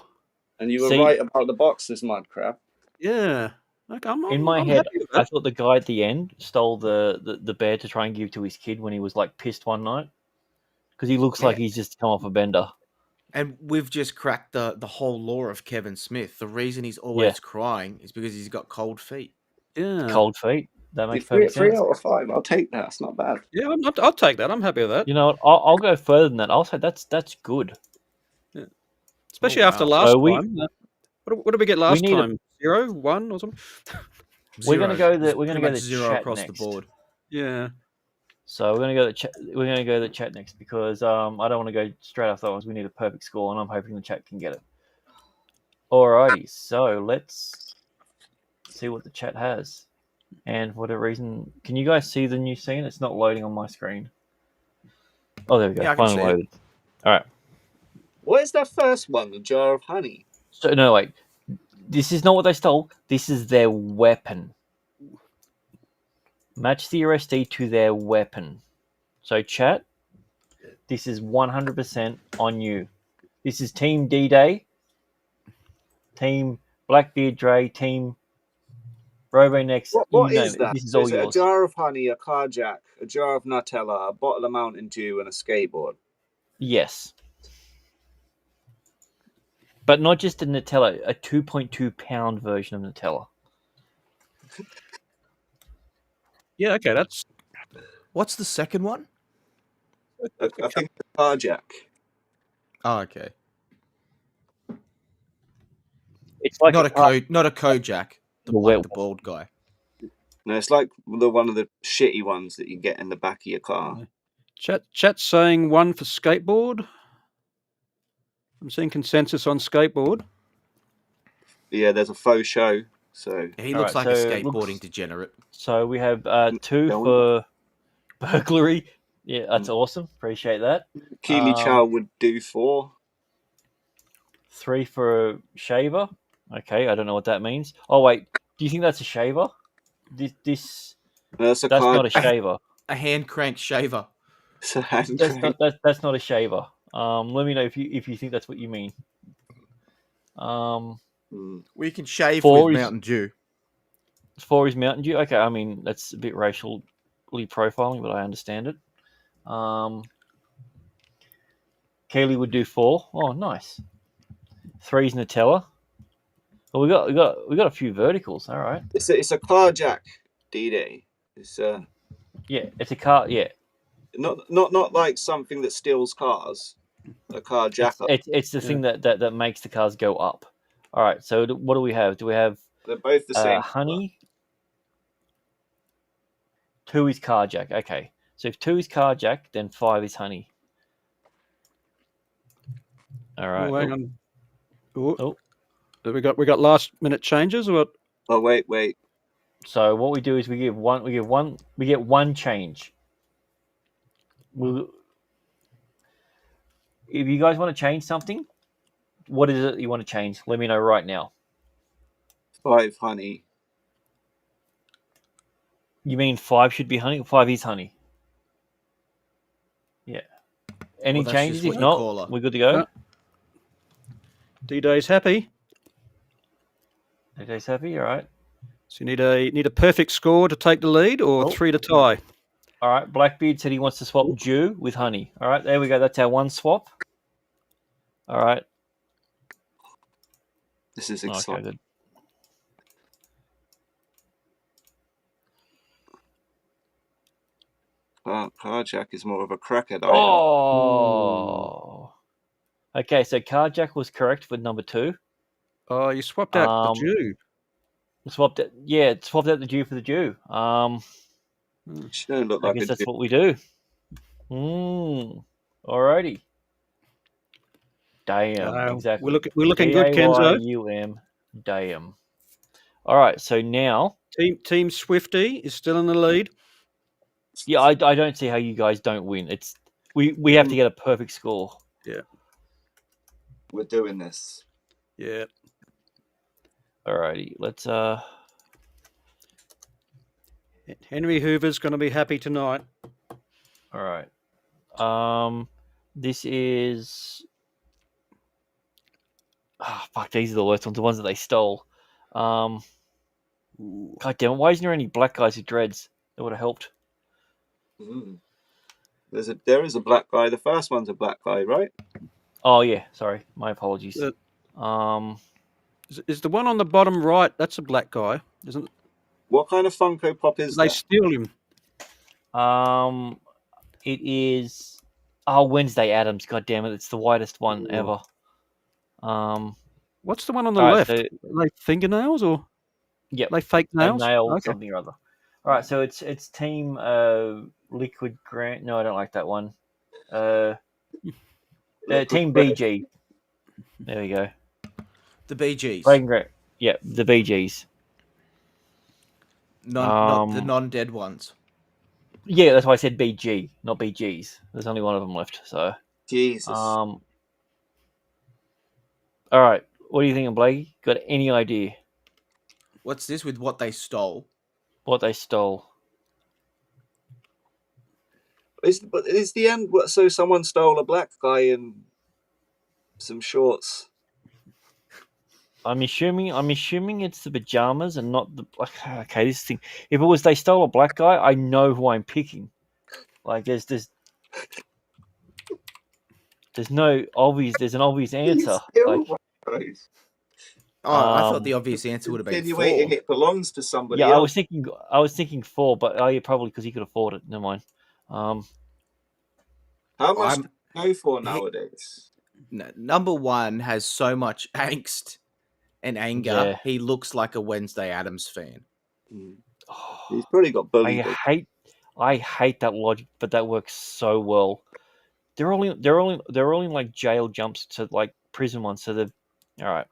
And you were See? right about the boxers, Mud Crab. Yeah. Okay, In my I'm head, happy with I that. thought the guy at the end stole the bear to try and give to his kid when he was like pissed one night, because he looks like Yeah. he's just come off a bender. And we've just cracked the whole lore of Kevin Smith. The reason he's Yeah, always crying is because he's got cold feet. Yeah. cold feet. That makes Three, perfect sense. 3 out of 5. I'll take that. That's not bad. Yeah, I'll take that. I'm happy with that. You know what? I'll go further than that. I'll say that's good. Yeah. Especially Oh, after wow. last So time. What did we get last need a time? 0, 1, or something? we're gonna Zero. go It's we're gonna pretty go much the zero chat across next. the board. Yeah. So we're gonna go the chat next because I don't want to go straight after that one. We need a perfect score, and I'm hoping the chat can get it. Alrighty, so let's see what the chat has. And for whatever reason, can you guys see the new scene? It's not loading on my screen. Oh, there we go. Yeah, I can Finally see it. loaded. All right. What is that first one? The jar of honey. So no, wait. This is not what they stole. This is their weapon. Match the arrestee to their weapon. So chat, this is 100% on you. This is Team D-Day, Team Blackbeard Dre, Team RoboNex. What You name is it. that? This is So all is it a yours. jar of honey, a carjack, a jar of Nutella, a bottle of Mountain Dew, and a skateboard? Yes. But not just a Nutella, a 2.2 pound version of Nutella. Yeah, okay, that's... What's the second one? I think it's a carjack. Oh, okay. It's like not a Kojak, the werewolf. bald guy. No, it's like one of the shitty ones that you get in the back of your car. Chat saying 1 for skateboard. I'm seeing consensus on skateboard. Yeah, there's a faux show. So He looks like a skateboarding degenerate. So we have 2 for burglary. Yeah, that's awesome. Appreciate that. Keely Chow would do 4. 3 for a shaver. Okay, I don't know what that means. Oh wait, do you think that's a shaver? That's not a shaver. A hand crank shaver. It's a hand crank. That's not a shaver. Let me know if you think that's what you mean. We can shave 4 with is Mountain Dew. 4 is Mountain Dew. Okay, I mean that's a bit racially profiling, but I understand it. Keely would do 4. Oh, nice. 3 is Nutella. Well, we got a few verticals. All right. It's a carjack, D-Day. It's yeah, it's a car. Yeah, not like something that steals cars. A carjacker. It's the thing that makes the cars go up. All right. So what do we have? Do we have? They're both the same. Honey. 2 is carjack. Okay. So if 2 is carjack, then 5 is honey. All right. Oh, hang on. Oh. We got last minute changes or what? Oh wait. So what we do is we get one change. If you guys want to change something, what is it you want to change? Let me know right now. 5 honey. You mean 5 should be honey? 5 is honey. Yeah. Any changes? If not, we're good to go. D-Day's happy. D-Day's happy. All right. So you need a perfect score to take the lead, or 3 to tie. All right. Blackbeard said he wants to swap Dew with honey. All right. There we go. That's our one swap. All right. This is exciting. Okay, Carjack is more of a crackhead. Oh. Okay, so carjack was correct for number 2. Oh, you swapped out the Jew. Swapped it. Yeah, swapped out the Jew for the Jew. She don't look I like guess a that's Jew. what we do. Alrighty. Damn. Exactly. We're looking good, Kenzo. D-A-Y-U-M. Damn. All right. So now Team Swifty is still in the lead. Yeah, I don't see how you guys don't win. It's we have to get a perfect score. Yeah. We're doing this. Yeah. Alrighty, let's Henry Hoover's going to be happy tonight. All right. This is fuck, these are the worst ones, the ones that they stole. God damn it! Why isn't there any black guys with dreads? That would have helped. Mm. There is a black guy. The first one's a black guy, right? Oh yeah, sorry, my apologies. Is the one on the bottom right? That's a black guy, isn't it? What kind of Funko Pop is Did they that? steal him? It is. Oh, Wednesday Addams. God damn it! It's the whitest one ever. What's the one on the all right, left? so- Are they fingernails or? Yep. They fake nails. Nail Okay. something or other. All right, so it's Team Liquid Grant. No, I don't like that one. Team BG. There we go. The BGs. Breaking Grant. Yeah, the BGs. Not the non-dead ones. Yeah, that's why I said BG, not BGs. There's only one of them left, so. Jesus. All right, what do you think, Blakey? Got any idea What's this with what they stole? what they stole? Is the end? So someone stole a black guy in some shorts. I'm assuming it's the pajamas and not the. Okay, this thing. If it was they stole a black guy, I know who I'm picking. Like there's no obvious. There's an obvious answer. Like, I thought the obvious answer would have been insinuating 4. it belongs to somebody yeah, else. I was thinking 4, but yeah, probably because he could afford it. Never mind. How much do you go for nowadays? Number 1 has so much angst and anger. Yeah. He looks like a Wednesday Addams fan. He's probably got bullied. I hate that logic, but that works so well. They're all in like jail jumps to like prison ones, so they're all right.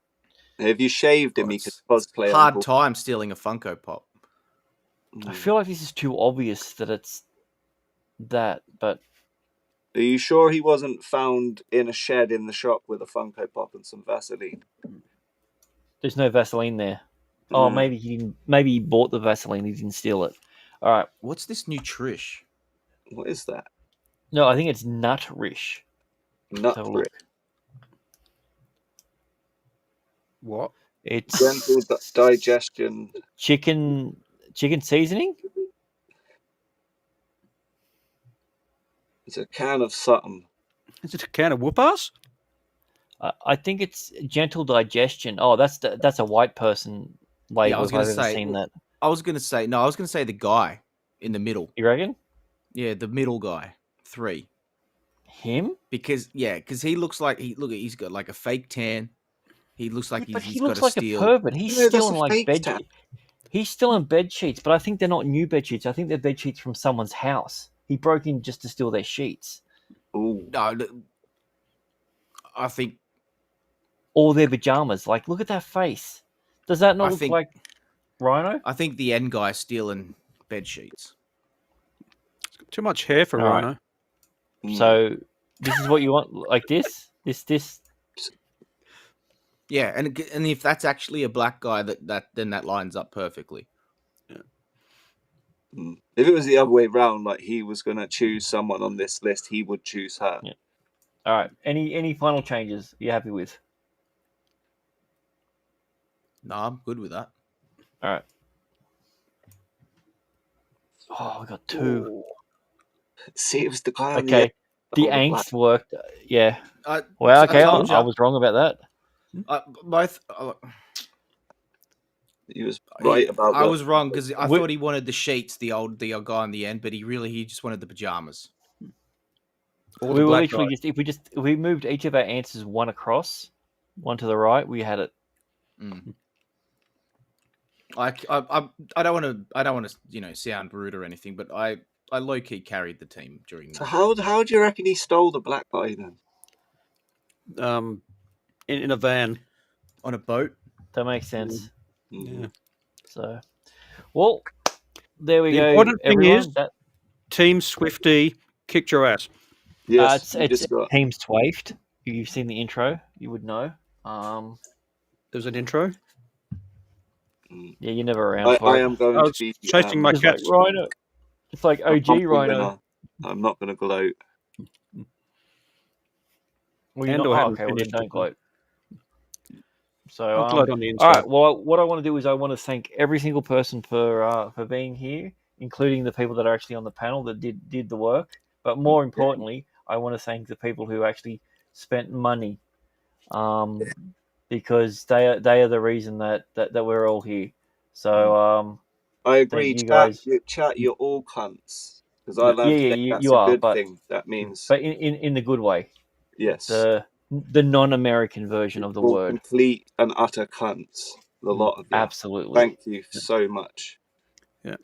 If you shaved him, he could cosplay. Hard time stealing a Funko Pop. I feel like this is too obvious that it's that, but Are you sure he wasn't found in a shed in the shop with a Funko Pop and some Vaseline? there's no Vaseline there. Oh, maybe he didn't. Maybe he bought the Vaseline. He didn't steal it. All right. What's this Nutrish? What is that? No, I think it's Nutrish. Nutrish. What? It's gentle digestion. Chicken seasoning. It's a can of something. Is it a can of whoop-ass? I think it's gentle digestion. Oh, that's a white person label. Yeah, I was if I've going to ever say. seen that. I was going to say the guy in the middle. You reckon? Yeah, the middle guy. 3. Him? Because he looks like he's got like a fake tan. He looks like But he's he got looks a like steal. a pervert. He's stealing like bed. He's stealing bed sheets, but I think they're not new bed sheets. I think they're bed sheets from someone's house. He broke in just to steal their sheets. Ooh. No, I think. Or their pajamas. Like, look at that face. Does that not look like Rhino? I think the end guy's stealing bed sheets. Too much hair for All Rhino. right. So this is what you want, like this. Yeah, and if that's actually a black guy, then that lines up perfectly. If it was the other way around, like he was going to choose someone on this list, he would choose her. Yeah. All right. Any final changes you're happy with? No, I'm good with that. All right. Oh, we got 2. See, it was the guy on Okay. The angst worked. Yeah. Well, okay. I was wrong about that. Both. He was right about. I was wrong because I thought he wanted the sheets, the old guy in the end, but he just wanted the pajamas. We will literally if we moved each of our answers one across, one to the right, we had it. I don't want to sound rude or anything, but I low key carried the team during. So how do you reckon he stole the black guy then? In a van, on a boat. That makes sense. Yeah. So, well, there we the go. Important thing everyone. is, Team Swifty kicked your ass. Yes, it's Team Swift. You've seen the intro, you would know. There's an intro. Yeah, you're never around for I it. am going to be chasing my Just like cats. Rhino. It's like OG Rhino. I'm not going to gloat. Well, you're Andor not, hadn't okay, well, then finished don't it. gloat. So, I'll upload on the all Insta. right. Well, what I want to do is I want to thank every single person for being here, including the people that are actually on the panel that did the work. But more importantly, I want to thank the people who actually spent money, because they are the reason that we're all here. So, I agree. thank you guys. Chat, you're all cunts. Because I learned Yeah, today that's you a are, good but thing. That means in the good way. yes. The non-American version of the All word. complete and utter cunts. The lot of you. Absolutely. Thank you so much. Yeah.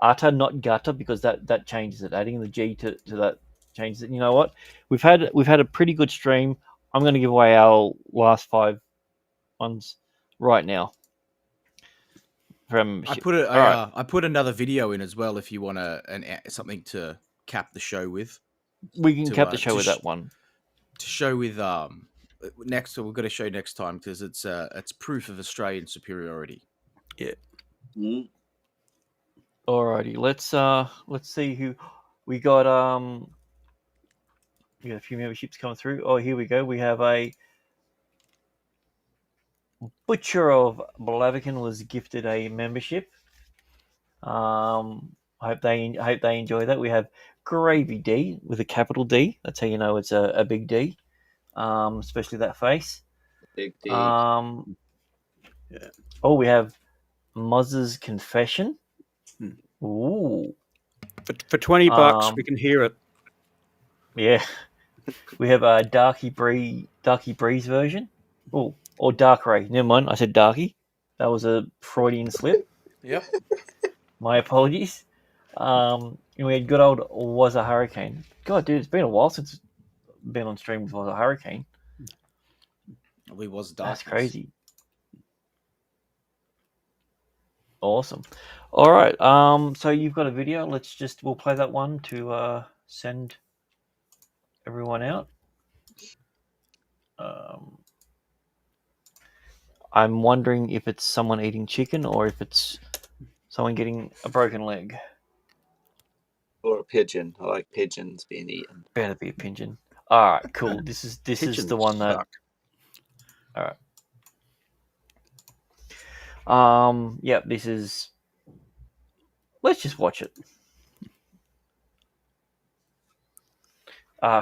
Utter, not gutter, because that changes it. Adding the G to that changes it. You know what? We've had a pretty good stream. I'm going to give away our last 5 ones right now. I put another video in as well if you want something to cap the show with. We can cap the show with that one. To show with next, we've got to show next time because it's proof of Australian superiority. Yeah. Alrighty, let's see who we got. We got a few memberships coming through. Oh, here we go. We have a Butcher of Blaviken was gifted a membership. I hope they enjoy that. We have Gravy D with a capital D. That's how you know it's a big D. Especially that face. Big D. Yeah. Oh, we have Muzz's Confession. Ooh. For $20, we can hear it. Yeah. We have a Darky Breeze version. Oh, or Dark Ray. Never mind. I said Darky. That was a Freudian slip. Yep. My apologies. And we had good old Was a Hurricane. God, dude, it's been a while since I've been on stream with Was a Hurricane. We was That's crazy. Awesome. All right. So you've got a video. We'll play that one to send everyone out. I'm wondering if it's someone eating chicken or if it's someone getting a broken leg. Or a pigeon. I like pigeons being eaten. Better be a pigeon. All right, cool. This is the one that. Suck. All right. Yep. This is. Let's just watch it.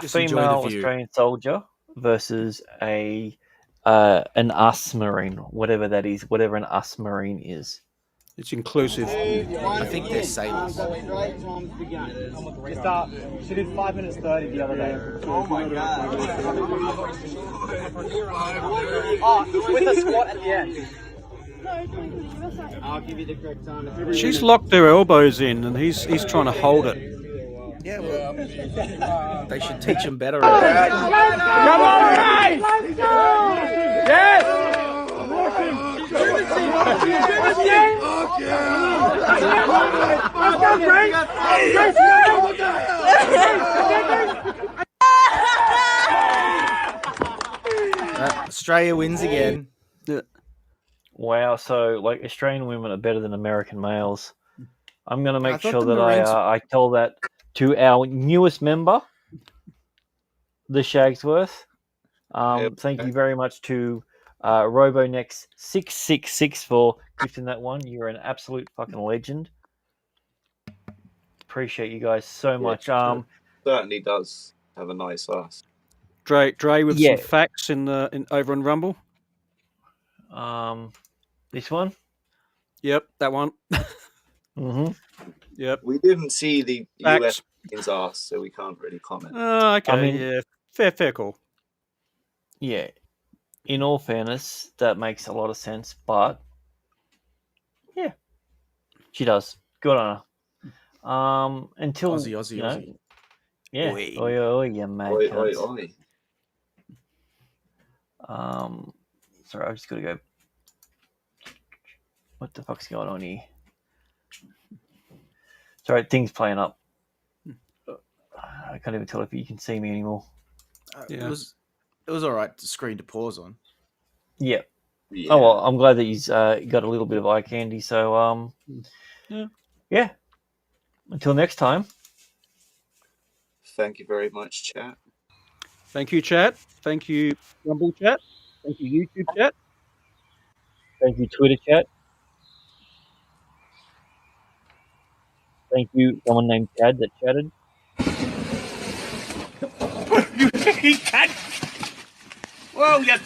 Female Australian soldier versus an us marine, whatever that is, whatever an us marine is. It's inclusive. I think they're sailors. She did 5 minutes 30 the other day. Oh my god. With a squat at the end. I'll give you the correct time. She's locked her elbows in, and he's trying to hold it. Yeah, well, they should teach him better. Come on, guys! Let's go! Yes! Australia wins again. Wow, so like Australian women are better than American males. I'm going to make thought sure the that Marines- I tell that to our newest member, the Shagsworth. Thank you very much to RoboNex666 for gifting that one. You're an absolute fucking legend. Appreciate you guys so much. Certainly does have a nice ass. Dre with some facts over on Rumble. This one? Yep, that one. Mm-hmm. Yep. We didn't see the Facts. US ass, so we can't really comment. Okay, I mean- yeah. Fair call. Yeah. In all fairness, that makes a lot of sense, but yeah, she does. Good on her. Until Aussie, you know, Aussie. yeah, Oi. oi, you mad Oi, cunts. oi, oi. Sorry, I've just got to go. What the fuck's going on here? Sorry, things playing up. I can't even tell if you can see me anymore. It was all right. Screen to pause on. Yeah. Yeah. Oh well, I'm glad that he's got a little bit of eye candy. So yeah. Until next time. Thank you very much, chat. Thank you, chat. Thank you, Rumble chat. Thank you, YouTube chat. Thank you, Twitter chat. Thank you, someone named Chad that chatted. You can. Well, you